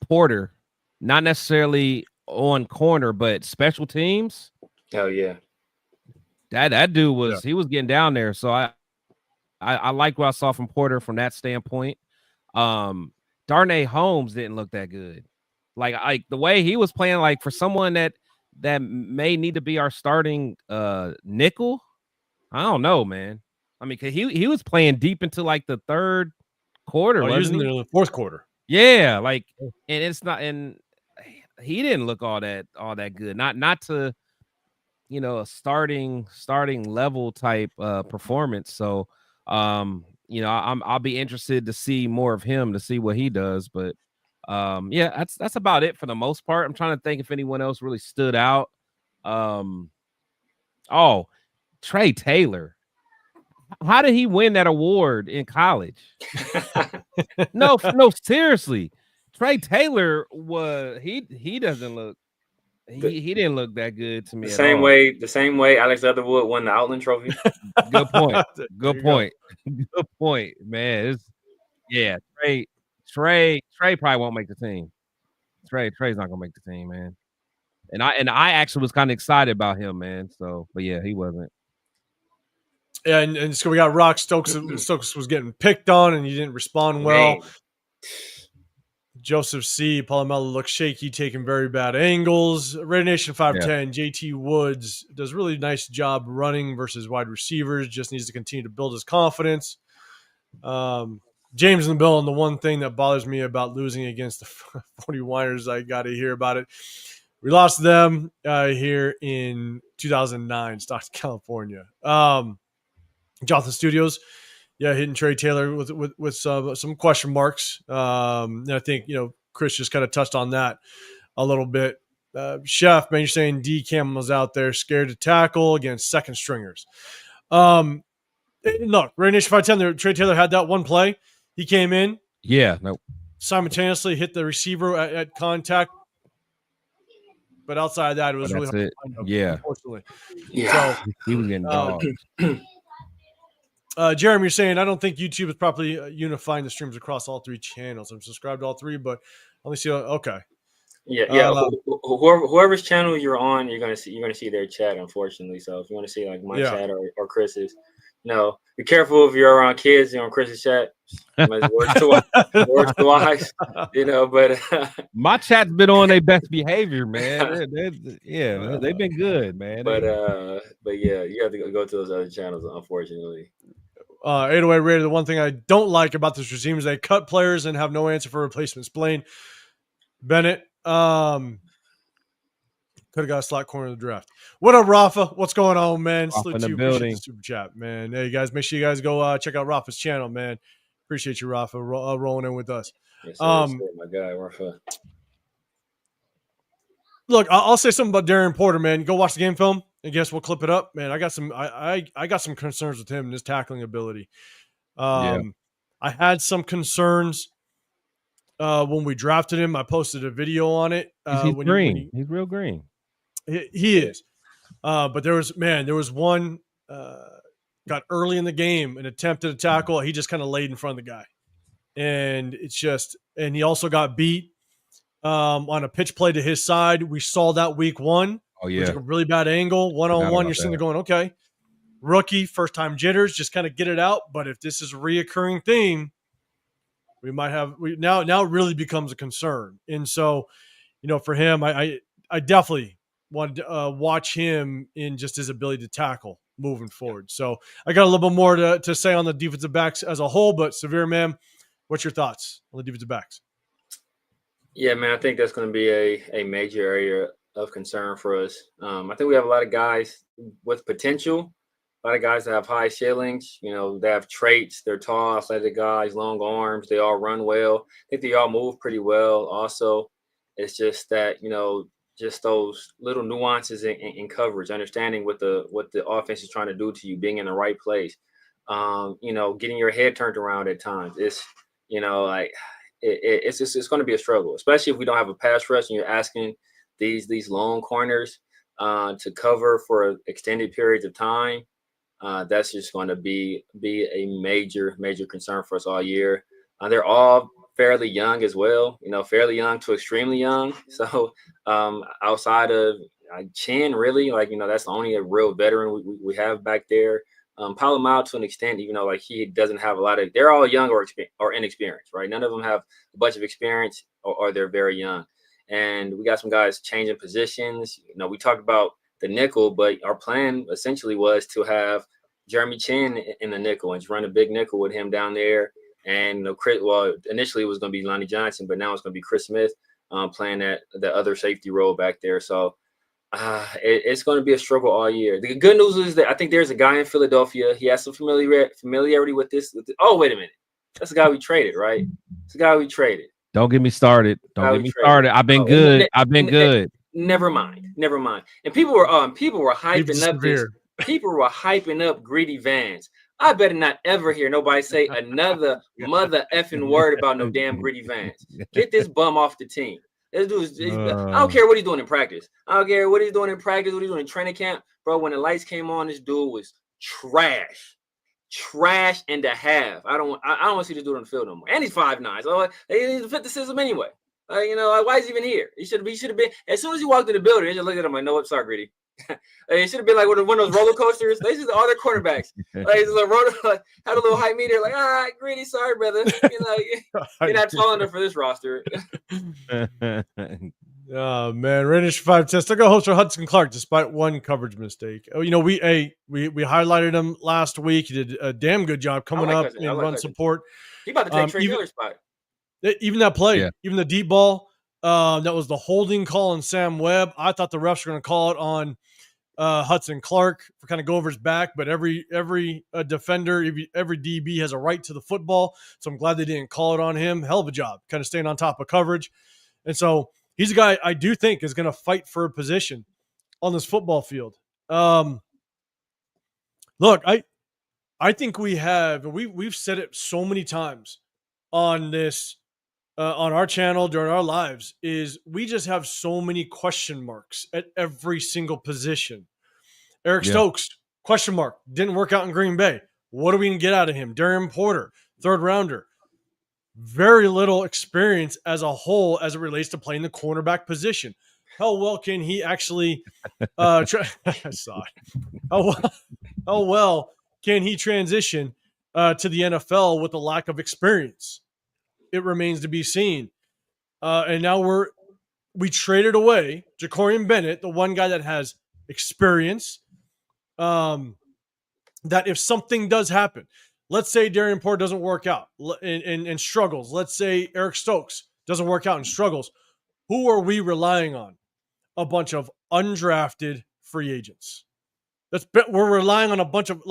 Porter, not necessarily on corner, but special teams. Hell yeah. That dude was he was getting down there. So I like what I saw from Porter from that standpoint. Darnay Holmes didn't look that good. Like the way he was playing, like for someone that may need to be our starting nickel. I don't know, man. I mean, cause he was playing deep into like the 3rd quarter. He was in the 4th quarter. Yeah, and it's not, and he didn't look all that good. Not to a starting level type performance. So I'll be interested to see more of him, to see what he does. But that's about it for the most part. I'm trying to think if anyone else really stood out. Trey Taylor. How did he win that award in college? No, seriously. Trey Taylor he doesn't look He didn't look that good to me. The all. same way Alex Leatherwood won the Outland Trophy. Good point. Good point. Good point, man. Trey probably won't make the team. Trey's not gonna make the team, man. And I actually was kind of excited about him, man. So, but yeah, he wasn't. Yeah, and so we got Rock Stokes. Stokes was getting picked on, and he didn't respond well. Man. Joseph C. Palomelo looks shaky, taking very bad angles. Raider Nation 510. JT Woods does really nice job running versus wide receivers. Just needs to continue to build his confidence. James in the bill, and the one thing that bothers me about losing against the 49ers, I got to hear about it. We lost them here in 2009, Stockton, California. Jonathan Studios, hitting Trey Taylor with some question marks. And I think Chris just kind of touched on that a little bit. Chef, man, you're saying D Cam was out there scared to tackle against second stringers. Look, Raider Nation 510, Trey Taylor had that one play. He came in. Yeah, no. Simultaneously hit the receiver at contact. But outside of that, it was really hard to find him, unfortunately. Yeah. So, he was getting dogged. Jeremy, you're saying, I don't think YouTube is properly unifying the streams across all three channels. I'm subscribed to all three, but only see. Okay. Yeah. Whoever's channel you're on, you're gonna see their chat, unfortunately. So if you want to see like my chat or Chris's, be careful if you're around kids on Chris's chat. Words wise, But my chat's been on their best behavior, man. They've been good, man. But yeah, you have to go to those other channels, unfortunately. 808 Raider, the one thing I don't like about this regime is they cut players and have no answer for replacements. Blaine Bennett could have got a slot corner of the draft. What up, Rafa? What's going on, man? Salute to you. Appreciate the super chat, man. Hey, guys, make sure you guys go check out Rafa's channel, man. Appreciate you, Rafa, rolling in with us. Yes, sir, my guy, Rafa. Look, I'll say something about Darren Porter, man. Go watch the game film, and guess we'll clip it up, man. I got some concerns with him and his tackling ability. I had some concerns when we drafted him. I posted a video on it. He's green. He's real green. He is. But there was one got early in the game and attempted a tackle. He just kind of laid in front of the guy, and he also got beat on a pitch play to his side. We saw that week one. Oh yeah, which was a really bad angle, 1-on-1. You're sitting there going, okay, rookie, first time jitters, just kind of get it out. But if this is a reoccurring theme, we might have now it really becomes a concern. And so, for him, I definitely want to watch him in just his ability to tackle moving forward. So I got a little bit more to say on the defensive backs as a whole, but Severe, man, what's your thoughts on the defensive backs? Yeah, man, I think that's going to be a major area of concern for us. I think we have a lot of guys with potential, a lot of guys that have high ceilings. They have traits. They're tall, athletic guys, long arms. They all run well. I think they all move pretty well. Also, it's just that, just those little nuances in coverage, understanding what the offense is trying to do to you, being in the right place, getting your head turned around at times. It's, it's going to be a struggle, especially if we don't have a pass rush and you're asking these long corners to cover for extended periods of time. That's just going to be a major concern for us all year. They're all fairly young as well, fairly young to extremely young. So outside of Chin, really, that's the only real veteran we have back there. Palomalo to an extent, even though he doesn't have a lot of, they're all young or inexperienced, right? None of them have a bunch of experience or they're very young. And we got some guys changing positions. We talked about the nickel, but our plan essentially was to have Jeremy Chin in the nickel and just run a big nickel with him down there. And initially it was going to be Lonnie Johnson, but now it's going to be Chris Smith playing the other safety role back there. So it's going to be a struggle all year. The good news is that I think there's a guy in Philadelphia. He has some familiarity with this. Oh, wait a minute. That's the guy we traded, right? It's the guy we traded. Don't get me started. I've been good. Never mind. And people were hyping up this. People were hyping up Greedy Vans. I better not ever hear nobody say another mother effing word about no damn Greedy Vans. Get this bum off the team. This dude I don't care what he's doing in practice. I don't care what he's doing in practice, what he's doing in training camp. Bro, when the lights came on, this dude was trash. Trash and a half. I don't want to see this dude on the field no more. And he's 5'9". So he needs to fit the system anyway. Why is he even here? He should have been. As soon as he walked in the building, they just looked at him like, no, I'm sorry, Greedy. It should have been like one of those roller coasters. They just all their quarterbacks. Had a little height meter. Like, all right, Greedy, sorry, brother. You're not tall enough for this roster. Oh man, Raiders 5-10. Still got host for Hudson Clark despite one coverage mistake. We highlighted him last week. He did a damn good job coming up in run support. He about to take Trey Taylor's spot. Even that play, even the deep ball, that was the holding call on Sam Webb. I thought the refs were going to call it on Hudson Clark for kind of go over his back, but every defender, every DB has a right to the football. So I'm glad they didn't call it on him. Hell of a job, kind of staying on top of coverage. And so he's a guy I do think is going to fight for a position on this football field. Look, I think we have, and we've said it so many times on this, on our channel during our lives, is we just have so many question marks at every single position. Eric Stokes, question mark, didn't work out in Green Bay. What are we going to get out of him? Darren Porter, 3rd rounder. Very little experience as a whole as it relates to playing the cornerback position. How well can he actually I saw it. How well can he transition to the NFL with a lack of experience? It remains to be seen. And now we traded away Jacorian Bennett, the one guy that has experience, that if something does happen, let's say Darren Porter doesn't work out and struggles. Let's say Eric Stokes doesn't work out and struggles. Who are we relying on? A bunch of undrafted free agents. We're relying on a bunch of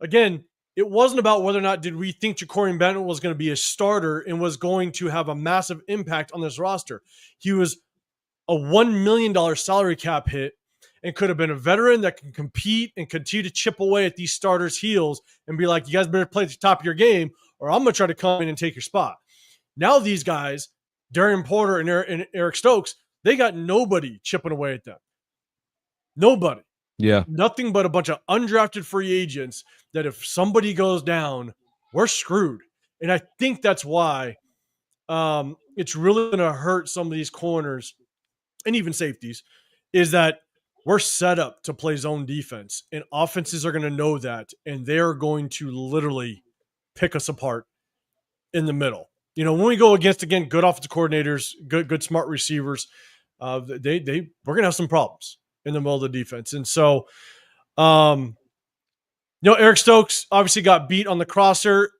again, it wasn't about whether or not did we think Jacorian Bennett was going to be a starter and was going to have a massive impact on this roster. He was a $1 million salary cap hit and could have been a veteran that can compete and continue to chip away at these starters' heels and be like, you guys better play at the top of your game or I'm going to try to come in and take your spot. Now these guys, Darren Porter and Eric Stokes, they got nobody chipping away at them. Nobody. Yeah. Nothing but a bunch of undrafted free agents that if somebody goes down, we're screwed. And I think that's why it's really going to hurt some of these corners and even safeties, is that we're set up to play zone defense, and offenses are going to know that, and they're going to literally pick us apart in the middle. When we go against, again, good offensive coordinators, good smart receivers, we're going to have some problems in the middle of the defense. And so, Eric Stokes obviously got beat on the crosser.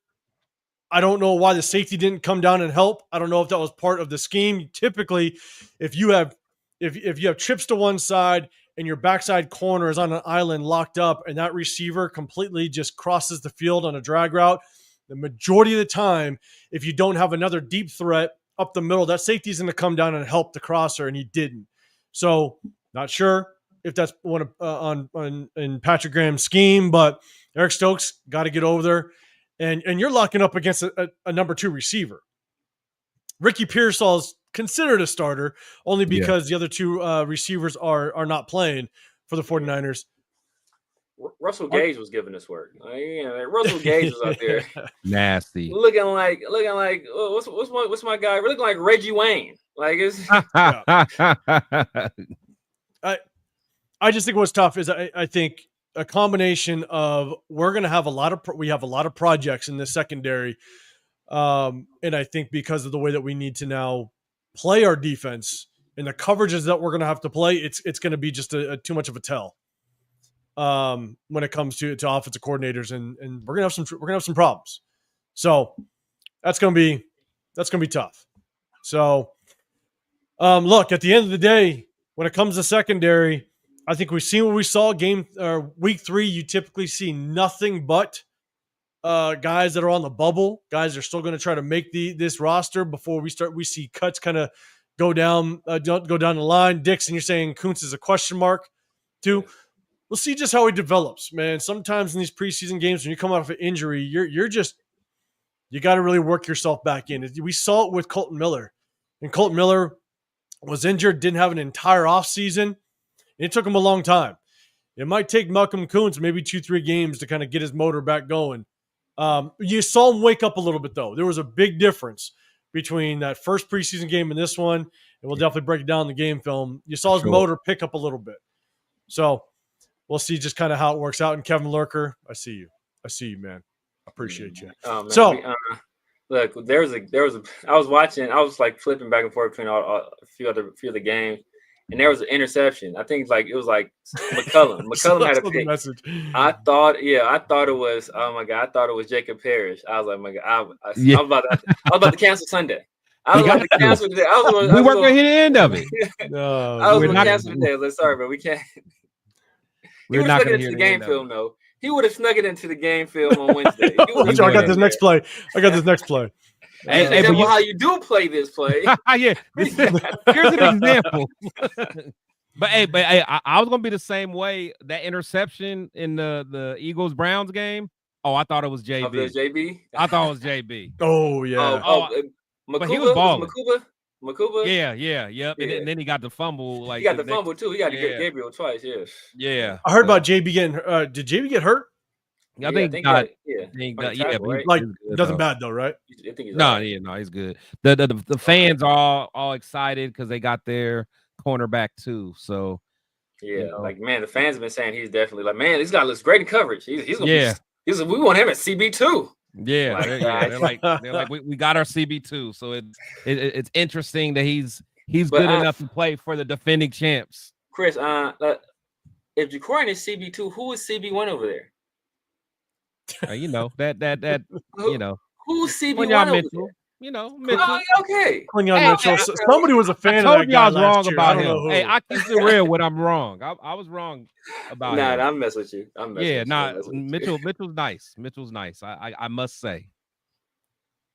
I don't know why the safety didn't come down and help. I don't know if that was part of the scheme. Typically, if you have trips to one side and your backside corner is on an island locked up and that receiver completely just crosses the field on a drag route, the majority of the time, if you don't have another deep threat up the middle, that safety is going to come down and help the crosser, and he didn't. So not sure if that's one in Patrick Graham's scheme, but Eric Stokes got to get over there, and you're locking up against a number 2 receiver. Ricky Pearsall's considered a starter only because the other 2 receivers are not playing for the 49ers. Russell Gage was giving us work. Russell Gage was out there nasty, looking like what's my guy? We're looking like Reggie Wayne. Like it's. I just think what's tough is I think a combination of we're going to have a lot of projects in the secondary, and I think because of the way that we need to now play our defense and the coverages that we're going to have to play, it's going to be just too much of a tell. When it comes to offensive coordinators, and we're gonna have some problems. So that's gonna be tough. So look, at the end of the day, when it comes to secondary, I think we've seen what we saw week 3. You typically see nothing but guys that are on the bubble. Guys are still going to try to make this roster before we see cuts kind of go down the line. Dixon, you're saying Kuntz is a question mark too. We'll see just how he develops, man. Sometimes in these preseason games, when you come out of an injury, you got to really work yourself back in. We saw it with Colton Miller, and Colton Miller was injured, didn't have an entire offseason. It took him a long time. It might take Malcolm Kuntz maybe 2-3 games to kind of get his motor back going. You saw him wake up a little bit, though. There was a big difference between that first preseason game and this one, and we'll definitely break it down in the game film. You saw his motor pick up a little bit. So we'll see just kind of how it works out. And Kevin Lurker, I see you. I see you, man. I appreciate you. Oh, man. So look, there was a. I was watching. I was like flipping back and forth between a few of the games, and there was an interception. I think it was McCullum. McCullum had a pick. Message. I thought it was. Oh my God, I thought it was Jacob Parrish. I was like, my God, I was about to cancel Sunday. I was about to cancel today. We weren't going to hit the end of it. No, I was going to cancel today. Sorry, but we can't. He would have snuck it into the game film, though. He would have snuck it into the game film on Wednesday. I got this next play. Hey, how you do play this play? Yeah, here's an example. But I was gonna be the same way. That interception in the Eagles Browns game. Oh, I thought it was JB. JB? I thought it was JB. Oh yeah. Makuba, but he was balling. Makuba. Yep. And then he got the fumble. He got the fumble too. He got to get Gabriel twice. Yes. Yeah. I heard about JB getting. Did JB get hurt? I think he got. Like nothing bad though, right? I think he's good. The fans are all excited because they got their cornerback too. So man, the fans have been saying he's definitely like, man, this guy looks great in coverage. He's gonna be, we want him at CB2. Yeah, they're like we got our CB2, so it's interesting that he's good enough to play for the defending champs. Chris, if Jacorian is CB2, who is CB1 over there? That who's CB1 over there? Mitchell. Okay. Mitchell. Somebody was a fan of that guy. I was wrong about him. Hey, I keep it real when I'm wrong. I was wrong about him. I'm messing with you. Mitchell's nice. Mitchell's nice. I must say.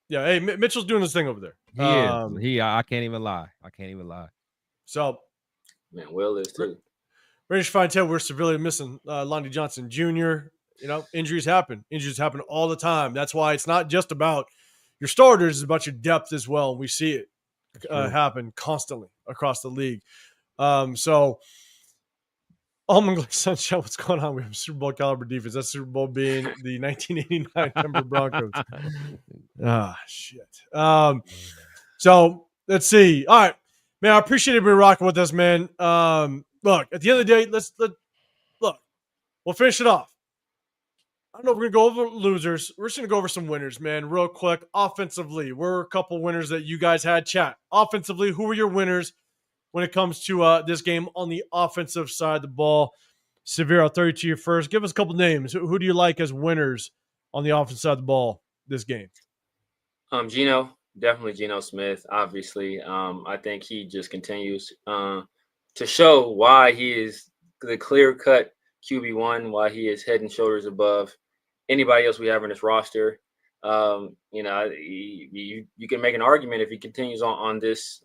Yeah. Hey, Mitchell's doing his thing over there. He is. I can't even lie. So, man, Will is too. Raiders fine tell we're severely missing Lonnie Johnson Jr. Injuries happen. Injuries happen all the time. That's why it's not just about your starters, it's about your depth as well. We see it happen constantly across the league. So, Almond Sunshine, what's going on? We have Super Bowl caliber defense. That Super Bowl being the 1989 Denver Broncos. Shit. So let's see. All right, man. I appreciate everybody rocking with us, man. Look, at the end of the day, let's look. We'll finish it off. I don't know if we're going to go over losers. We're just going to go over some winners, man, real quick. Offensively, we're a couple winners that you guys had chat. Offensively, who were your winners when it comes to this game on the offensive side of the ball? Severe, I'll throw you to you first. Give us a couple names. Who do you like as winners on the offensive side of the ball this game? Geno, definitely Geno Smith, obviously. I think he just continues to show why he is the clear-cut QB1, why he is head and shoulders above anybody else we have in this roster. You can make an argument if he continues on this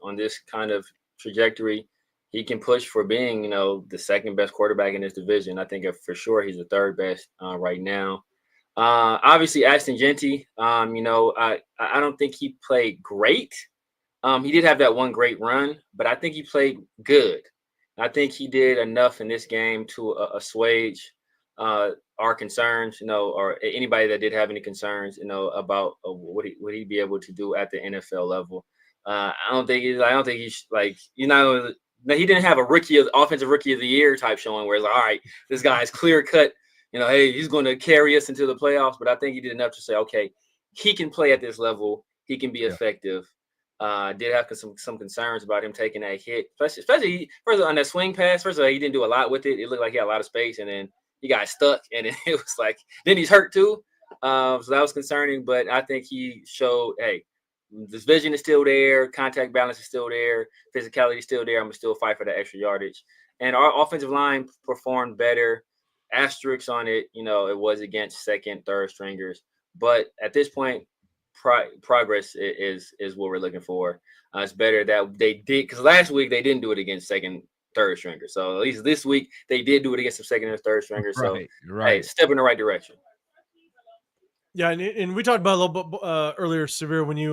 kind of trajectory, he can push for being, the second best quarterback in this division. I think for sure he's the third best right now. Obviously, Ashton Genty, I don't think he played great. He did have that one great run, but I think he played good. I think he did enough in this game to assuage our concerns, or anybody that did have any concerns, about what he'd be able to do at the NFL level. I don't think he's like, he didn't have a offensive rookie of the year type showing where it's like, all right, this guy's clear cut, hey, he's going to carry us into the playoffs. But I think he did enough to say, okay, he can play at this level. He can be effective. Did have some concerns about him taking that hit, especially first on that swing pass. First of all, he didn't do a lot with it. It looked like he had a lot of space, and then he got stuck, and then it was like, then he's hurt too. So that was concerning, but I think he showed, hey, this vision is still there, contact balance is still there, physicality is still there. I'm gonna still fight for that extra yardage. And our offensive line performed better. Asterisks on it, it was against second, third stringers. But at this point, progress is what we're looking for. It's better that they did, because last week they didn't do it against second, third stringers. So at least this week they did do it against some second and third stringers. Right, so right. Hey, step in the right direction. Yeah, and we talked about a little bit earlier, Severe, when you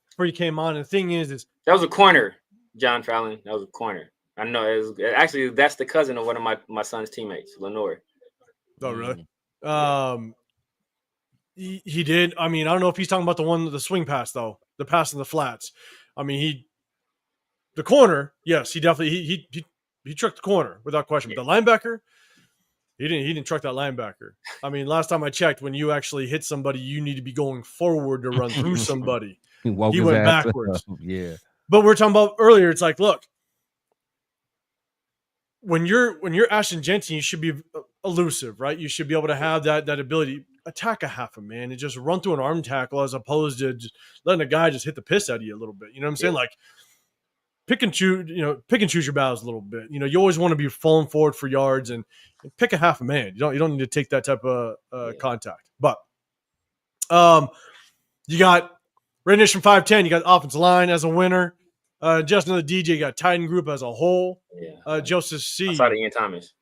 before you came on. And the thing is that was a corner. John Fallon. That was a corner. I know actually that's the cousin of one of my son's teammates, Lenore. Oh, really? He did. I mean, I don't know if he's talking about the swing pass though, the pass in the flats. I mean, the corner. Yes, he definitely he trucked the corner without question. But the linebacker, he didn't truck that linebacker. I mean, last time I checked, when you actually hit somebody, you need to be going forward to run through somebody. He went backwards. Yeah. But we're talking about earlier. It's like, look, when you're Ashton Jeanty, you should be elusive, right? You should be able to have that ability, attack a half a man and just run through an arm tackle as opposed to just letting a guy just hit the piss out of you a little bit. You know what I'm saying? Like pick and choose your battles a little bit. You know, you always want to be falling forward for yards and pick a half a man. You don't need to take that type of contact. But you got Raider Nation 510. You got offensive line as a winner. Justin the DJ got Titan Group as a whole. Joseph C. I saw the Ian Thomas.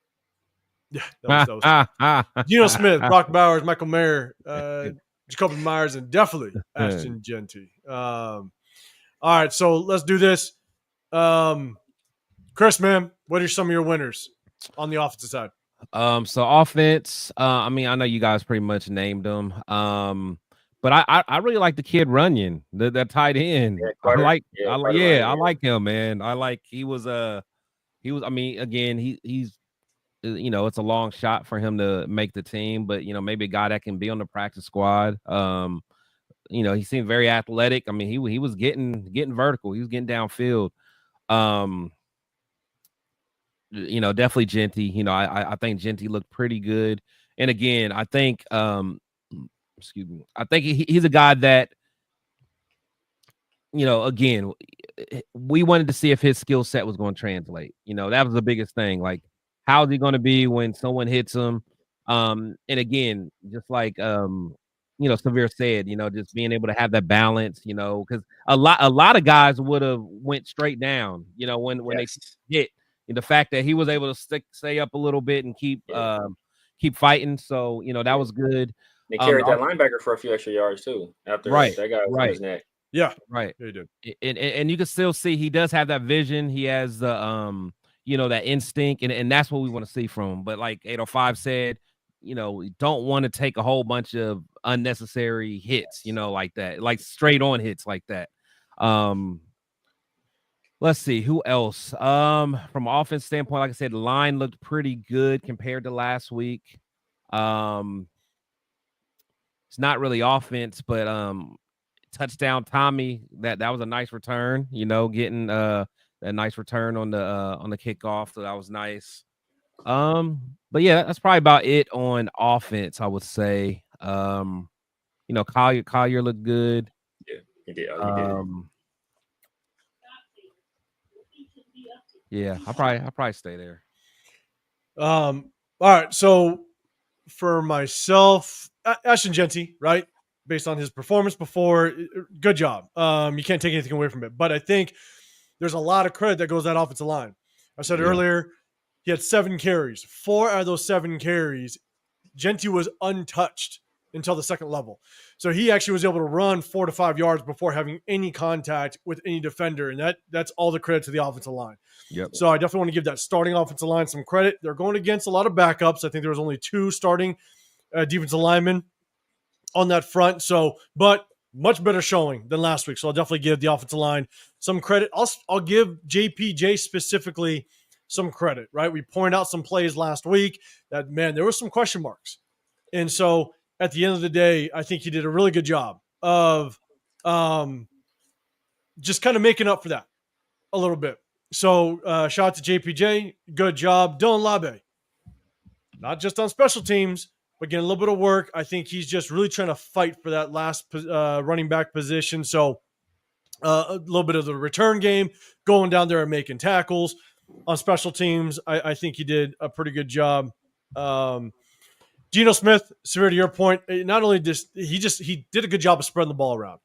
Yeah, that was Geno Smith, Brock Bowers, Michael Mayer, Jacoby Myers, and definitely Ashton Jeanty. All right, so let's do this. Chris, man, what are some of your winners on the offensive side? So offense, I mean, I know you guys pretty much named them. But I really like the kid Runyon, that tight end. I like him, man. He was I mean, again, he's you know, it's a long shot for him to make the team, but you know, maybe a guy that can be on the practice squad. You know, he seemed very athletic. I mean, he was getting vertical, he was getting downfield. You know, definitely Jeanty. You know, I think Jeanty looked pretty good. And again, I think excuse me, I think he's a guy that, you know, again, we wanted to see if his skill set was going to translate. You know, that was the biggest thing. Like, how is he going to be when someone hits him? And again, just like you know, Severe said, you know, just being able to have that balance, you know, because a lot of guys would have went straight down, you know, when they hit. And the fact that he was able to stay up a little bit and keep fighting, so you know, that was good. They carried that linebacker for a few extra yards too. After that guy was on his neck. Yeah, right. He did. And you can still see he does have that vision. He has the you know, that instinct, and that's what we want to see from him. But like 805 said, you know, we don't want to take a whole bunch of unnecessary hits, you know, like that, like straight on hits like that. Let's see who else. From an offense standpoint, like I said, the line looked pretty good compared to last week. It's not really offense, but touchdown Tommy, that was a nice return, you know, getting a nice return on the kickoff, so that was nice. But yeah, that's probably about it on offense, I would say. You know, Collier looked good. Yeah, he did. Yeah, I'll probably stay there. All right, so for myself, Ashton Jeanty, right? Based on his performance before, good job. You can't take anything away from it. But I think there's a lot of credit that goes to that offensive line. I said earlier, he had 7 carries. 4 out of those 7 carries, Jeanty was untouched until the second level. So he actually was able to run 4 to 5 yards before having any contact with any defender. And that's all the credit to the offensive line. Yep. So I definitely want to give that starting offensive line some credit. They're going against a lot of backups. I think there was only 2 starting defensive linemen on that front. So, but much better showing than last week. So I'll definitely give the offensive line some credit. I'll give JPJ specifically some credit, right? We pointed out some plays last week that, man, there were some question marks. And so at the end of the day, I think he did a really good job of just kind of making up for that a little bit. So shout out to JPJ. Good job. Dylan Labe, not just on special teams, but getting a little bit of work. I think he's just really trying to fight for that last running back position. So a little bit of the return game, going down there and making tackles on special teams. I think he did a pretty good job. Geno Smith, Severe, to your point, not only he did a good job of spreading the ball around.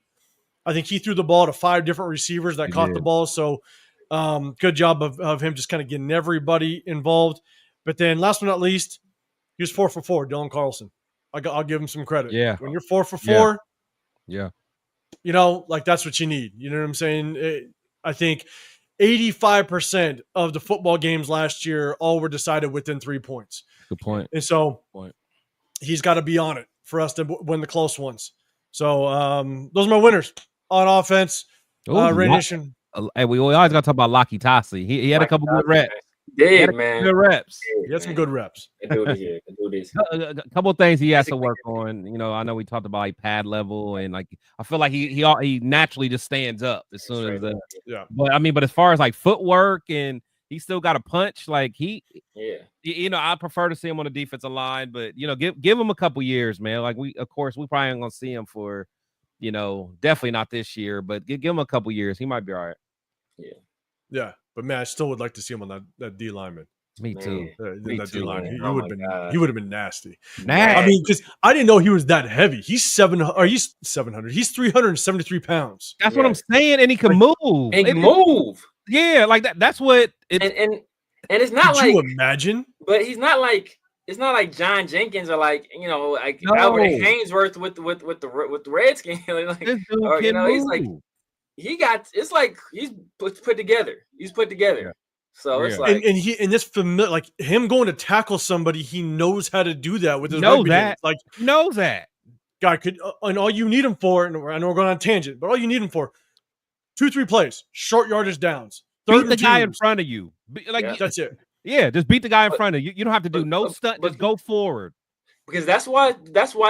I think he threw the ball to 5 different receivers that caught the ball. So good job of him just kind of getting everybody involved. But then last but not least, he was 4 for 4, Dylan Carlson. I'll give him some credit. Yeah. When you're 4 for 4, yeah, you know, like that's what you need. You know what I'm saying? I think 85% of the football games last year all were decided within 3 points. Good point. And so he's got to be on it for us to win the close ones. So those are my winners on offense. Raider Nation. And we always got to talk about Laki Tasi. He had a couple good reps. Man. Good reps. He had some good reps. A couple of things he has to work on. You know, I know we talked about like pad level and like I feel like he naturally just stands up as soon as But as far as like footwork and he still got a punch. Like you know, I prefer to see him on the defensive line, but you know, give him a couple years, man. Like we probably ain't gonna see him for, you know, definitely not this year, but give him a couple years. He might be all right. Yeah. But man, I still would like to see him on that D lineman. Me too. That D line. He would have been nasty. Nasty. I mean, because I didn't know he was that heavy. He's 700. He's 373 pounds. That's what I'm saying, and he can move. And he can move. Yeah, like that. That's what. And it's not Could you imagine? But he's not like. It's not like John Jenkins or like, you know, like Albert Hainsworth with the Redskins. Like, or, you know, he's like. It's like he's put together. He's put together. Yeah. So it's like and this familiar, like him going to tackle somebody, he knows how to do that with his hands. Like knows that guy could, and all you need him for. And I know we're going on a tangent, but all you need him for 2-3 plays, short yardage downs, beat the guy in front of you. That's it. Yeah, just beat the guy in front of you. You don't have to do no stunt. Just go forward. Because that's why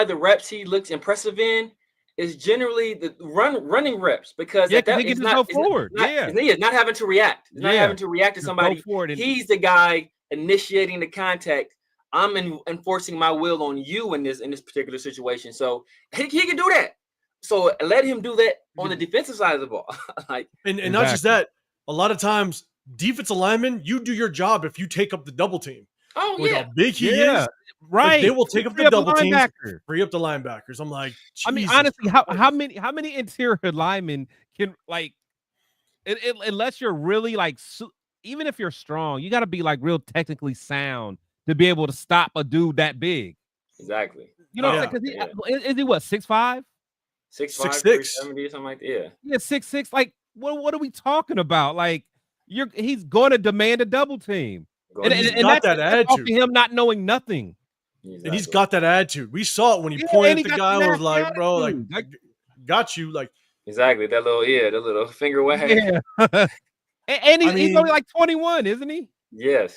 the reps he looks impressive in is generally the running reps, because he can go forward. He's not having to react. He's not having to react to somebody. He's the guy initiating the contact. I'm enforcing my will on you in this particular situation. So he can do that. So let him do that on the defensive side of the ball. and not just that. A lot of times, defensive linemen, you do your job if you take up the double team. Oh with how big he is. Right, they will take up the double team, free up the linebackers. I'm like, Jesus, I mean, honestly, how many interior linemen can like, unless you're really like, even if you're strong, you got to be like real technically sound to be able to stop a dude that big. Exactly. You know, is he what 6'5", 6'5", 370 or something like that? Yeah, 6'6". Like, what are we talking about? Like, he's going to demand a double team. And got that attitude. Him not knowing nothing. Exactly. And he's got that attitude. We saw it when he pointed at the guy and was like, attitude. Bro, like, got you. Like, exactly. That little finger wag. Yeah. and he's only like 21, isn't he? Yes.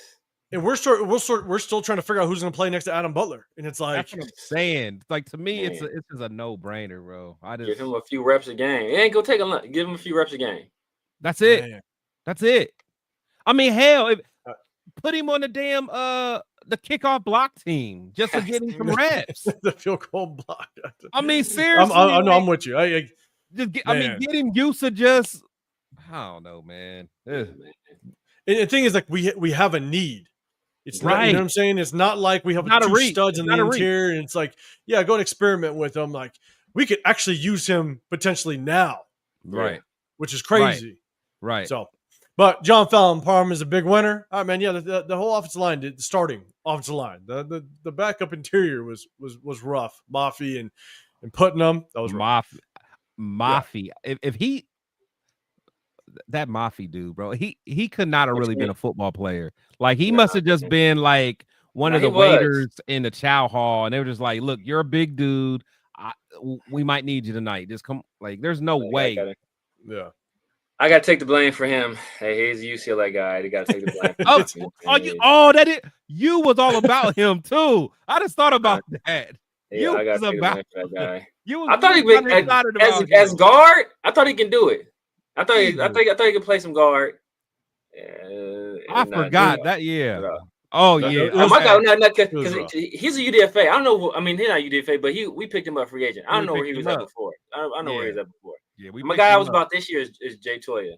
And we're still trying to figure out who's going to play next to Adam Butler. And it's like, that's what I'm saying. Like, to me, it's just a no-brainer, bro. Give him a few reps a game. It ain't go take a look. Give him a few reps a game. That's it. Man. That's it. I mean, hell, put him on the damn the kickoff block team just to get him some reps. The field goal block. I mean, seriously. I'm with you. Get him used to just. I don't know, man. And the thing is, like, we have a need. It's right. Not, you know what I'm saying? It's not like we have two studs in the interior, and it's like, yeah, go and experiment with them. Like, we could actually use him potentially now, right? Which is crazy, right? So. But John Fallon Parham is a big winner. All right, man. Yeah, the whole offensive line, the starting offensive line, the backup interior was rough. Mafi and Putnam, that was rough. Mafi. Yeah. If he that Mafi dude, bro, he could not have really been a football player. Like he must have just been like one of the waiters in the chow hall, and they were just like, "Look, you're a big dude. We might need you tonight. Just come." Like, there's no way. Yeah. I gotta take the blame for him. Hey, he's a UCLA guy. You gotta take the blame. You was all about him too. I just thought about that. Yeah, I gotta take the blame for that guy. I thought he was as guard. I thought he can do it. I thought he could play some guard. I forgot that. Yeah. Oh yeah. My guy, because he's a UDFA. I don't know. I mean, he's not UDFA, but we picked him up free agent. I don't know where he was at before. I know where he was at before. Yeah, my guy I was about this year is Jay Toya.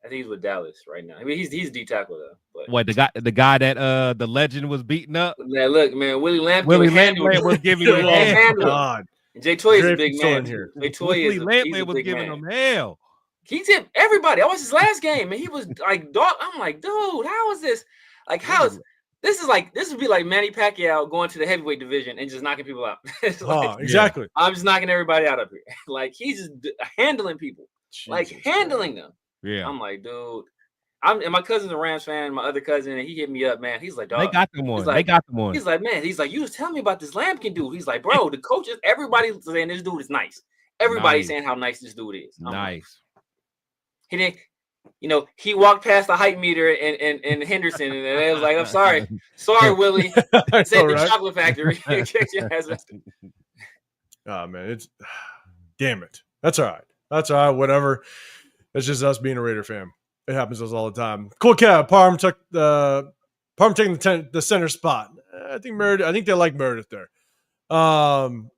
I think he's with Dallas right now. I mean, he's D tackle though. But what the guy that the legend was beating up? Man, look, man, Willie Lampkin was giving him hell. God, Jay Toya is a big man here. Jay Toya was giving him hell. He did everybody. That was his last game, and he was like, dog. I'm like, dude, how is this? Like, how is this? This would be like Manny Pacquiao going to the heavyweight division and just knocking people out. Exactly. I'm just knocking everybody out up here. Like, he's just handling people, like handling them. Yeah. I'm like, dude, And my cousin's a Rams fan. My other cousin, and he hit me up, man. He's like, dog. They got them one. Like, they got them one. He's like, man. He's like, you was telling me about this Lampkin dude. He's like, bro, the coaches, everybody's saying this dude is nice. Everybody's saying how nice this dude is. Nice. He didn't. He walked past the height meter in Henderson, and it was like, I'm sorry, Willie. Said the chocolate factory. Oh man, damn it. That's all right. Whatever. It's just us being a Raider fan. It happens to us all the time. Cool cat. Parham taking the center spot. I think they like Meredith there.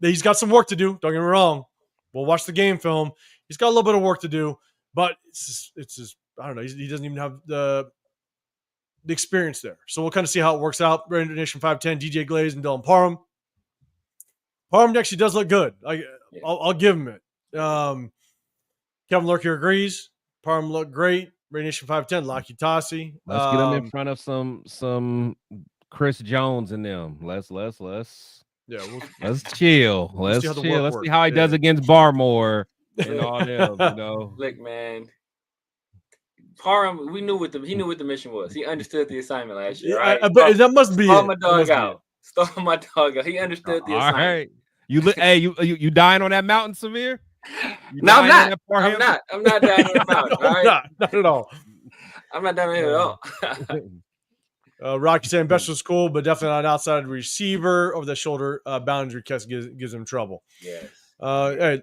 He's got some work to do. Don't get me wrong. We'll watch the game film. He's got a little bit of work to do, but it's just I don't know. He doesn't even have the experience there. So we'll kind of see how it works out. Raider Nation 510, DJ Glaze, and Dylan Parham. Parham actually does look good. I'll give him it. Kevin Lurker agrees. Parham looked great. Raider Nation 510, Laki Tassi. Let's get him in front of some Chris Jones and them. Let's chill. Let's chill. Let's see how he does against Barmore and all them. Look, man. Parham, he knew what the mission was. He understood the assignment last year. Right? But that must be Stole my dog out. He understood the assignment. All right. You dying on that mountain, Samir? No, I'm not. I'm not dying on the mountain. All right? Not at all. I'm not dying at all. Rocky saying best was cool, but definitely not outside receiver over the shoulder boundary catch gives him trouble. Yes. Hey,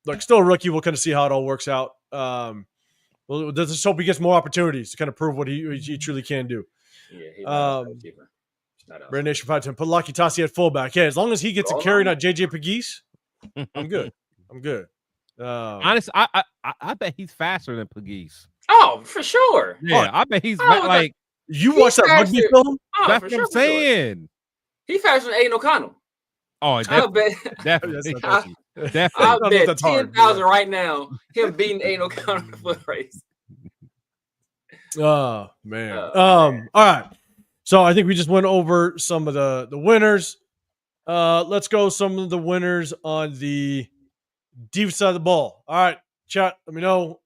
look, still a rookie. We'll kind of see how it all works out. Well, let's just hope he gets more opportunities to kind of prove what he truly can do. Yeah, he's not receiver. Raider Nation 510. Put Lucky Tassi at fullback. Yeah, as long as he gets a carry, not JJ Pegues, I'm good. Honestly, I bet he's faster than Pegues. Oh, for sure. Yeah, I bet he's like. You watch that rugby film? That's what I'm saying. Sure. He's faster than Aiden O'Connell. Oh, definitely. I'll bet 10,000 right now him beating Aiden O'Connell in the foot race. Oh man. All right. So I think we just went over some of the winners. Let's go some of the winners on the defense side of the ball. All right, chat. Let me know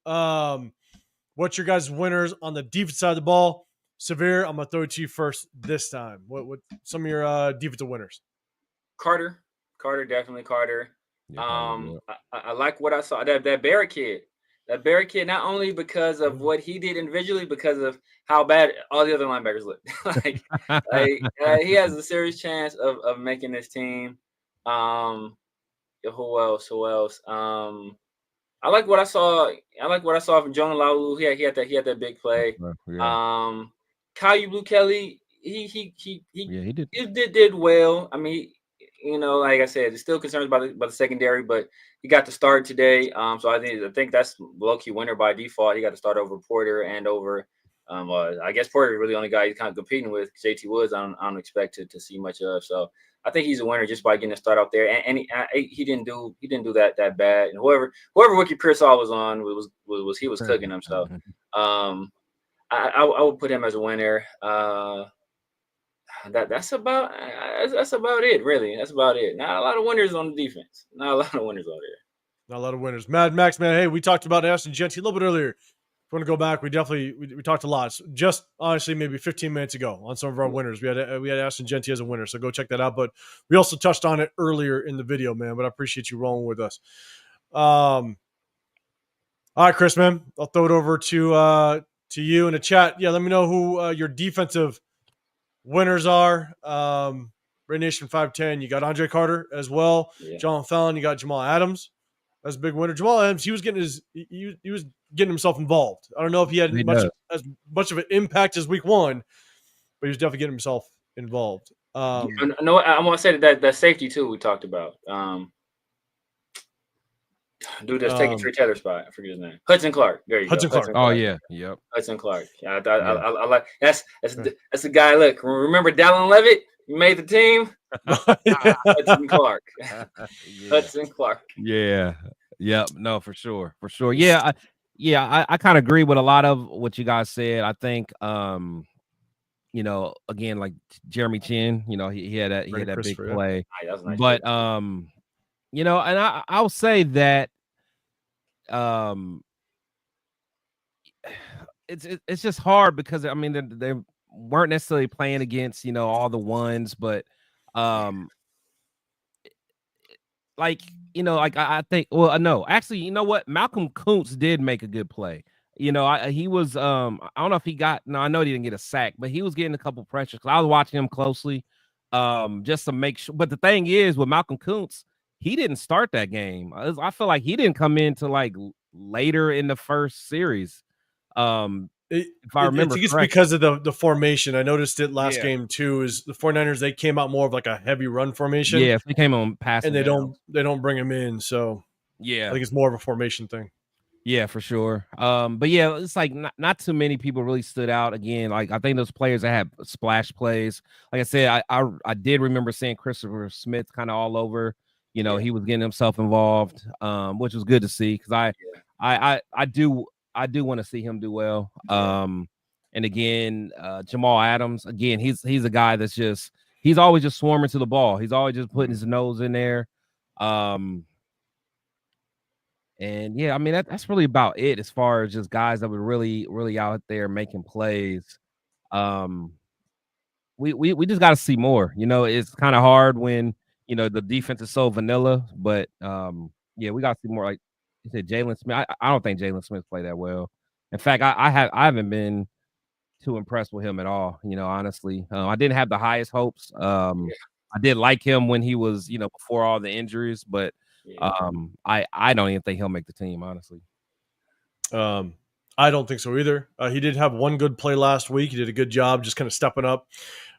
what's your guys' winners on the defense side of the ball. Severe, I'm gonna throw it to you first this time. What some of your defensive winners? Carter, definitely Carter. I like what I saw. That Barrett kid. That Barrett kid, not only because of what he did individually, because of how bad all the other linebackers look. He has a serious chance of making this team. Who else? I like what I saw. From Jonah Laulu. He had that big play. Yeah. Caillou Blue Kelly, he did well. I mean, like I said, there's still concerns about the secondary, but he got to start today. So I think that's low-key winner by default. He got to start over Porter and over. I guess Porter is really the only guy he's kind of competing with. JT Woods, I don't expect to see much of. So I think he's a winner just by getting a start out there. And he didn't do that bad. And whoever Wookie Pearsall was on he was cooking him. So I would put him as a winner. That's about it, really. That's about it. Not a lot of winners on the defense. Not a lot of winners out there. Not a lot of winners. Mad Max, man. Hey, we talked about Ashton Genty a little bit earlier. If you want to go back, we talked a lot. Just honestly, maybe 15 minutes ago on some of our winners. We had Ashton Genty as a winner, so go check that out. But we also touched on it earlier in the video, man. But I appreciate you rolling with us. All right, Chris, man. I'll throw it over to you in the chat. Yeah, let me know who your defensive winners are. Raider Nation 510. You got Andre Carter as well. Yeah. John Fallon. You got Jamal Adams. That's a big winner. Jamal Adams. He was getting himself involved. I don't know if he had as much of an impact as week one, but he was definitely getting himself involved. I know. I want to say that safety too. We talked about. Dude that's taking Trey Taylor's spot. I forget his name. Hudson Clark. There you go. Hudson Clark. Oh yeah. Yep. Hudson Clark. I like that's the guy. Look, remember Dallin Levitt? He made the team. Hudson Clark. Hudson Clark. Yeah. Yep. No, for sure. Yeah. I kind of agree with a lot of what you guys said. I think again, like Jeremy Chin, he had that big play. That was nice. But and I'll say that it's just hard because I mean they weren't necessarily playing against all the ones, but like like I think no, actually you know what, Malcolm Kuntz did make a good play. He was I don't know if he got I know he didn't get a sack, but he was getting a couple pressures. I was watching him closely just to make sure. But the thing is with Malcolm Kuntz, he didn't start that game. I feel like he didn't come into like later in the first series. If I remember, I think it's because of the formation. I noticed it last game too. Is the 49ers, they came out more of like a heavy run formation. Yeah, if they came on passing, and they don't bring him in. So yeah, I think it's more of a formation thing. Yeah, for sure. But yeah, it's like not too many people really stood out. Again, like I think those players that had splash plays. Like I said, I did remember seeing Christopher Smith kind of all over. He was getting himself involved, which was good to see because I do want to see him do well. And again, Jamal Adams, again, he's a guy that's he's always just swarming to the ball. He's always just putting his nose in there. And yeah, I mean that's really about it as far as just guys that were really, really out there making plays. We just got to see more. It's kind of hard when the defense is so vanilla, but yeah, we got to see more. Like you said, Jalen Smith. I don't think Jalen Smith played that well. In fact, I haven't been too impressed with him at all. Honestly, I didn't have the highest hopes. I did like him when he was before all the injuries, but. I don't even think he'll make the team, honestly. I don't think so either. He did have one good play last week. He did a good job just kind of stepping up.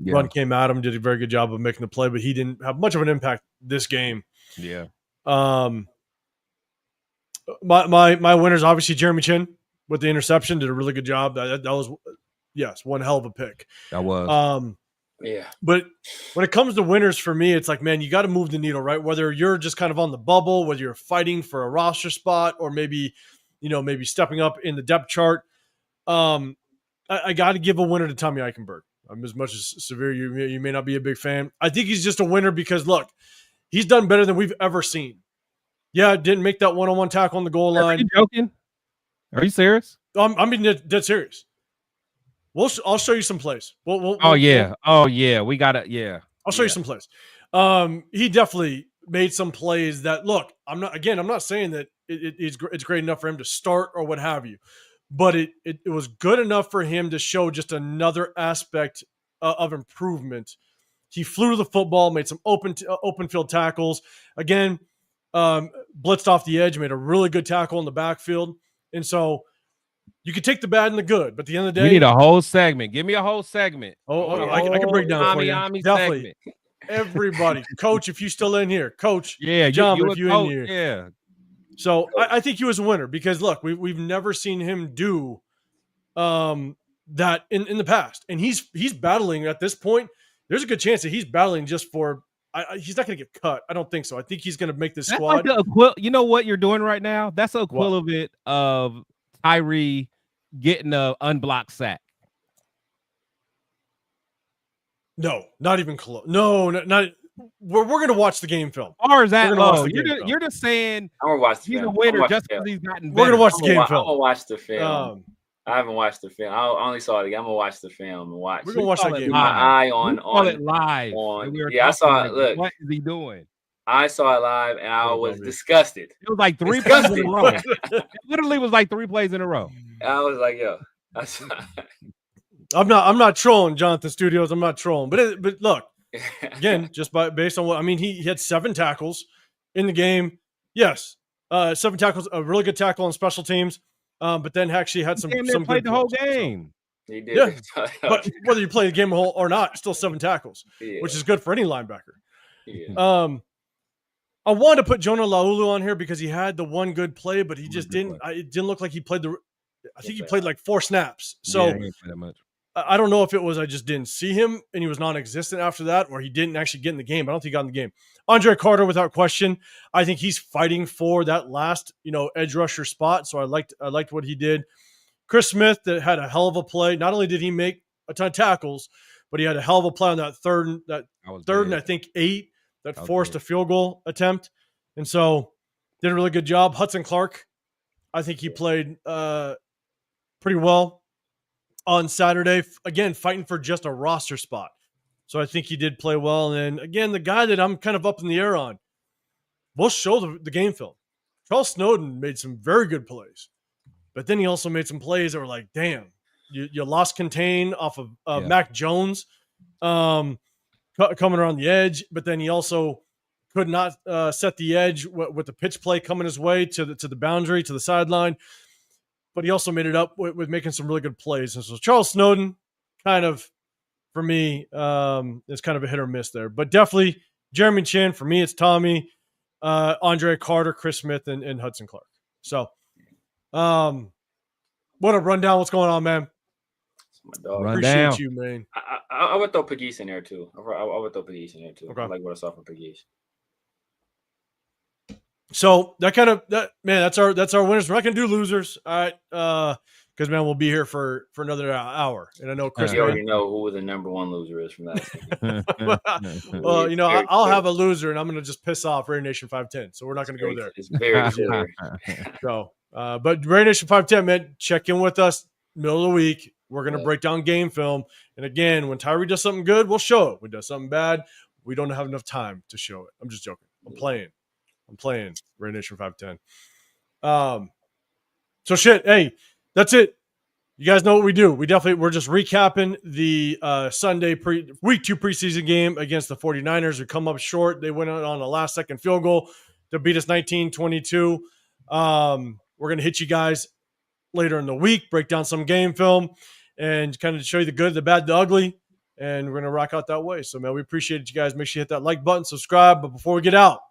Yeah. Run came at him, did a very good job of making the play, but he didn't have much of an impact this game. Yeah. My winners, obviously Jeremy Chin with the interception, did a really good job. That was, yes, one hell of a pick. That was. Yeah. But when it comes to winners for me, it's like, man, you got to move the needle, right? Whether you're just kind of on the bubble, whether you're fighting for a roster spot, or maybe, maybe stepping up in the depth chart. I got to give a winner to Tommy Eichenberg. As much as Severe, you may not be a big fan. I think he's just a winner because, look, he's done better than we've ever seen. Yeah, didn't make that one-on-one tackle on the goal line. Are you joking? Are you serious? I'm being dead serious. I'll show you some plays. We got it. Yeah, I'll show you some plays. He definitely made some plays that look. I'm not saying that it's great enough for him to start or what have you, but it was good enough for him to show just another aspect of improvement. He flew to the football, made some open field tackles. Again, blitzed off the edge, made a really good tackle in the backfield, and so. You can take the bad and the good, but at the end of the day, we need a whole segment. Give me a whole segment. I can break down for you. Definitely. Segment. Everybody, Coach, if you still in here, Coach, yeah, John, you if you in here, yeah. So I think he was a winner because look, we've never seen him do that in the past, and he's battling at this point. There's a good chance that he's battling just for. He's not going to get cut. I don't think so. I think he's going to make this squad. Like you know what you're doing right now? That's the equivalent of Tyree getting a unblocked sack. No, not even close. No, not. We're going to watch the game film. Or is that low? You're just saying I'm gonna watch the he's film. a winner just because he's gotten better. We're going to watch the game film. I'm gonna watch the film. I haven't watched the film. I only saw the game. I'm gonna watch the film and watch. We're gonna watch that game. My eye on it live. I saw it. Look, what is he doing? I saw it live and I was disgusted. It was like 3 plays in a row. It literally was like 3 plays in a row. I was like, yo. I'm not trolling Jonathan Studios. I'm not trolling, but look, again, just based on what he had 7 tackles in the game. Yes, 7 tackles, a really good tackle on special teams. But then actually had some played the whole game. So. He did. Yeah, but whether you play the game or not, still 7 tackles, which is good for any linebacker. Yeah. I wanted to put Jonah Laulu on here because he had the one good play, but he just didn't. It didn't look like he played I think he played like 4 snaps. So he didn't play that much. I don't know if it was I just didn't see him and he was non-existent after that, or he didn't actually get in the game. I don't think he got in the game. Andre Carter, without question, I think he's fighting for that last edge rusher spot. So I liked what he did. Chris Smith that had a hell of a play. Not only did he make a ton of tackles, but he had a hell of a play on that third and I think 8 that forced a field goal attempt. And so did a really good job. Hudson Clark, I think he played pretty well. on Saturday, again, fighting for just a roster spot. So I think he did play well. And then, again, the guy that I'm kind of up in the air on, we'll show the game film. Charles Snowden made some very good plays, but then he also made some plays that were like, damn, you lost contain off of Mac Jones coming around the edge, but then he also could not set the edge with the pitch play coming his way to the boundary, to the sideline. But he also made it up with making some really good plays. And so Charles Snowden, kind of, for me, is kind of a hit or miss there. But definitely Jeremy Chin. For me, it's Tommy, Andre Carter, Chris Smith, and Hudson Clark. So what a rundown. What's going on, man? My dog. Appreciate you, man. I would throw Pegues in there, too. I would throw Pegues in there, too. Okay. I like what I saw from Pegues. So that's our winners. We're not gonna do losers, all right? Because man, we'll be here for another hour, and I know Chris. You already know who the number one loser is from that. Well, you know, I'll have a loser, and I'm gonna just piss off Raider Nation 510. So we're not gonna go there. It's very clear. So, but Raider Nation 510, man, check in with us middle of the week. We're gonna break down game film, and again, when Tyree does something good, we'll show it. When he does something bad, we don't have enough time to show it. I'm just joking. I'm playing Raider Nation 510. So shit, hey, that's it. You guys know what we do. We're just recapping the Sunday week 2 preseason game against the 49ers, who come up short. They went on a last second field goal to beat us 19-22. We're going to hit you guys later in the week, break down some game film, and kind of show you the good, the bad, the ugly. And we're going to rock out that way. So, man, we appreciate it, you guys. Make sure you hit that like button, subscribe. But before we get out,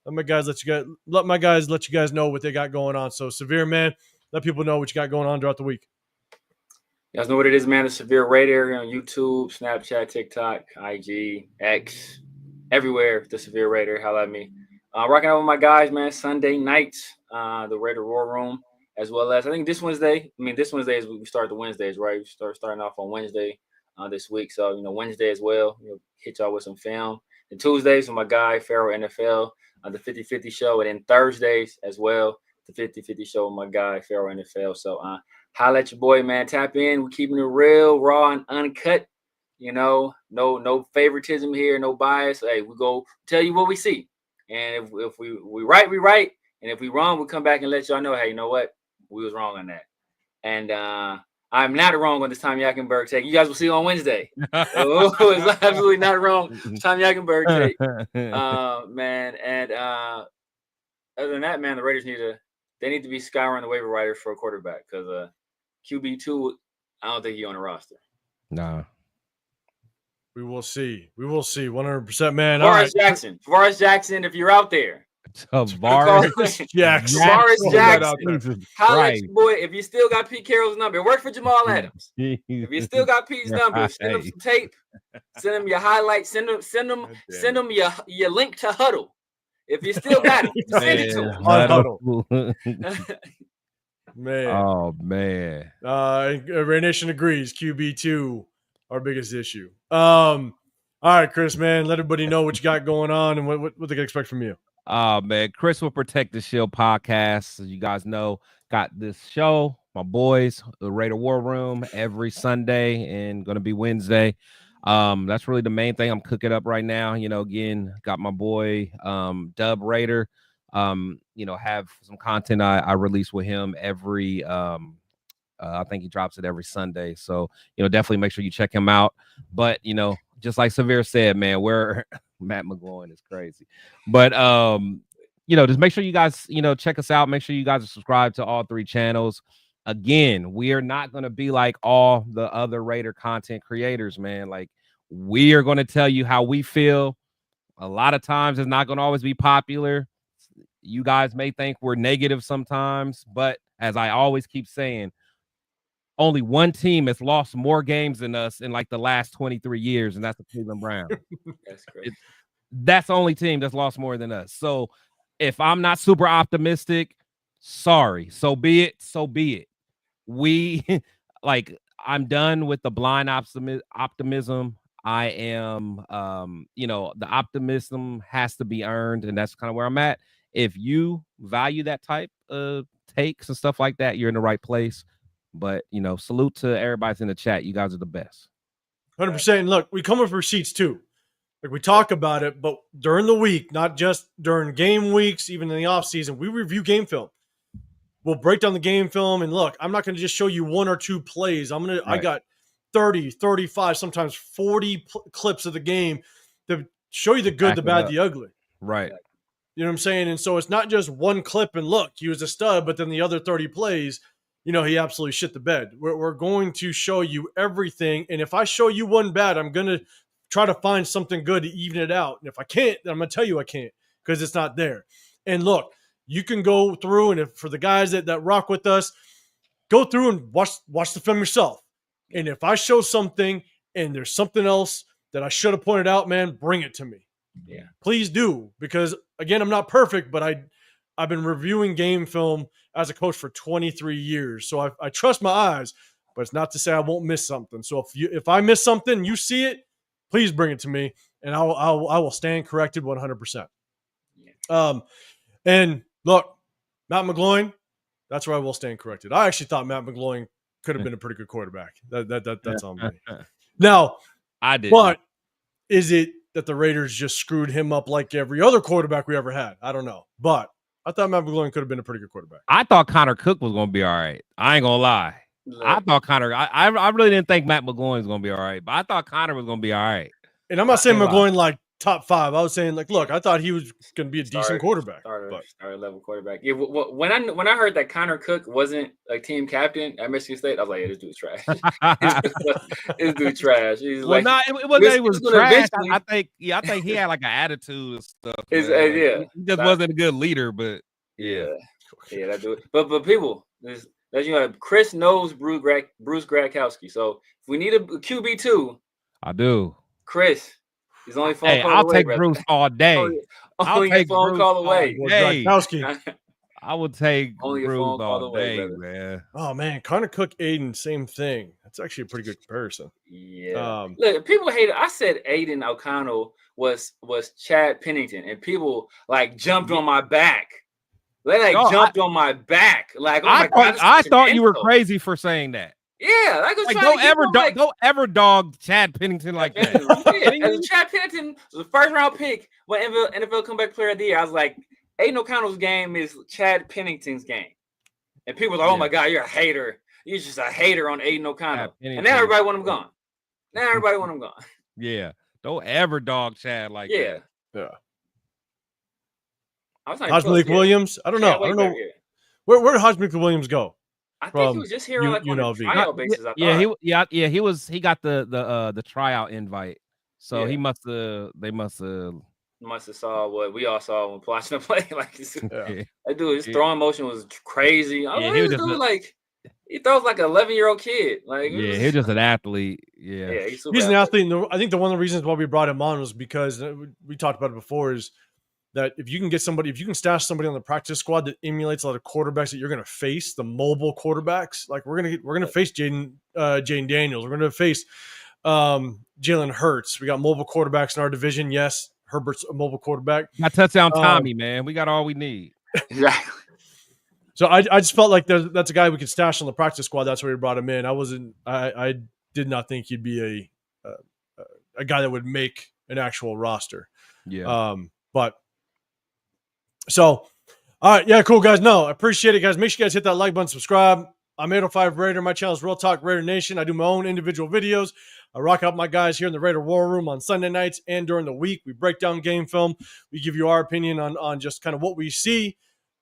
let my guys let you guys know what they got going on. So, Severe, man, let people know what you got going on throughout the week. You guys know what it is, man. The Severe Raider on YouTube, Snapchat, TikTok, IG, X, everywhere. The Severe Raider. Holla at me. Rocking out with my guys, man. Sunday nights, the Raider War Room, as well as I think this Wednesday. This Wednesday is we start the Wednesdays, right? We starting off on Wednesday this week. So Wednesday as well. Hit y'all with some film. And Tuesdays with my guy Farrell NFL. The 50-50 show, and then Thursdays as well, the 50-50 show with my guy, Farrell NFL. So holla at your boy, man. Tap in. We're keeping it real, raw, and uncut. No favoritism here, no bias. Hey, we go tell you what we see. And if we right, we right. And if we wrong, we'll come back and let y'all know, hey, you know what? We was wrong on that. And I'm not wrong on this Tom Yackenberg take. You guys will see on Wednesday. It's absolutely not wrong. Tom Yackenberg take. Man. And other than that, man, the Raiders need to be scouring the waiver writers for a quarterback, because QB2, I don't think he's on the roster. Nah. We will see. 100%, man. Forrest Jackson, if you're out there. Forrest Jackson. Holla at your boy. If you still got Pete Carroll's number, it worked for Jamal Adams. If you still got Pete's number, send him some tape. Send him your highlights. Send him your link to Huddle. If you still got it, send it to him. Huddle. Man. Oh man. Raider Nation agrees. QB2, our biggest issue. All right, Chris, man, let everybody know what you got going on and what they can expect from you. Man, Chris will Protect the Shield podcast. As you guys know, got this show, my boys, the Raider War Room, every Sunday and going to be Wednesday. That's really the main thing I'm cooking up right now. Again, got my boy Dub Raider. Have some content I release with him every I think he drops it every Sunday. So, definitely make sure you check him out. But, just like Severe said, man, Matt McGloin is crazy. But, just make sure you guys, check us out. Make sure you guys are subscribed to all 3 channels. Again, we are not going to be like all the other Raider content creators, man. Like, we are going to tell you how we feel. A lot of times it's not going to always be popular. You guys may think we're negative sometimes, but as I always keep saying, only one team has lost more games than us in like the last 23 years, and that's the Cleveland Browns. That's great. That's the only team that's lost more than us. So if I'm not super optimistic, sorry. So be it. We I'm done with the blind optimism. I am, the optimism has to be earned, and that's kind of where I'm at. If you value that type of takes and stuff like that, you're in the right place. But salute to everybody's in the chat. You guys are the best. 100%. And look, we come with receipts too. Like we talk about it, but during the week, not just during game weeks, even in the off season, we review game film. We'll break down the game film, and look, I'm not going to just show you 1 or 2 plays. I got 30, 35, sometimes 40 clips of the game to show you the good, the bad, the ugly. Right. You know what I'm saying? And so it's not just one clip and look, he was a stud, but then the other 30 plays, he absolutely shit the bed. We're going to show you everything. And if I show you one bad, I'm going to try to find something good to even it out. And if I can't, then I'm going to tell you I can't because it's not there. And look, you can go through, and for the guys that rock with us, go through and watch the film yourself. And if I show something and there's something else that I should have pointed out, man, bring it to me. Yeah. Please do. Because, again, I'm not perfect, but I've been reviewing game film as a coach for 23 years. So I trust my eyes, but it's not to say I won't miss something. So if I miss something, you see it, please bring it to me, and I will stand corrected 100%. Yeah. And look, Matt McGloin, that's where I will stand corrected. I actually thought Matt McGloin could have been a pretty good quarterback. That's on me. Now, I did. But is it that the Raiders just screwed him up like every other quarterback we ever had? I don't know. But I thought Matt McGloin could have been a pretty good quarterback. I thought Connor Cook was going to be all right. I ain't going to lie. I thought Connor – I really didn't think Matt McGloin was going to be all right. But I thought Connor was going to be all right. And I'm not saying McGloin like top 5. I was saying, like, look, I thought he was going to be a decent quarterback. Starter level quarterback. Yeah, when I heard that Connor Cook wasn't a team captain at Michigan State, I was like, yeah, this dude's trash. This dude's trash. He's well, like, it wasn't that he was trash. I think he had like an attitude and stuff. Yeah. He just wasn't a good leader, but yeah, that dude. But people, Chris knows Bruce Gradkowski. So if we need a QB2, I do. Chris. He's only phone call I'll away, take brother. Bruce all day. I'll take phone Bruce call away. I would take only Bruce a phone call all away, day, brother. man. Oh man, Connor Cook, Aiden, same thing. That's actually a pretty good comparison. Yeah. Look, people hate it. I said Aiden O'Connell was Chad Pennington, and people like jumped on my back. They jumped on my back. Like, oh my God, I thought you were crazy for saying that. Yeah, don't ever dog Chad Pennington like that. As Chad Pennington was the first round pick when NFL Comeback Player of the Year. I was like, Aiden O'Connell's game is Chad Pennington's game, and people were like, "Oh my God, you're a hater. You're just a hater on Aiden O'Connell." And now everybody want him gone. Yeah, don't ever dog Chad like that. Yeah. Hodge Williams. I don't know. Where did Hodge Williams go? I think he was just here like on a tryout basis. He was. He got the tryout invite, so he must have. They must have saw what we all saw when watching him play. Like that dude, his throwing motion was crazy. He throws like an 11-year-old kid. Like he's just an athlete. Yeah, he's an athlete. And I think one of the reasons why we brought him on was because we talked about it before. Is that if you can stash somebody on the practice squad that emulates a lot of quarterbacks that you're going to face, the mobile quarterbacks, like we're going to face Jane Daniels, we're going to face Jalen Hurts. We got mobile quarterbacks in our division. Yes, Herbert's a mobile quarterback. Got touchdown Tommy, man. We got all we need. Exactly. So I just felt like that's a guy we could stash on the practice squad. That's where we brought him in. I did not think he'd be a guy that would make an actual roster. Yeah. But. So, all right. Yeah, cool, guys. No, I appreciate it, guys. Make sure you guys hit that like button, subscribe. I'm 805 Raider. My channel is Real Talk Raider Nation. I do my own individual videos. I rock out my guys here in the Raider War Room on Sunday nights and during the week. We break down game film. We give you our opinion on just kind of what we see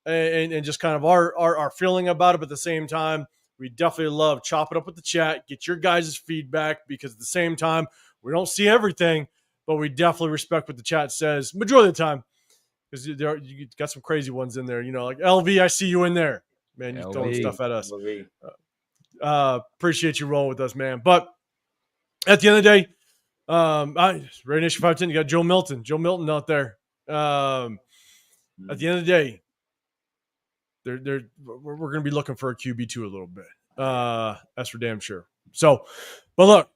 and just kind of our feeling about it. But at the same time, we definitely love chopping up with the chat, get your guys' feedback, because at the same time, we don't see everything, but we definitely respect what the chat says majority of the time. Because you got some crazy ones in there, like LV. I see you in there, man. You're throwing stuff at us. Appreciate you rolling with us, man. But at the end of the day, Raider Nation 510. You got Joe Milton out there. At the end of the day, we're going to be looking for a QB2 a little bit. That's for damn sure. So, but look.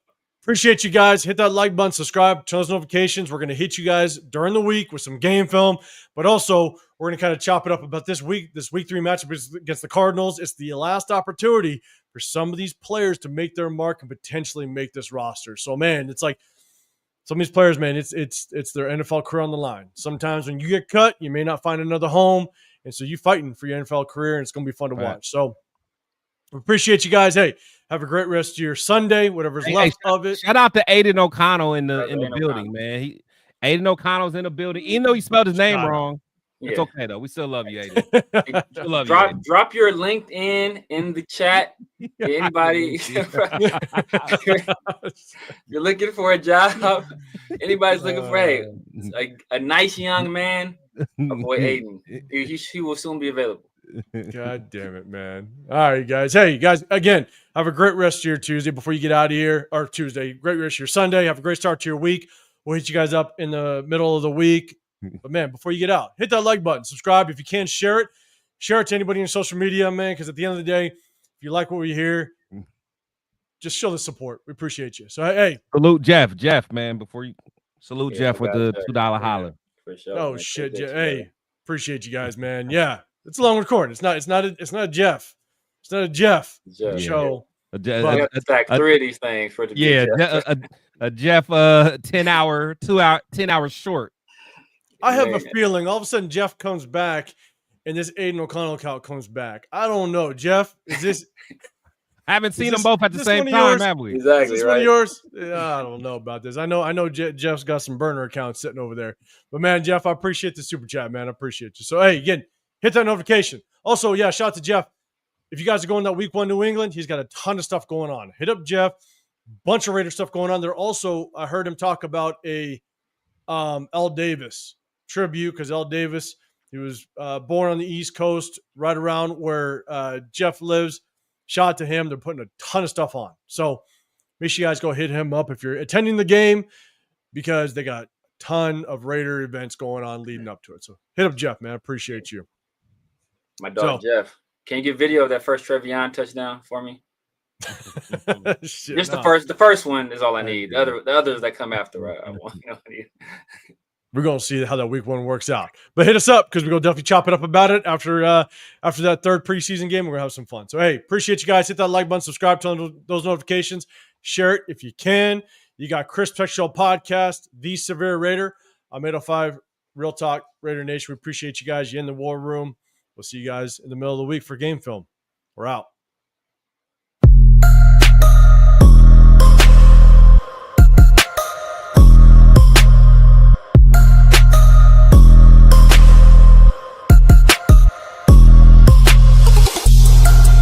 Appreciate you guys. Hit that like button, subscribe, turn those notifications. We're going to hit you guys during the week with some game film, but also we're going to kind of chop it up about this week 3 matchup against the Cardinals. It's the last opportunity for some of these players to make their mark and potentially make this roster. So, man, it's like some of these players, man, it's their NFL career on the line. Sometimes when you get cut, you may not find another home, and so you fighting for your NFL career, and it's going to be fun to watch. So, appreciate you guys. Hey, have a great rest of your Sunday, whatever's left of it. Shout out to Aiden O'Connell in the building, man. Aiden O'Connell's in the building, even though he spelled his name wrong. It's okay though. We still love you, Aiden. Still love you. Drop your LinkedIn in the chat. Anybody you're looking for a job? Anybody's looking for a nice young man? Avoid Aiden. He will soon be available. God damn it, man. All right, guys. Hey, you guys, again, have a great rest of your Tuesday before you get out of here, or Tuesday. Great rest of your Sunday. Have a great start to your week. We'll hit you guys up in the middle of the week. But, man, before you get out, hit that like button. Subscribe. If you can, share it. Share it to anybody on social media, man, because at the end of the day, if you like what we hear, just show the support. We appreciate you. So, hey. Salute Jeff. Jeff, man, before you salute Jeff with the $2 holler. For sure. Oh, man. Shit. Hey, appreciate you guys, man. Yeah. It's a long record. It's not a Jeff. It's not a Jeff show. We have to stack 3 of these things for it to be a Jeff 10 hours short. I have a feeling all of a sudden Jeff comes back and this Aiden O'Connell account comes back. I don't know, Jeff. Is this? I haven't seen them both at the same time, have we? Exactly. Is this one of yours? Yeah, I don't know about this. I know Jeff's got some burner accounts sitting over there. But man, Jeff, I appreciate the super chat, man. I appreciate you. So hey, again, hit that notification. Also, yeah, shout out to Jeff. If you guys are going that week 1 New England, he's got a ton of stuff going on. Hit up Jeff. Bunch of Raider stuff going on there. Also, I heard him talk about a L. Davis tribute, because L. Davis, he was born on the East Coast, right around where Jeff lives. Shout out to him. They're putting a ton of stuff on. So make sure you guys go hit him up if you're attending the game, because they got a ton of Raider events going on leading up to it. So hit up Jeff, man. I appreciate you. My dog, Jeff. Can you get video of that first Trevion touchdown for me? Shit, Just the first one is all I need. The others that come after, I want. We're gonna see how that week 1 works out. But hit us up, because we're gonna definitely chop it up about it after that third preseason game. We're gonna have some fun. So hey, appreciate you guys. Hit that like button, subscribe, turn those notifications, share it if you can. You got Chris Tech Show Podcast, The Severe Raider. I'm 805 Real Talk Raider Nation. We appreciate you guys. You're in the war room. We'll see you guys in the middle of the week for game film. We're out.